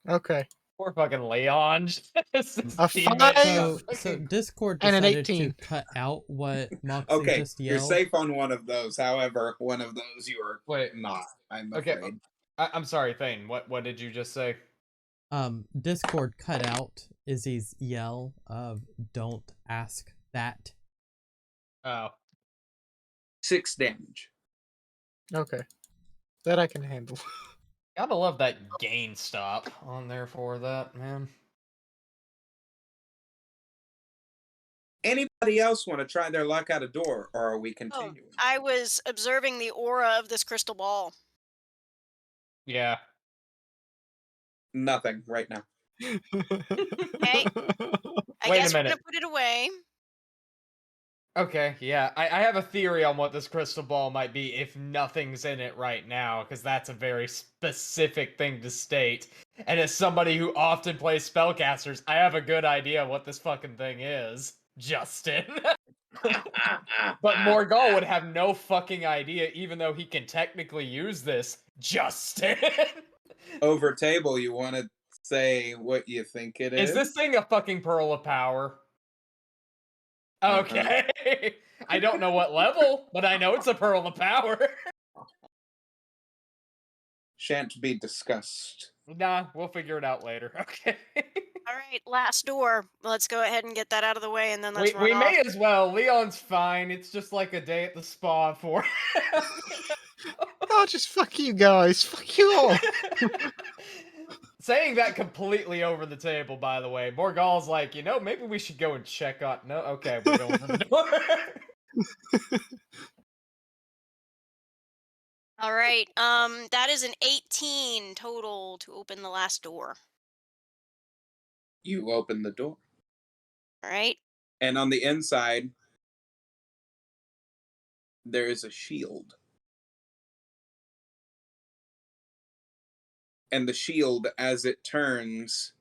Okay. Poor fucking Leon. His A teammates got 5 So fucking- Discord and an decided to 18. cut out what Moxie Okay, just you're yelled. safe on one of those. However, one of those you are Wait. not, I'm Okay. afraid. I'm sorry, Thane. What did you just say? Discord cut out Izzy's yell of "Don't ask that." Oh. 6 damage. Okay. That I can handle. Gotta love that gain stop on there for that, man. Anybody else want to try their luck at a door, or are we Oh, continuing? I was observing the aura of this crystal ball. Yeah. Nothing right now. Okay. I Wait a guess we're gonna minute. put it away. Okay, yeah. I have a theory on what this crystal ball might be if nothing's in it right now, because that's a very specific thing to state. And as somebody who often plays spellcasters, I have a good idea what this fucking thing is. Justin. But Morgal would have no fucking idea, even though he can technically use this. Justin. Over table, you want to say what you think it is? Is this thing a fucking pearl of power? Uh-huh. Okay. I don't know what level, but I know it's a pearl of power. Shan't be discussed. Nah, we'll figure it out later. Okay. All right, last door. Let's go ahead and get that out of the way, and then let's we run off. may as well. Leon's fine. It's just like a day at the spa for him. Oh, just fuck you guys. Fuck you all. Saying that completely over the table, by the way. Morgal's like, maybe we should go and check on. No, okay, we're going for the door. All right. That is an 18 total to open the last door. You open the door. All right. And on the inside, there is a shield. And the shield, as it turns,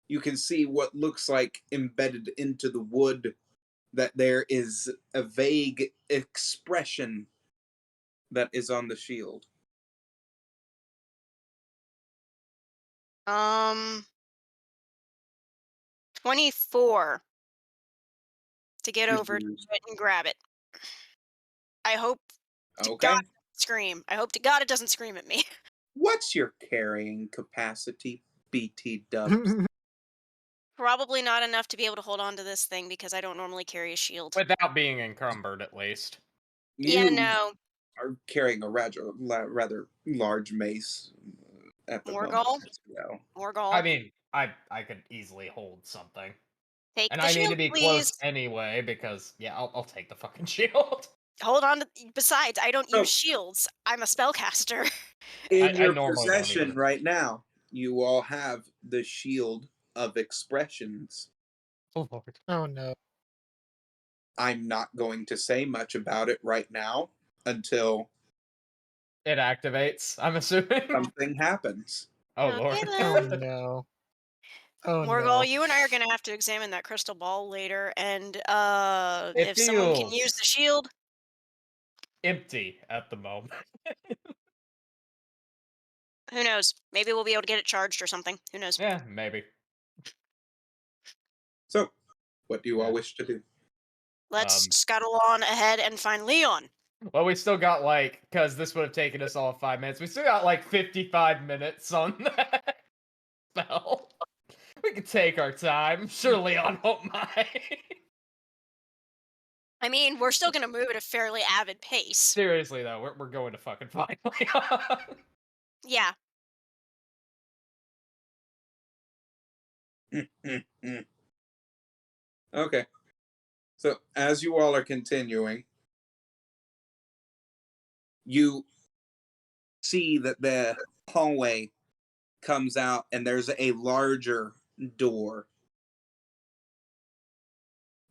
you can see what looks like embedded into the wood that there is a vague expression that is on the shield. 24 to get over to Mhm. it and grab it. I hope to Okay. God it doesn't scream. I hope to God it doesn't scream at me. What's your carrying capacity, BT Dubs? Probably not enough to be able to hold on to this thing because I don't normally carry a shield. Without being encumbered, at least. Yeah, You no. are carrying a rather large mace at the moment Morgal? as well. Morgal. I mean, I could easily hold something. Take And the I need shield, to be please. close anyway, because, yeah, I'll take the fucking shield. Hold on to. Besides, I don't So- use shields. I'm a spellcaster. In I your normally don't possession either. right now, you all have the Shield of Expressions. Oh, Lord. Oh no. I'm not going to say much about it right now until It activates, I'm assuming. something happens. Oh, Okay, Lord. Oh then. no. Oh Morgal, no. you and I are gonna have to examine that crystal ball later, and It if someone can use feels the shield, empty at the moment. who knows? Maybe we'll be able to get it charged or something. Who knows? Yeah, maybe. So, what do you all Yeah. wish to do? Let's scuttle on ahead and find Leon. Well, we still got, because this would have taken us all 5 minutes, we still got, 55 minutes on that spell. We could take our time. Sure, Leon won't mind. I mean, we're still gonna move at a fairly avid pace. Seriously though, we're going to fucking find. Yeah. Okay. So as you all are continuing, you see that the hallway comes out and there's a larger door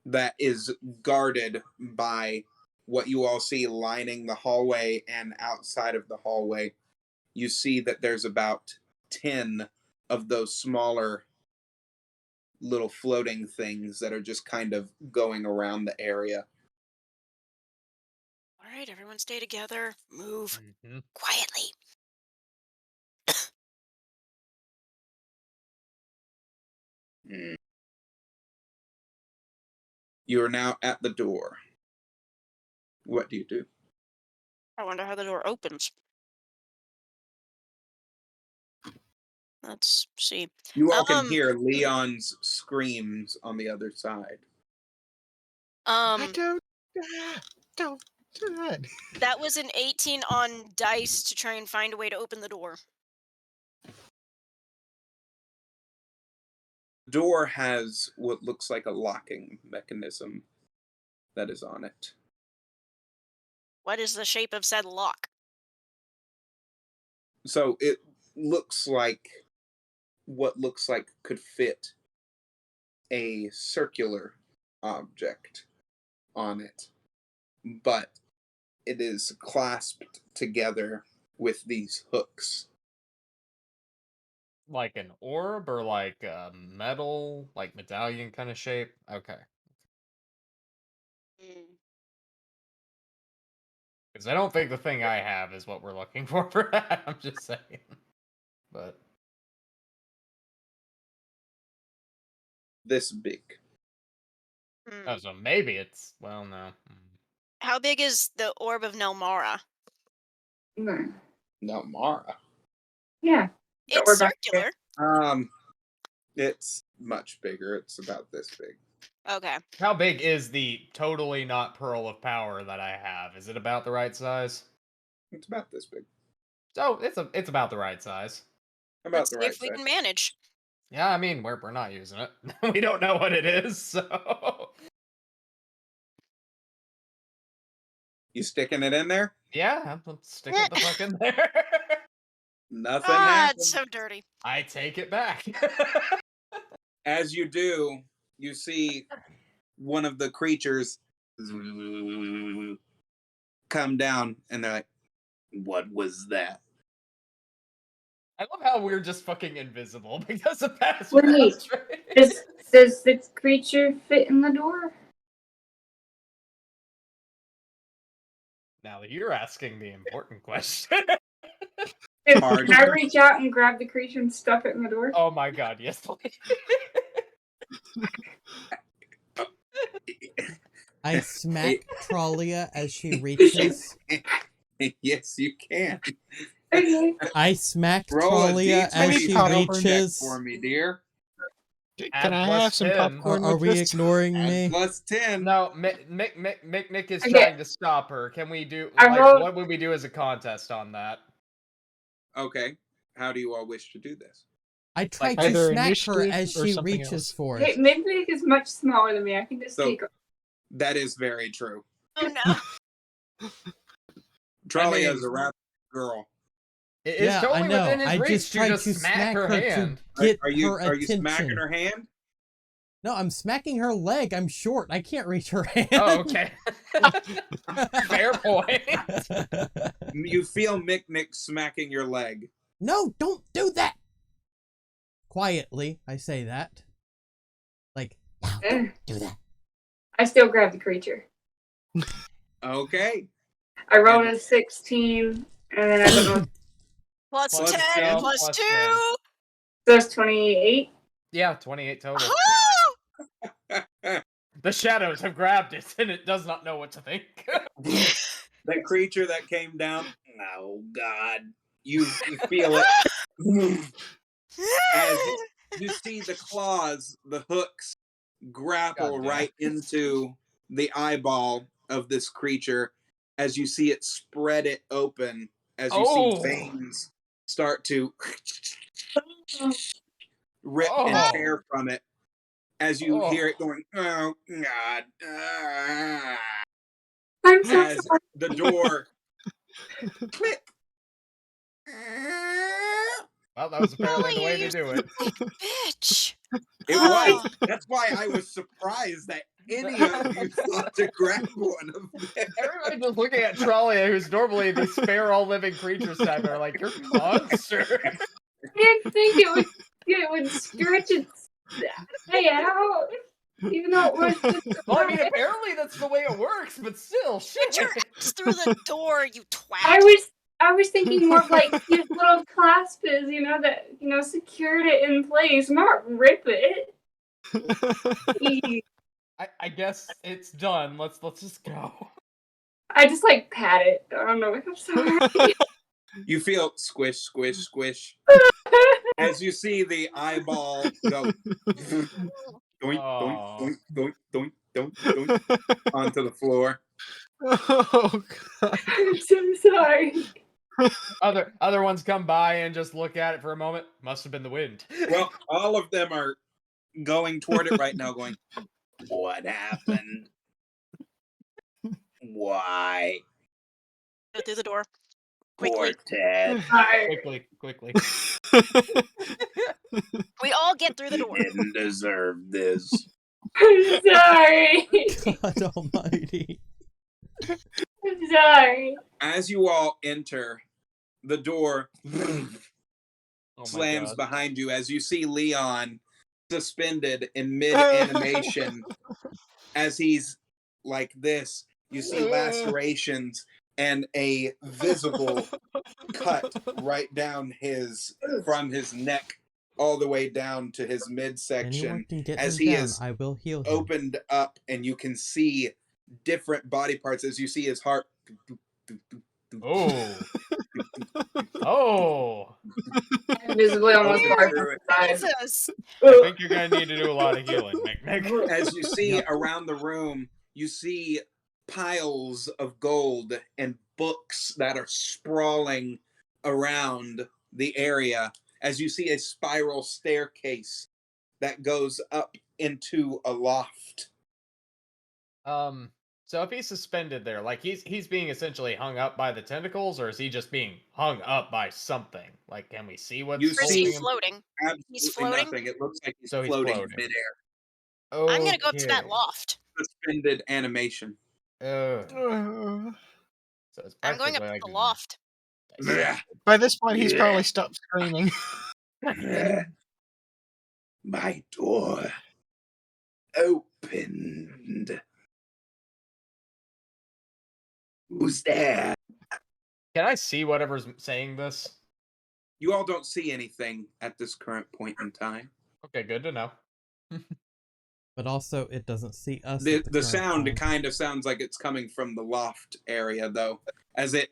that is guarded by what you all see lining the hallway, and outside of the hallway you see that there's about 10 of those smaller little floating things that are just kind of going around the area. All right, everyone, stay together. Move Mhm. quietly. Mm. You are now at the door. What do you do? I wonder how the door opens. Let's see. You all can Um, hear Leon's screams on the other side. I um, don't do that. that was an 18 on dice to try and find a way to open the door. The door has what looks like a locking mechanism that is on it. What is the shape of said lock? So it looks like what looks like could fit a circular object on it, but it is clasped together with these hooks. Like an orb or like a metal, like medallion kind of shape. Okay, Mm. because I don't think the thing I have is what we're looking for that. I'm just saying, but This big. oh, so maybe it's well, no. How big is the orb of Nelmara? Mm. No, Mara. Yeah. So It's we're back. circular. It's much bigger. It's about this big. Okay. How big is the totally not pearl of power that I have? Is it about the right size? It's about this big. So it's about the right size. About Let's the see right if we size. can manage. Yeah, I mean we're not using it. We don't know what it is, so You sticking it in there? yeah, let's stick it the fuck in there. Nothing Ah, happens. it's so dirty. I take it back. As you do, you see one of the creatures come down, and they're like, "What was that?" I love how we're just fucking invisible because of past Wait, frustrations. does the creature fit in the door? Now that you're asking the important question. Can Hard. I reach out and grab the creature and stuff it in the door? Oh my god, yes, please. I smack Trollia as she reaches. Yes, you can. Okay. I smack Roll a Trollia as D20 she popcorn check reaches. for me, dear. Can Add I plus have some 10. popcorn Are with we this? ignoring Add me? plus 10. No, Mick is Okay. trying to stop her. Can we do I like rolled- what would we do as a contest on that? Okay. How do you all wish to do this? I try to Either smack her initiative as or she something reaches else. for Hey, it. Midwig is much smaller than me. I can just So- take. That is very true. Oh no. Trolley mean- is a rap girl. It is Yeah, I totally know. within his I reach just to tried just to smack her hand. to get Are you her attention. smacking her hand? No, I'm smacking her leg. I'm short. I can't reach her hand. Oh, okay. Fair point. You feel Mick smacking your leg. No, don't do that. Quietly, I say that. Like, no, don't do that. I still grab the creature. Okay. I rolled a 16, and then I don't know. Plus Plus 10, 10, plus plus 2. 10. So that's 28. Yeah, 28 total. Ah! The shadows have grabbed it, and it does not know what to think. That creature that came down. Oh God! You feel it as you see the claws, the hooks grapple God damn. right into the eyeball of this creature as you see it spread it open, as you see veins start to rip and tear from it, as you hear it going, oh, God. I'm so As sorry. the door click. Well, that was apparently the way Ellie, to do it. you bitch. It was. That's why I was surprised that any of you thought to grab one of them. Everybody just looking at Trollia, who's normally the spare all living creatures type, are like, you're monster. I didn't think it would stretch its eye out, even though it was just. Well, I mean, apparently that's the way it works, but still, Get your shit. ass through the door, you twat. I was thinking more of like these little clasps, that secured it in place, not rip it. I guess it's done. Let's just go. I just like pat it. I don't know. I'm sorry. You feel squish, squish, squish. As you see the eyeball go doink, doink, doink, doink, doink, doink, doink onto the floor. Oh, God. I'm so sorry. Other ones come by and just look at it for a moment. Must have been the wind. Well, all of them are going toward it right now, going, what happened? Why? Go through the door. Poor Quickly. Ted. Quickly. We all get through the door. Didn't deserve this. I'm sorry. God almighty. I'm sorry. As you all enter, the door Oh my slams God. behind you as you see Leon suspended in mid-animation. As he's like this, you see lacerations and a visible cut right down from his neck all the way down to his midsection. Anyone can get as him he down, is I will heal him. opened up, and you can see different body parts as you see his heart. Oh. Visibly almost Here. barking inside. Jesus. I think you're gonna need to do a lot of healing, Mick. As you see around the room, you see piles of gold and books that are sprawling around the area, as you see a spiral staircase that goes up into a loft. So if he's suspended there, like he's being essentially hung up by the tentacles, or is he just being hung up by something? Like, can we see what's You Or is see he holding him? floating? Absolutely He's floating? nothing. It looks like he's So he's floating floating. in midair. I'm gonna go up to that Okay. loft. Suspended animation. So it's I'm going up practically to like the loft. By this point, he's probably stopped screaming. My door opened. Who's there? Can I see whatever's saying this? You all don't see anything at this current point in time. Okay, good to know. But also, it doesn't see us. The at the current sound time. kind of sounds like it's coming from the loft area, though, as the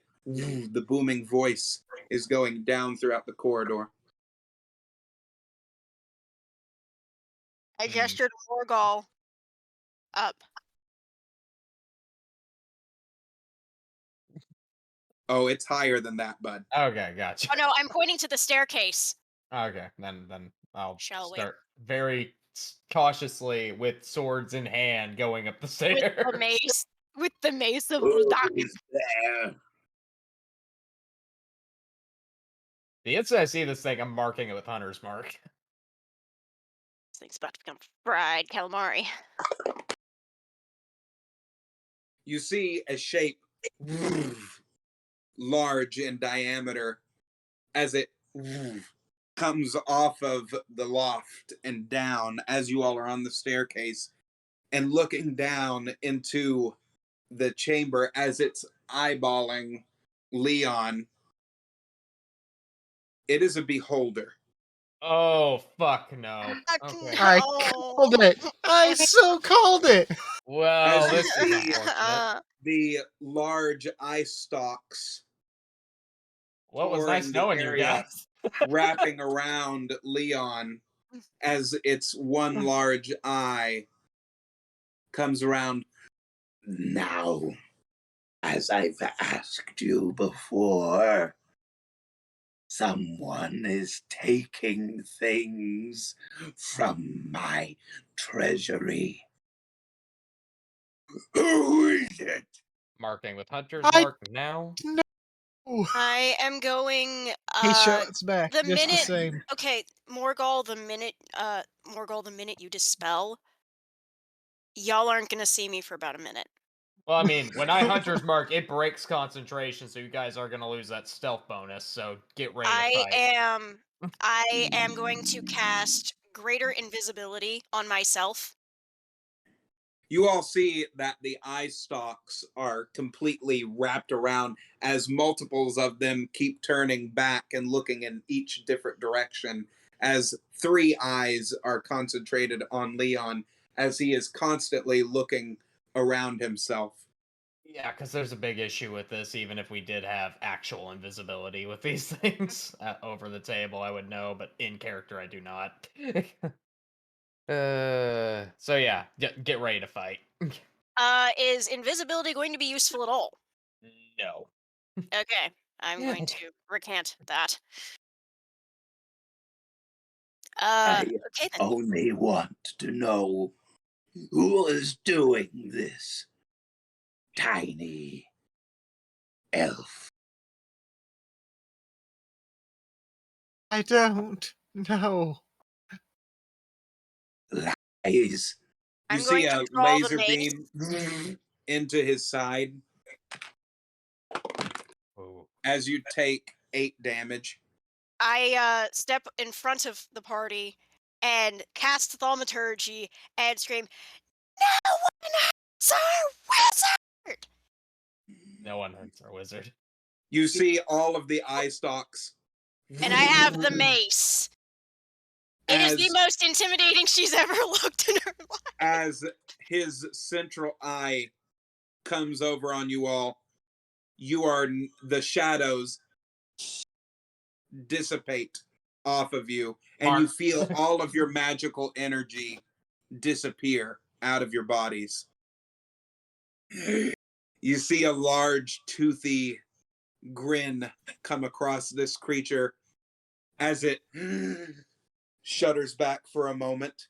booming voice is going down throughout the corridor. I gestured Morgall up. Oh, it's higher than that, bud. Okay, gotcha. Oh no, I'm pointing to the staircase. Okay, then I'll Shall we? start very cautiously with swords in hand going up the stairs. With the mace. With the mace of Who's Gul'dan. there? The instant I see this thing, I'm marking it with Hunter's Mark. This thing's about to become fried calamari. You see a shape large in diameter as it comes off of the loft and down as you all are on the staircase and looking down into the chamber as it's eyeballing Leon. It is a beholder. Oh, fuck no. Okay. I called it. I so called it. Well, As you this is see unfortunate. the large eye stalks Well, it was nice touring the knowing you area, guys. wrapping around Leon as its one large eye comes around. Now, as I've asked you before, someone is taking things from my treasury. Who is it? Marking with Hunter's I Mark now. know. I am going He shouts back the just the minute same. okay, Morgul, the minute you dispel, y'all aren't gonna see me for about a minute. Well, I mean, when I Hunter's Mark, it breaks concentration, so you guys are gonna lose that stealth bonus. So get ready to I fight. am I am going to cast greater invisibility on myself. You all see that the eye stalks are completely wrapped around as multiples of them keep turning back and looking in each different direction as three eyes are concentrated on Leon as he is constantly looking around himself. Yeah, because there's a big issue with this. Even if we did have actual invisibility with these things over the table, I would know, but in character, I do not. So yeah, get ready to fight. Is invisibility going to be useful at all? No. Okay, I'm going to recant that. I Okay then. only want to know who is doing this. Tiny elf. I don't know. Lies. You I'm see going to a draw the laser mace. beam into his side Oh. as you take 8 damage. I step in front of the party and cast thaumaturgy and scream, "No one hurts our wizard!" No one hurts our wizard. You see all of the eye stalks And I have the mace. It is the as most intimidating she's ever looked in her life. as his central eye comes over on you all. You are the shadows dissipate off of you, and you Mark. feel all of your magical energy disappear out of your bodies. You see a large, toothy grin come across this creature as it shudders back for a moment.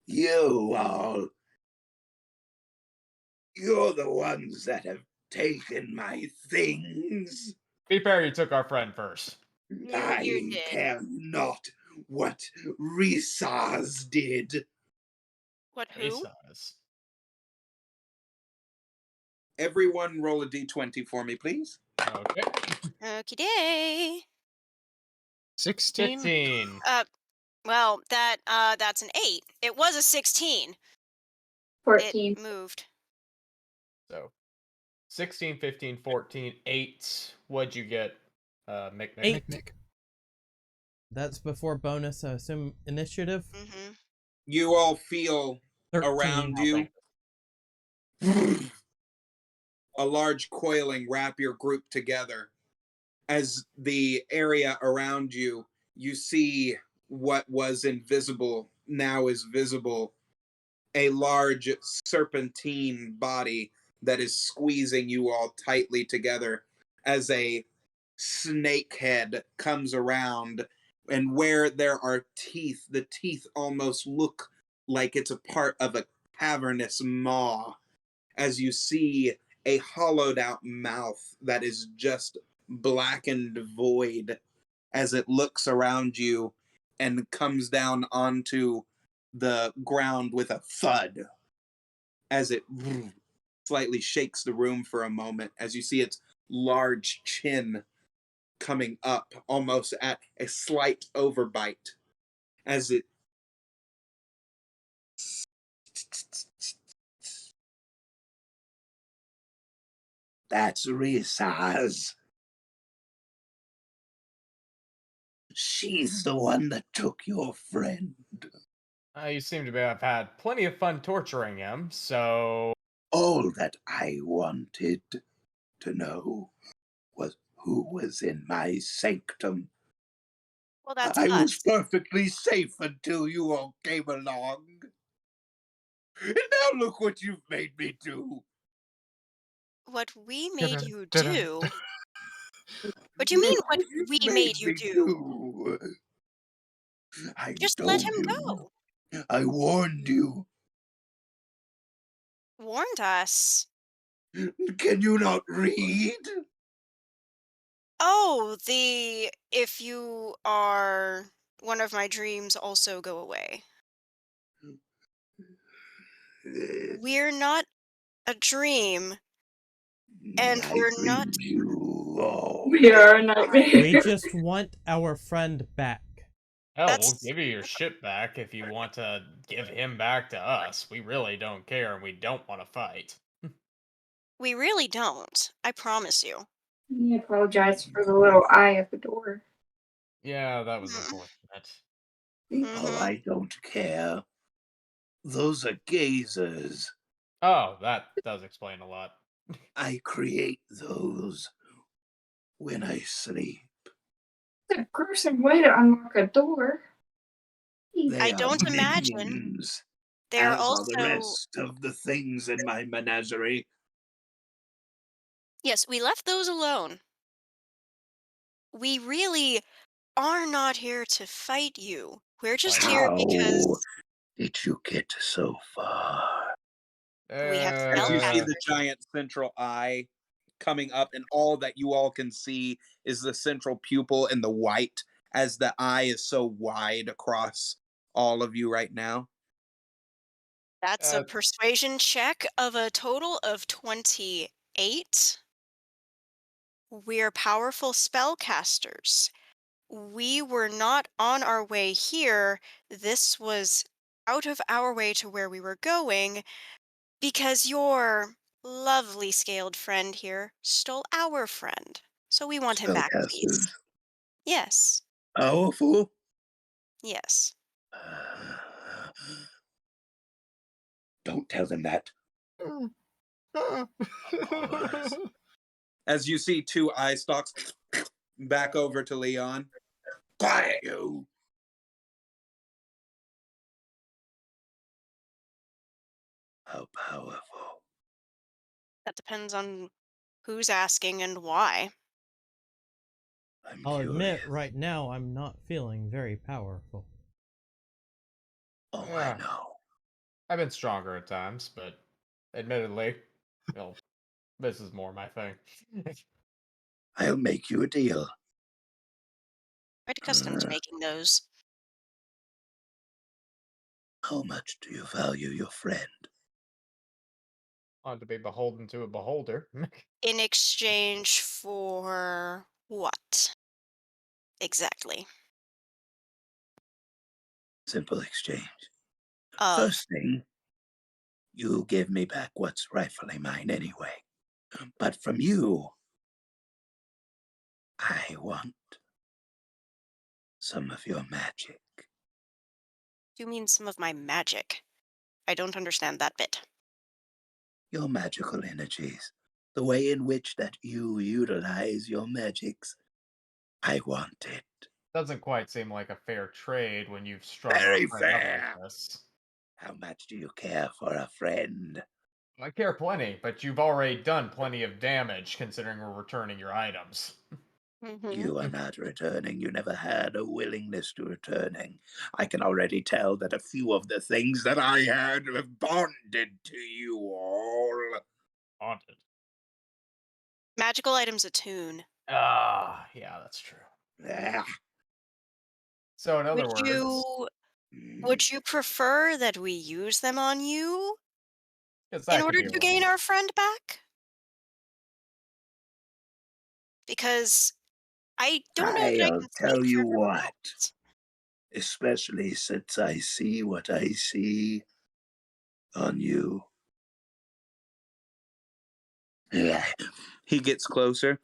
You all, you're the ones that have taken my things. Be fair, you took our friend first. You I did. care not what Risaz did. What, He who? saw us. Everyone roll a d20 for me, please. Okay. Okie day. 16? 15. Well, that's an 8. It was a 16. 14. It moved. So 16, 15, 14, 8. What'd you get, Mick? 8. Nick. That's before bonus, I assume initiative. Mm-hmm. You all feel 13. around Oh, you thank a large coiling wrap your group together. As the area around you, you see what was invisible now is visible. A large serpentine body that is squeezing you all tightly together as a snake head comes around, and where there are teeth, the teeth almost look like it's a part of a cavernous maw as you see a hollowed out mouth that is just blackened void as it looks around you and comes down onto the ground with a thud as it slightly shakes the room for a moment as you see its large chin coming up almost at a slight overbite as it that's Risaz. She's the one that took your friend. You seem to have had plenty of fun torturing him, so All that I wanted to know was who was in my sanctum. Well, that's I was us. perfectly safe until you all came along. And now look what you've made me do. What we made Dun-dun, you dun-dun. do? What do you mean, Look what what you've we made made you me do? do. I Just let told him you. go. I warned you. Warned us. Can you not read? Oh, the if you are one of my dreams, also go away. We're not a dream, and I we're not. dreamed you all. We are a We nightmare. just want our friend back. Hell, we'll That's give you your ship back if you want to give him back to us. We really don't care and we don't want to fight. we really don't. I promise you. He apologized for the little eye at the door. Yeah, that was Mm, unfortunate. Oh, mhm. I don't care. Those are gazers. Oh, that does explain a lot. I create those when I sleep. It's a gruesome way to unlock a door. They I are don't imagine. minions, They're as are the also. rest of the things in my menagerie. Yes, we left those alone. We really are not here to fight you. We're just Like, here How because did you get so far? we have As you see the spellcasters. giant central eye coming up, and all that you all can see is the central pupil and the white, as the eye is so wide across all of you right now. That's a uh, persuasion check of a total of 28. We're powerful spellcasters. We were not on our way here. This was out of our way to where we were going because your lovely scaled friend here stole our friend. So we want him back, Spellcasters. please. Yes. Powerful? Yes. Don't tell them that. As you see two eye stalks back over to Leon. Quiet, you. How powerful. That depends on who's asking and why. I'm I'll admit, curious. right now, I'm not feeling very powerful. Oh, I yeah, know. I've been stronger at times, but admittedly, well, this is more my thing. I'll make you a deal. Quite accustomed to making those. How much do you value your friend? Want to be beholden to a beholder. In exchange for what? Exactly. Simple exchange. Of. First thing, you give me back what's rightfully mine anyway. But from you, I want some of your magic. You mean some of my magic? I don't understand that bit. Your magical energies. The way in which that you utilize your magics. I want it. Doesn't quite seem like a fair trade when you've strung our Very friend up like fair. this. How much do you care for a friend? I care plenty, but you've already done plenty of damage considering we're returning your items. Hmm. You are not returning. You never had a willingness to returning. I can already tell that a few of the things that I had have bonded to you all. Haunted. Magical items attune. Ah, yeah, that's true. Ah, So, in Would other words, you mm, would you prefer that we use them on you because in that could order be to gain arranged. our friend back? Because I don't know that I I'll can tell speak for you everyone what, else. especially since I see what I see on you. Yeah. He gets closer.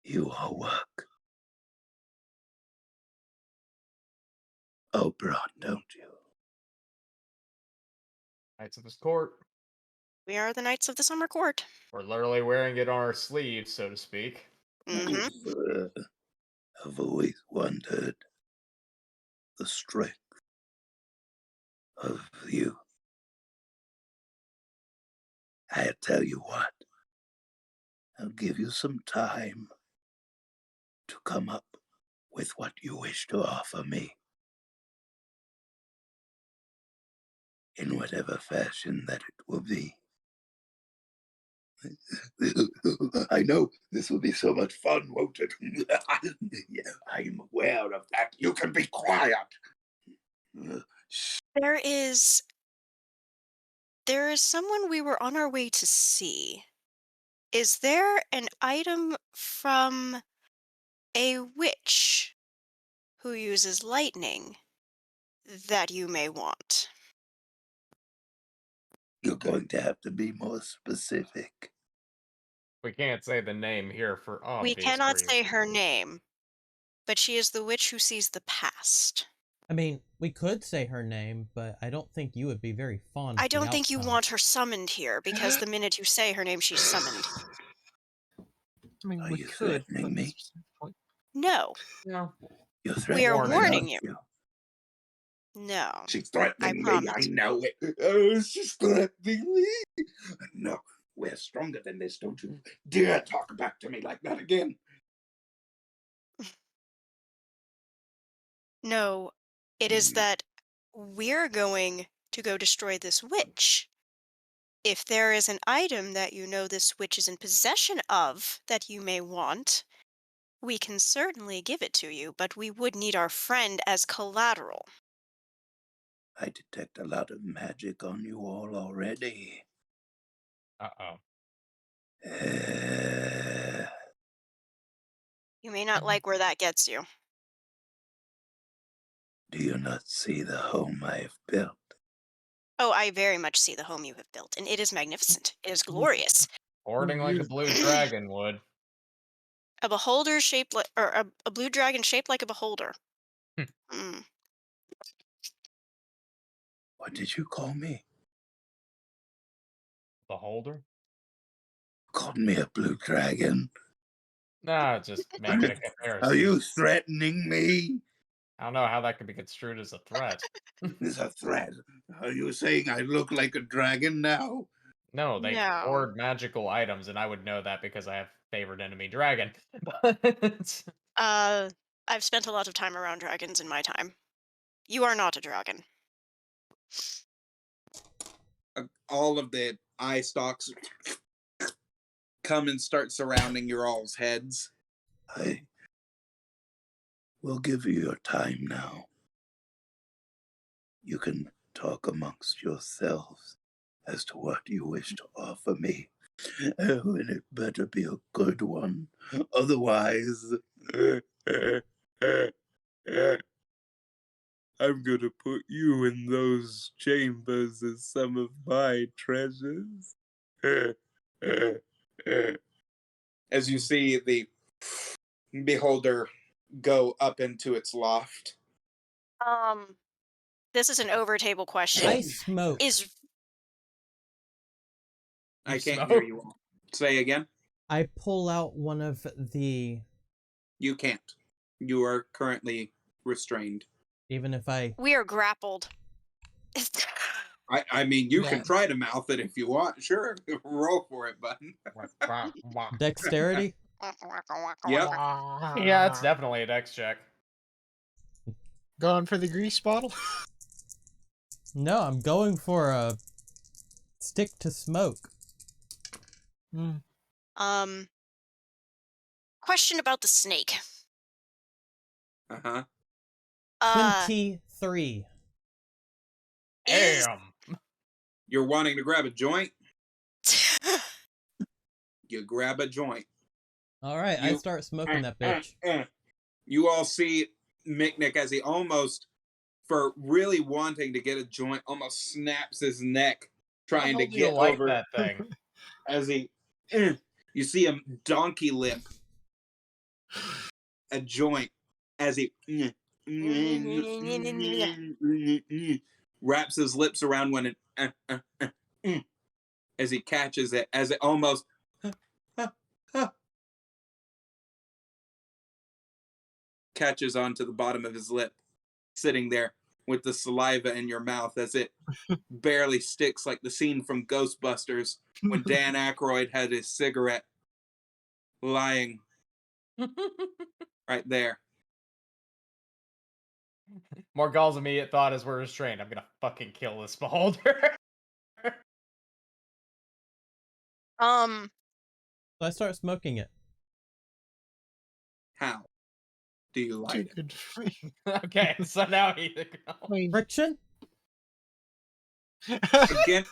You are work. Oberon, don't you? Knights of this court. We are the Knights of the Summer Court. We're literally wearing it on our sleeves, so to speak. Hmm. I've always wondered the strength of you. I tell you what, I'll give you some time to come up with what you wish to offer me. In whatever fashion that it will be. I know this will be so much fun, won't it? Yeah, I'm aware of that. You can be quiet. There is someone we were on our way to see. Is there an item from a witch who uses lightning that you may want? You're going to have to be more specific. We can't say the name here for We obvious cannot reasons. say her name, but she is the witch who sees the past. I mean, we could say her name, but I don't think you would be very fond I of the don't think you outcome. want her summoned here, because the minute you say her name, she's summoned. I mean, Are we you could, threatening but me? that's beside the point. No, No. You're we threatening are me, warning aren't you. you? No, She's I threatening me. promise. I know it. Oh, she's threatening me. No, we're stronger than this. Don't you dare talk back to me like that again. No, it is that we're going to go destroy this witch. If there is an item that you know this witch is in possession of that you may want, we can certainly give it to you, but we would need our friend as collateral. I detect a lot of magic on you all already. Uh-oh. You may not like where that gets you. Do you not see the home I have built? Oh, I very much see the home you have built, and it is magnificent. It is glorious. Hoarding like a blue dragon would. A beholder shaped like, or a blue dragon shaped like a beholder. Hmm. Mm. What did you call me? Beholder? You called me a blue dragon? Nah, just making a Are comparison. you threatening me? I don't know how that could be construed as a threat. Is a threat. Are you saying I look like a dragon now? No, they No. hoard magical items, and I would know that because I have favorite enemy dragon. But I've spent a lot of time around dragons in my time. You are not a dragon. All of the eye stalks come and start surrounding your all's heads. I will give you your time now. You can talk amongst yourselves as to what you wish to offer me. Oh, and it better be a good one. Otherwise, I'm gonna put you in those chambers as some of my treasures. As you see the beholder go up into its loft. This is an over table question. I smoke. Is I can't smoke? hear you all. Say again. I pull out one of the. You can't. You are currently restrained. Even if I. we are grappled. I mean, you can Yeah. try to mouth it if you want. Sure, roll for it, button. Dexterity? Yep. Yeah, it's definitely a dex check. Going for the grease bottle? No, I'm going for a stick to smoke. Question about the snake. Uh-huh. 23. Is Damn. You're wanting to grab a joint? You grab a joint. Alright, I You- start smoking that bitch. You all see Micknick as he almost, for really wanting to get a joint, almost snaps his neck trying to How do you get like over that thing? as he you see him donkey lip a joint as he wraps his lips around one and as he catches it, as it almost catches onto the bottom of his lip, sitting there with the saliva in your mouth as it barely sticks, like the scene from Ghostbusters when Dan Aykroyd had his cigarette lying right there. Morgal's immediate thought is we're restrained. I'm gonna fucking kill this beholder. Um, So I start smoking it. How do you Too light it? good for me. Okay, so now he I mean, Friction? Again?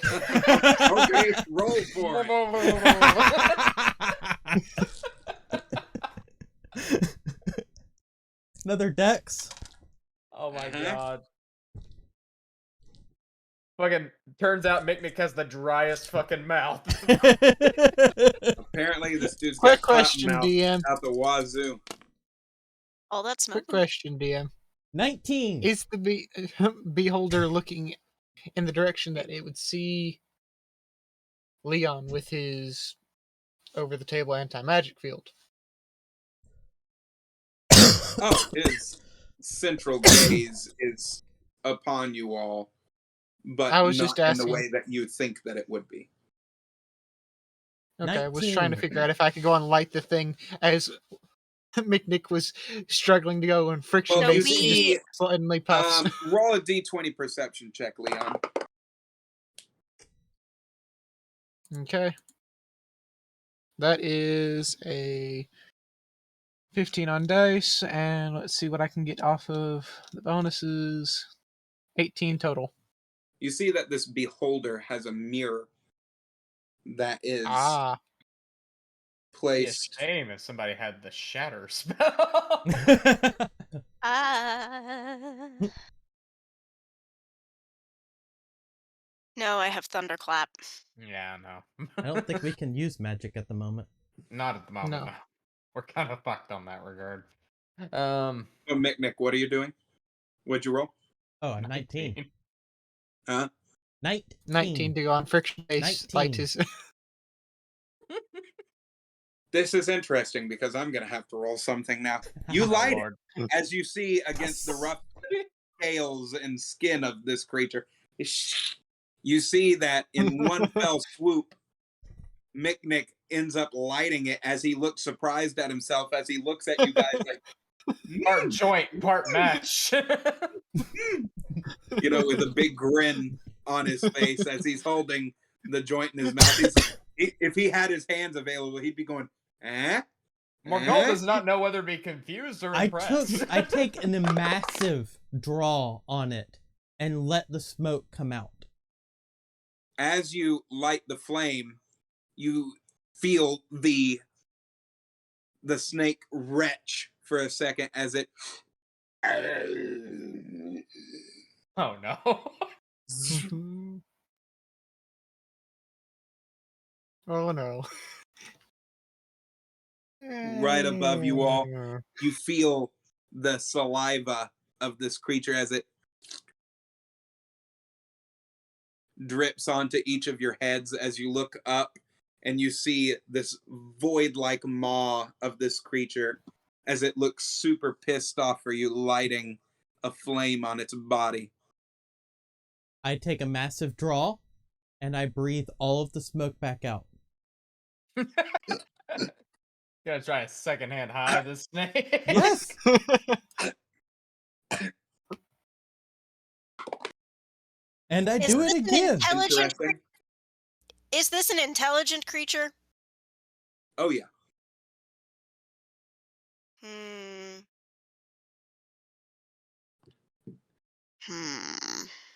Okay, roll for it. Another dex. Oh my Uh-huh. god. Fucking turns out Miknik has the driest fucking mouth. Apparently, this dude's Quick got cotton question, mouth DM. out the wazoo. all that smoke. Quick question, DM. 19. Is the beholder looking in the direction that it would see Leon with his over-the-table anti-magic field? Oh, his central gaze is upon you all, but I was not just in the asking. way that you think that it would be. Okay, I was trying to 19. figure out if I could go and light the thing as McNick was struggling to go, and friction Well, you basically see, just suddenly puffs. roll a d20 perception check, Leon. Okay. That is a 15 on dice, and let's see what I can get off of the bonuses. 18 total. You see that this beholder has a mirror that is Ah. Be a placed. shame if somebody had the shatter spell. No, I have thunderclap. Yeah, no. I don't think we can use magic at the moment. Not at the moment. No. No. We're kind of fucked on that regard. Oh, Mick, what are you doing? What'd you roll? Oh, a 19. Huh? 19 to go on friction base. Light 19. his. This is interesting because I'm gonna have to roll something now. You Oh, light Lord. it as you see against the rough scales and skin of this creature. You see that in one fell swoop, Mick ends up lighting it as he looks surprised at himself as he looks at you guys like Part joint, part match. you know, with a big grin on his face as he's holding the joint in his mouth. If he had his hands available, he'd be going, eh? Morgul does not know whether to be confused or impressed. I take a massive draw on it and let the smoke come out. As you light the flame, you feel the snake retch for a second as it Oh no. Oh no. right above you all. You feel the saliva of this creature as it drips onto each of your heads as you look up and you see this void-like maw of this creature as it looks super pissed off for you lighting a flame on its body. I take a massive draw and I breathe all of the smoke back out. Gotta try a secondhand high this snake. Yes. And I do it again. Interesting. Is this an intelligent creature? Oh yeah.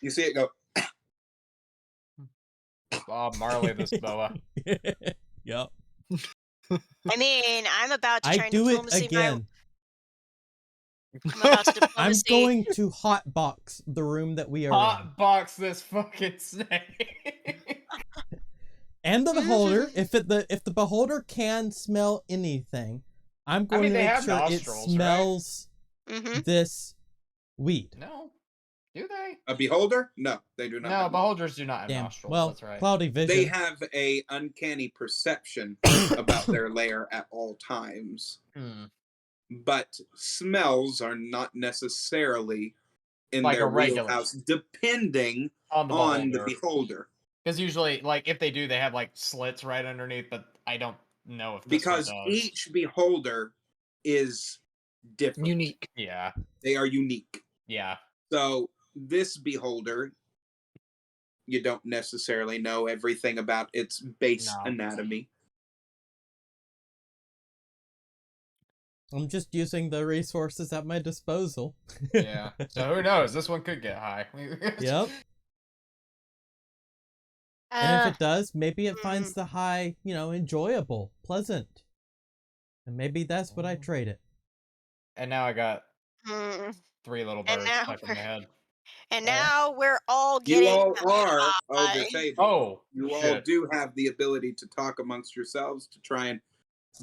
You see it go. Bob Marley, this boa. Yep. I mean, I'm about to try I and do it diplomacy again. I'm about to diplomacy. I'm going to hotbox the room that we are in. Hotbox this fucking snake. And the beholder, if the beholder can smell anything, I'm going to make sure it smells this weed. No. Do they? A beholder? No, they do not. No, beholders do not have Damn. nostrils. Well, that's right. cloudy vision. They have a uncanny perception about their lair at all times. but smells are not necessarily in Like a their regular wheelhouse, depending on the on the beholder. beholder. Because usually, like, if they do, they have, like, slits right underneath, but I don't know if this one Because does. each beholder is different. Unique. Yeah. They are unique. Yeah. So this beholder, you don't necessarily know everything about its base No. anatomy. I'm just using the resources at my disposal. Yeah. So who knows? This one could get high. Yep. And if it does, maybe it finds the high, enjoyable, pleasant. And maybe that's what I trade it. And now I got mm, 3 little and birds now stuck in we're my head. and now we're all You getting all are over high. table. Oh, You all shit. do have the ability to talk amongst yourselves to try and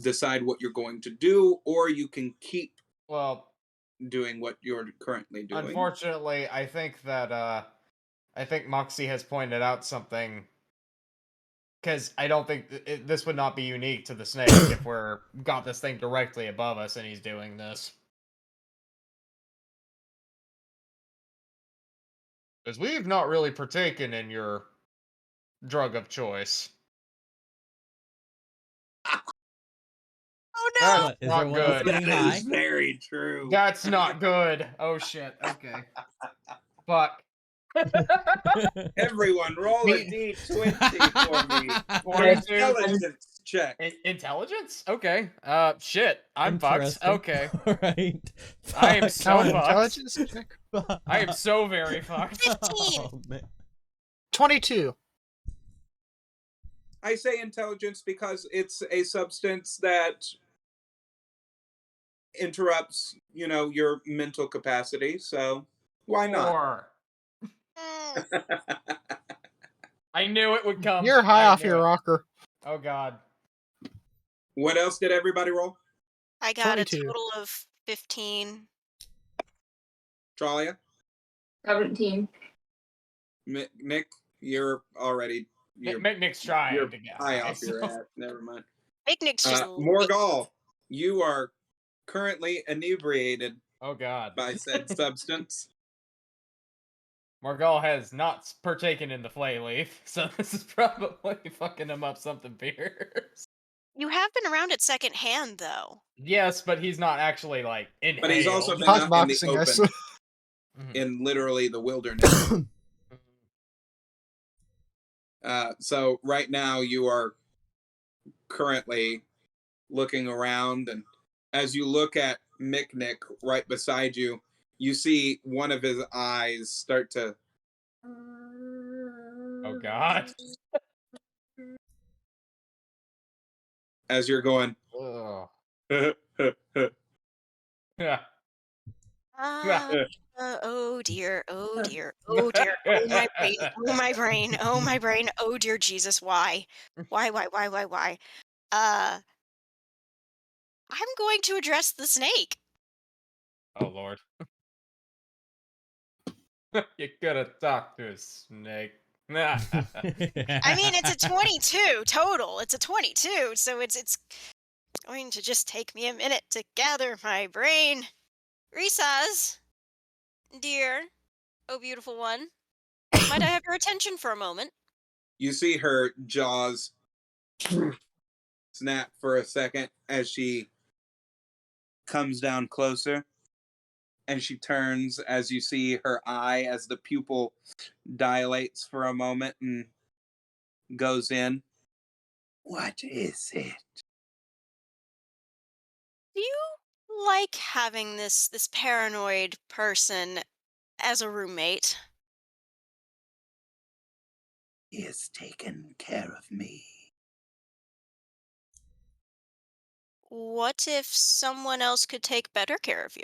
decide what you're going to do, or you can keep Well, doing what you're currently doing. unfortunately, I think that I think Moxie has pointed out something, because I don't think this would not be unique to the snake if we're got this thing directly above us and he's doing this. Because we've not really partaken in your drug of choice. Oh no! That's What, is not everyone else good. getting That high? is very true. That's not good. Oh shit. Okay. Fuck. Everyone, roll a Me- d20 for me. 42. Intelligence check. Intelligence? Okay. Shit. I'm fucked. Interesting. Okay. Alright. I am Now so an fucked. intelligence check. I am so very fucked. 15. Oh, man. 22. I say intelligence because it's a substance that interrupts, your mental capacity. So why not? 4. Mm, I knew it would come. You're high I off knew your it. rocker. Oh god. What else did everybody roll? I got 22. a total of 15. Tralia? 17. Nick, you're already Nick's trying you're to get high high. off your So. ass. Never mind. Picnic's just Morgal, you are currently inebriated Oh god. by said substance. Margal has not partaken in the flay leaf, so this is probably fucking him up something fierce. You have been around it secondhand, though. Yes, but he's not actually like inhaled. But he's also been out in the Hotboxing us. open, Mhm. in literally the wilderness. So right now you are currently looking around, and as you look at Mick right beside you, you see one of his eyes start to. Oh god. As you're going. Ugh. Ah, oh dear, oh dear, oh dear, oh my brain, oh my brain, oh my brain, oh dear Jesus, why? Why? I'm going to address the snake. Oh lord. You gotta talk to a snake. I mean, it's a 22 total. It's a 22, so it's going to just take me a minute to gather my brain. Risaz, dear, oh beautiful one, might I have your attention for a moment? You see her jaws snap for a second as she comes down closer, and she turns as you see her eye as the pupil dilates for a moment and goes in. What is it? Do you like having this paranoid person as a roommate? He has taken care of me. What if someone else could take better care of you?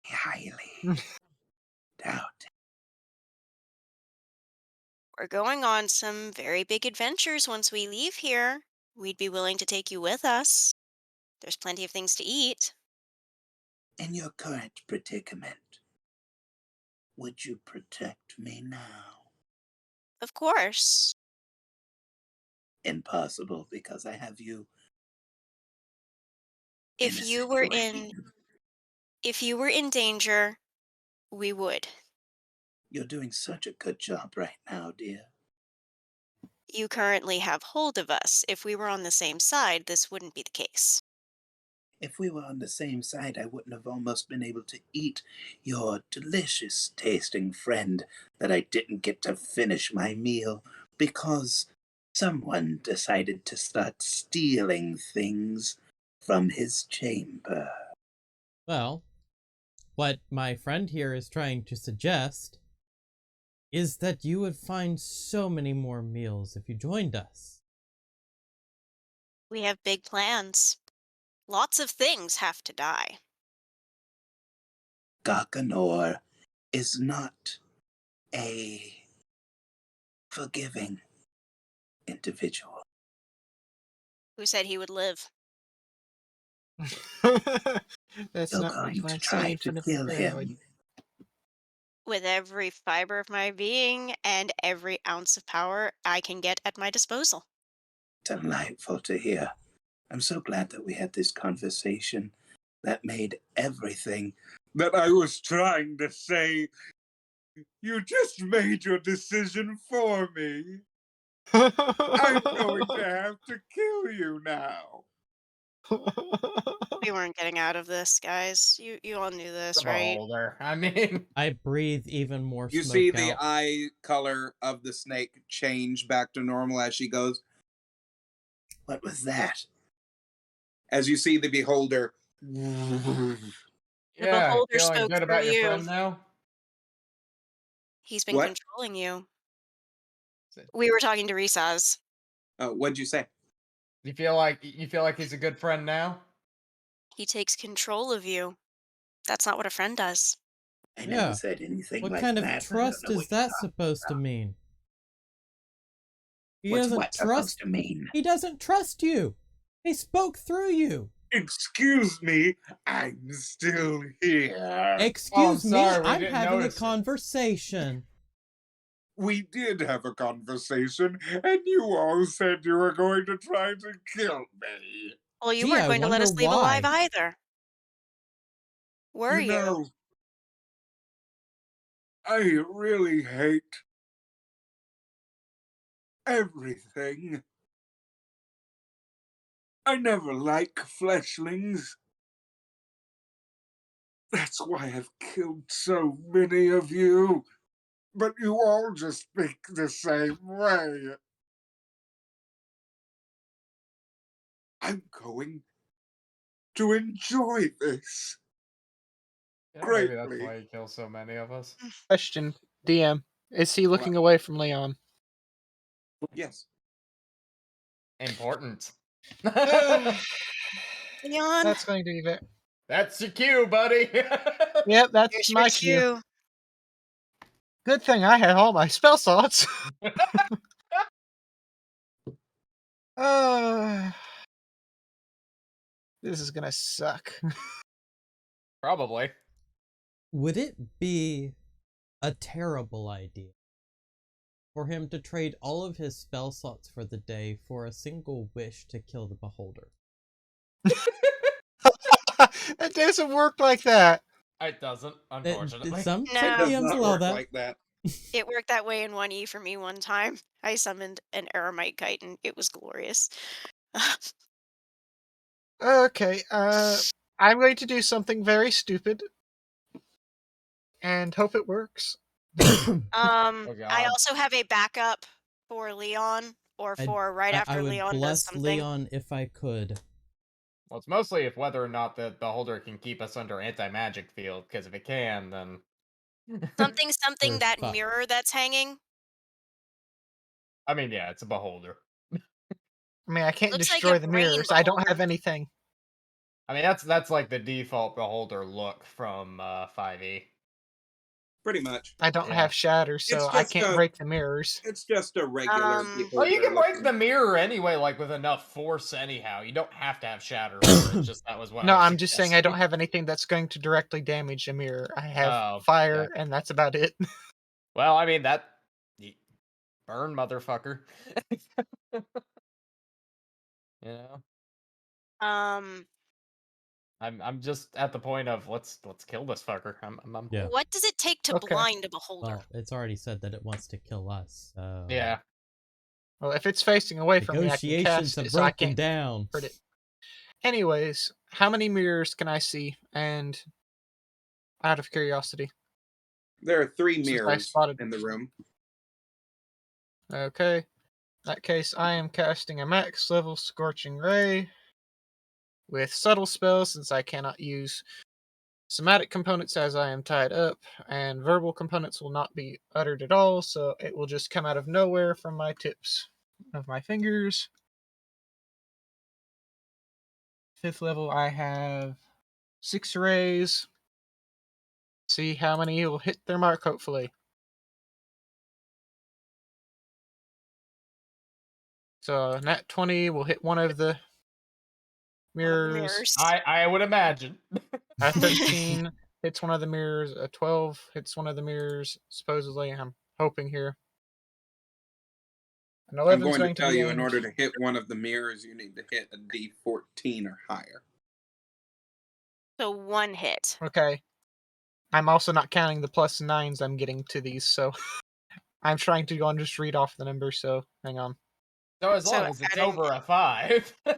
Highly doubt. We're going on some very big adventures once we leave here. We'd be willing to take you with us. There's plenty of things to eat. In your current predicament, would you protect me now? Of course. Impossible, because I have you If you were in danger, we would. You're doing such a good job right now, dear. You currently have hold of us. If we were on the same side, this wouldn't be the case. If we were on the same side, I wouldn't have almost been able to eat your delicious tasting friend that I didn't get to finish my meal because someone decided to start stealing things from his chamber. Well, what my friend here is trying to suggest is that you would find so many more meals if you joined us. We have big plans. Lots of things have to die. Gakanor is not a forgiving individual. Who said he would live? That's You're not what you going to want to say try in to front of kill a paranoid. him. With every fiber of my being and every ounce of power I can get at my disposal. Delightful to hear. I'm so glad that we had this conversation that made everything that I was trying to say. You just made your decision for me. I'm going to have to kill you now. We weren't getting out of this, guys. You all knew The this, right? beholder. I mean, I breathe even more You smoke see the out. eye color of the snake change back to normal as she goes. What was that? As you see the beholder. The yeah, beholder feeling spoke good through about your you. friend now. He's been What? controlling you. We were talking to Risaz. What'd you say? You feel like he's a good friend now? He takes control of you. That's not what a friend does. I never Yeah. said anything What like kind of that. trust is that supposed to mean? He What's doesn't what trust. supposed to mean? He doesn't trust you. He spoke through you. Excuse me, I'm still here. Excuse me, sorry, we I'm didn't having a notice it. conversation. We did have a conversation, and you all said you were going to try to kill me. Well, you Gee, weren't I going to let wonder us leave alive why. either. Were You you? know, I really hate everything. I never like fleshlings. That's why I've killed so many of you. But you all just speak the same way. I'm going to enjoy this Yeah, maybe that's greatly. why he kills so many of us. Question, DM. Is he looking What? away from Leon? Yes. Important. Leon, That's going to be it. That's your cue, buddy. Yep, that's here's your my cue. cue. Good thing I had all my spell slots. This is gonna suck. Probably. Would it be a terrible idea for him to trade all of his spell slots for the day for a single wish to kill the beholder? It doesn't work like that. It doesn't, unfortunately. Some No. It does DMs not allow work that. like that. It worked that way in 1E for me one time. I summoned an Aramite kite and it was glorious. Okay, I'm going to do something very stupid and hope it works. Oh, I God. also have a backup for Leon, or for right I after would Leon does bless something. Leon if I could. Well, it's mostly if whether or not the beholder can keep us under anti-magic field, because if it can, then... Something, We're that fucked. mirror that's hanging. I mean, yeah, it's a beholder. I mean, I can't Looks like destroy a the brain mirrors. I don't have beholder. anything. I mean, that's like the default beholder look from 5e. Pretty much. I don't Yeah. have shatter, so It's I just can't a- break the mirrors. It's just a regular beholder. Well, you can break looking. the mirror anyway, like with enough force anyhow. You don't have to have shatter for it. It's just that was what I No, was I'm just saying I don't suggesting. have anything that's going to directly damage a mirror. I have Oh, fire, yeah. and that's about it. Well, I mean, burn, motherfucker. You know? I'm just at the point of let's kill this fucker. I'm Yeah. What does it take to Okay. blind a beholder? Well, it's already said that it wants to kill us. So yeah. Well, if it's facing away from me, I can negotiations cast have it, so I broken can't down. hurt it. Anyways, how many mirrors can I see? And out of curiosity, There are 3 since I mirrors spotted. in the room. Okay. In that case, I am casting a max level Scorching Ray with subtle spells, since I cannot use somatic components as I am tied up, and verbal components will not be uttered at all, so it will just come out of nowhere from my tips of my fingers. 5th level, I have 6 rays. See how many will hit their mark, hopefully. So, nat 20 will hit one of the mirrors. I would imagine. A 13 hits one of the mirrors. A 12 hits one of the mirrors, supposedly. I'm hoping here. An 11 I'm is going to going tell be you, in aimed. order to hit one of the mirrors, you need to hit a D14 or higher. So 1 hit. Okay. I'm also not counting the plus 9s I'm getting to these, so I'm trying to go and just read off the numbers, so hang on. So as long So as it's adding, over a 5. as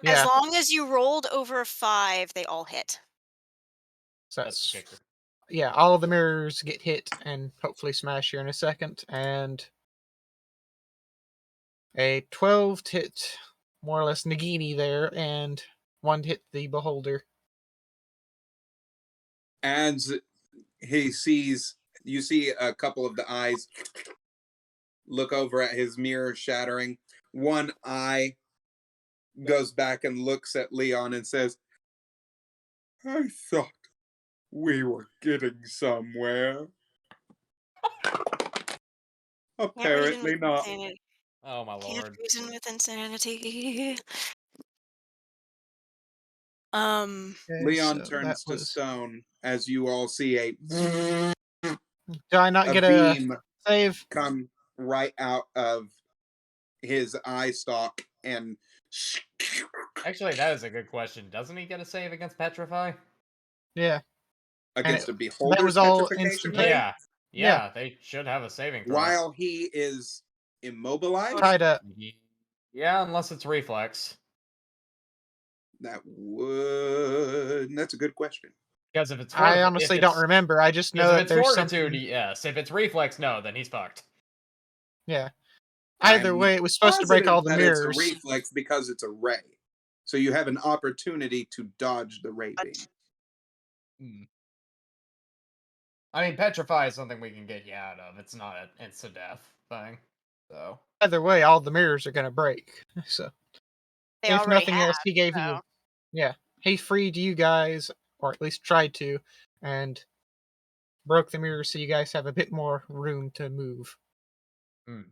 Yeah, long as you rolled over a 5, they all hit. so That's the that's kicker. yeah, all the mirrors get hit and hopefully smash here in a second, and a 12 hit more or less Nagini there, and 1 hit the beholder. As he sees, you see a couple of the eyes look over at his mirror shattering. One eye goes back and looks at Leon and says, I thought we were getting somewhere. Apparently not. Oh my Can't lord. reason with insanity. Okay, Leon so that turns to was. stone as you all see a Do I not get a beam save? come right out of his eye stalk and Actually, that is a good question. Doesn't he get a save against petrify? Yeah. against a That beholder's was all petrification instantaneous. ray Yeah. Yeah, they should have a saving throw. while he is immobilized. Tied up. Yeah, unless it's reflex. That's a good question. Because if it's I honestly don't remember. I just know if that it's there's fortitude, something. yes. If it's reflex, no, then he's fucked. Yeah. Either I'm way, it was supposed to break positive all the that mirrors. it's a reflex because it's a ray. So you have an opportunity to dodge the ray beam. I mean, petrify is something we can get you out of. It's not an insta-death thing. So Either way, all the mirrors are going to break. So, they if already nothing have. else, he gave you. Yeah. He freed you guys, or at least tried to, and broke the mirrors so you guys have a bit more room to move. I'm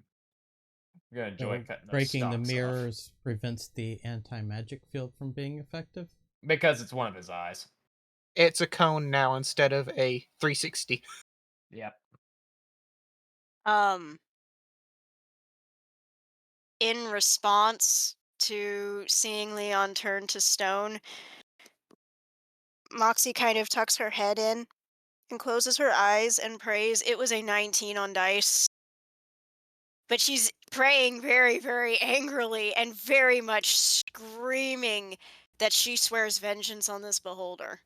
gonna enjoy So cutting those breaking the stalks off. mirrors prevents the anti-magic field from being effective? Because it's one of his eyes. It's a cone now instead of a 360. Yep. In response to seeing Leon turn to stone, Moxie kind of tucks her head in and closes her eyes and prays. It was a 19 on dice. But she's praying very, very angrily and very much screaming that she swears vengeance on this beholder.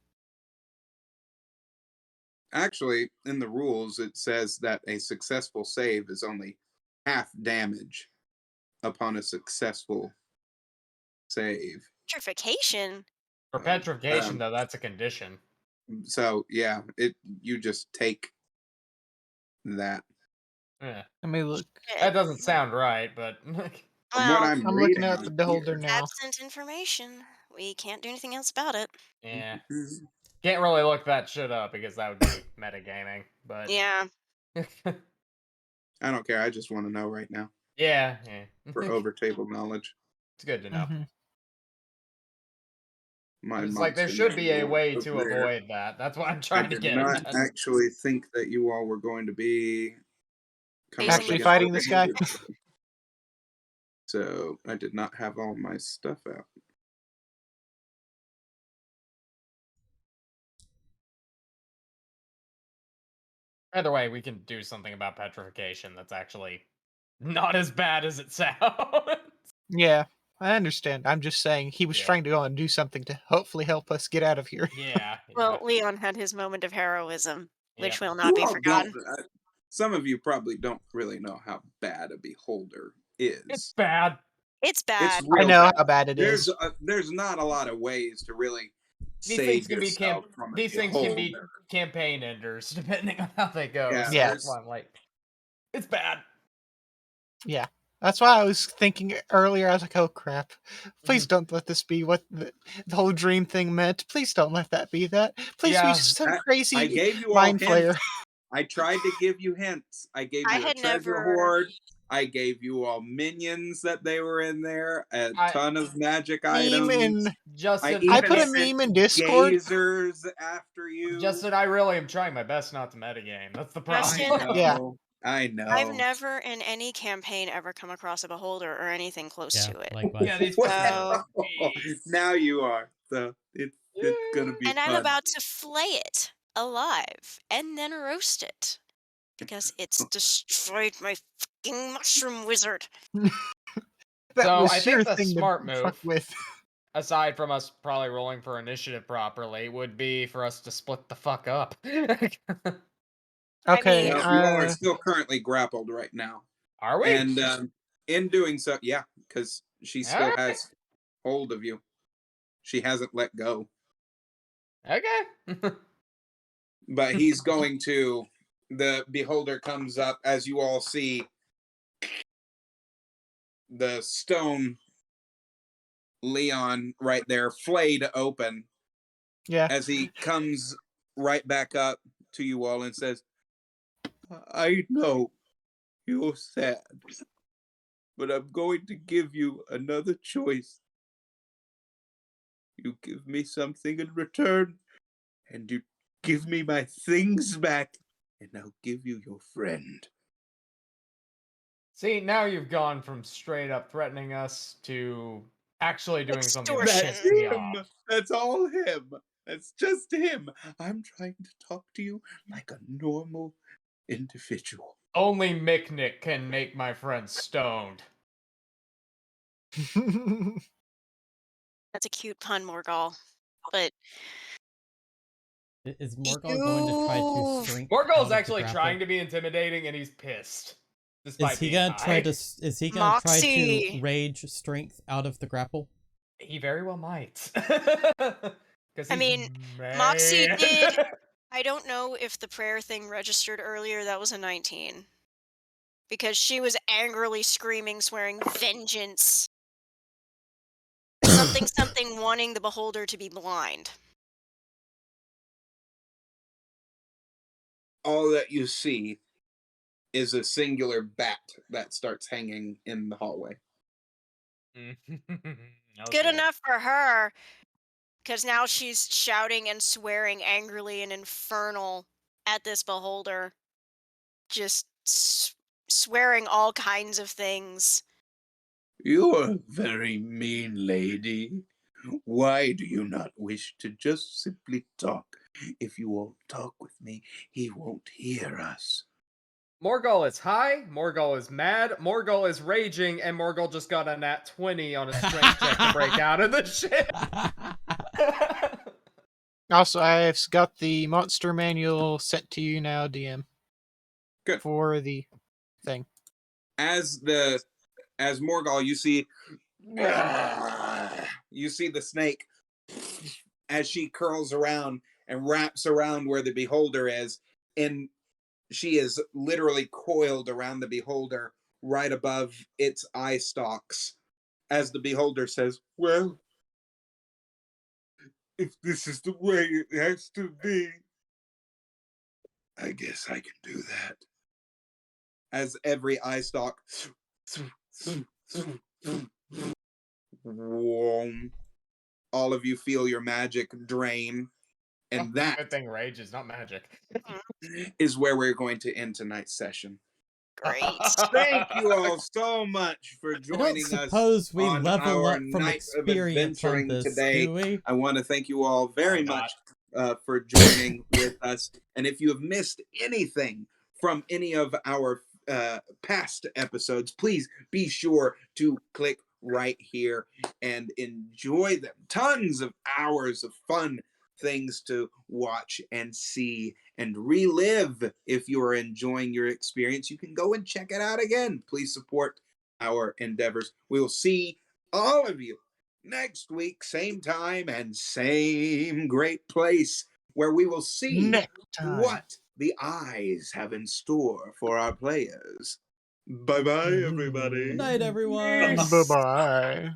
Actually, in the rules, it says that a successful save is only half damage upon a successful save. Petrification? For petrification, though, that's a condition. So yeah, you just take that. Yeah. Let me look. That doesn't sound right, but From what Well, I'm looking reading at the beholder here. now. absent information. We can't do anything else about it. yeah. Can't really look that shit up because that would be metagaming, but Yeah. I don't care. I just want to know right now yeah. for over table knowledge. It's good to know. My It's like there monster should be a manual way over to there. avoid that. That's what I'm I trying to did get not at. actually think that you all were going to be coming up Actually against fighting the this guy? beholder. So I did not have all my stuff out. Either way, we can do something about petrification that's actually not as bad as it sounds. Yeah, I understand. I'm just saying he was trying to go and do something to hopefully help us get out of here. Yeah. Well, Leon had his moment of heroism, which will not You be all don't. forgotten. Some of you probably don't really know how bad a beholder is. It's bad. It's It's bad. I real know bad. how bad it is. There's not a lot of ways to really These save things can be yourself from a these things can be beholder. campaign enders depending on how they go. Yeah, So Yeah. that's why I'm like, it's bad. Yeah. That's why I was thinking earlier, I was like, oh crap. Please don't let this be what the whole dream thing meant. Please don't let that be that. Please be Yeah. some I crazy gave you all mind hints. flayer. I tried to give you hints. I gave I you a had treasure never- hoard. I gave you all minions that they were in there. A ton of magic Meme items. in Justin, I I've put a sent meme in Discord. Gazers after you. Justin, I really am trying my best not to metagame. That's the problem. Justin, Yeah. I know. I've never in any campaign ever come across a beholder or anything close to it. Likewise. Yeah, these Well, So- now you are. So it's gonna be And fun. I'm about to flay it alive and then roast it because it's destroyed my fucking mushroom wizard. That So was I your think the thing smart to fuck move, with. aside from us probably rolling for initiative properly, would be for us to split the fuck up. Okay, Well, you all are still currently grappled right now. Are we? And in doing so, yeah, because she still Alright. has hold of you. She hasn't let go. Okay. But he's going to. The beholder comes up as you all see the stone Leon right there, flayed open. Yeah. As he comes right back up to you all and says, I know you're sad, but I'm going to give you another choice. You give me something in return, and you give me my things back, and I'll give you your friend. See, now you've gone from straight up threatening us to actually doing something. Extortion. That's him. That's all him. That's just him. I'm trying to talk to you like a normal individual. Only Micknick can make my friend stoned. That's a cute pun, Morgall. But is Morgall going to try to shrink? Morgall's actually trying to be intimidating, and he's pissed. Is he gonna try to? Is he gonna try to rage strength out of the grapple? He very well might. I mean, Moxie did. I don't know if the prayer thing registered earlier. That was a 19. Because she was angrily screaming, swearing vengeance. Something, something, wanting the beholder to be blind. All that you see is a singular bat that starts hanging in the hallway. Good enough for her. Because now she's shouting and swearing angrily and infernal at this beholder. Just swearing all kinds of things. You're a very mean lady. Why do you not wish to just simply talk? If you won't talk with me, he won't hear us. Morgall is high, Morgall is mad, Morgall is raging, and Morgall just got a nat 20 on a strength check to break out of the shit. Also, I've got the monster manual sent to you now, DM. Good. For the thing. As Morgall, you see the snake as she curls around and wraps around where the beholder is, and she is literally coiled around the beholder right above its eye stalks. As the beholder says, well, if this is the way it has to be, I guess I can do that. As every eye stalk all of you feel your magic drain, and that good thing rage is not magic. is where we're going to end tonight's session. Great. Thank you all so much for joining us. I don't suppose we on level our up from night of experience on adventuring this, today. do we? I want to thank you all very much for joining with us. And if you have missed anything from any of our past episodes, please be sure to click right here and enjoy them. Tons of hours of fun things to watch and see and relive. If you are enjoying your experience, you can go and check it out again. Please support our endeavors. We will see all of you next week, same time and same great place, where we will see what the eyes have in store for our players. Bye bye, everybody. Good night, everyone. Bye bye.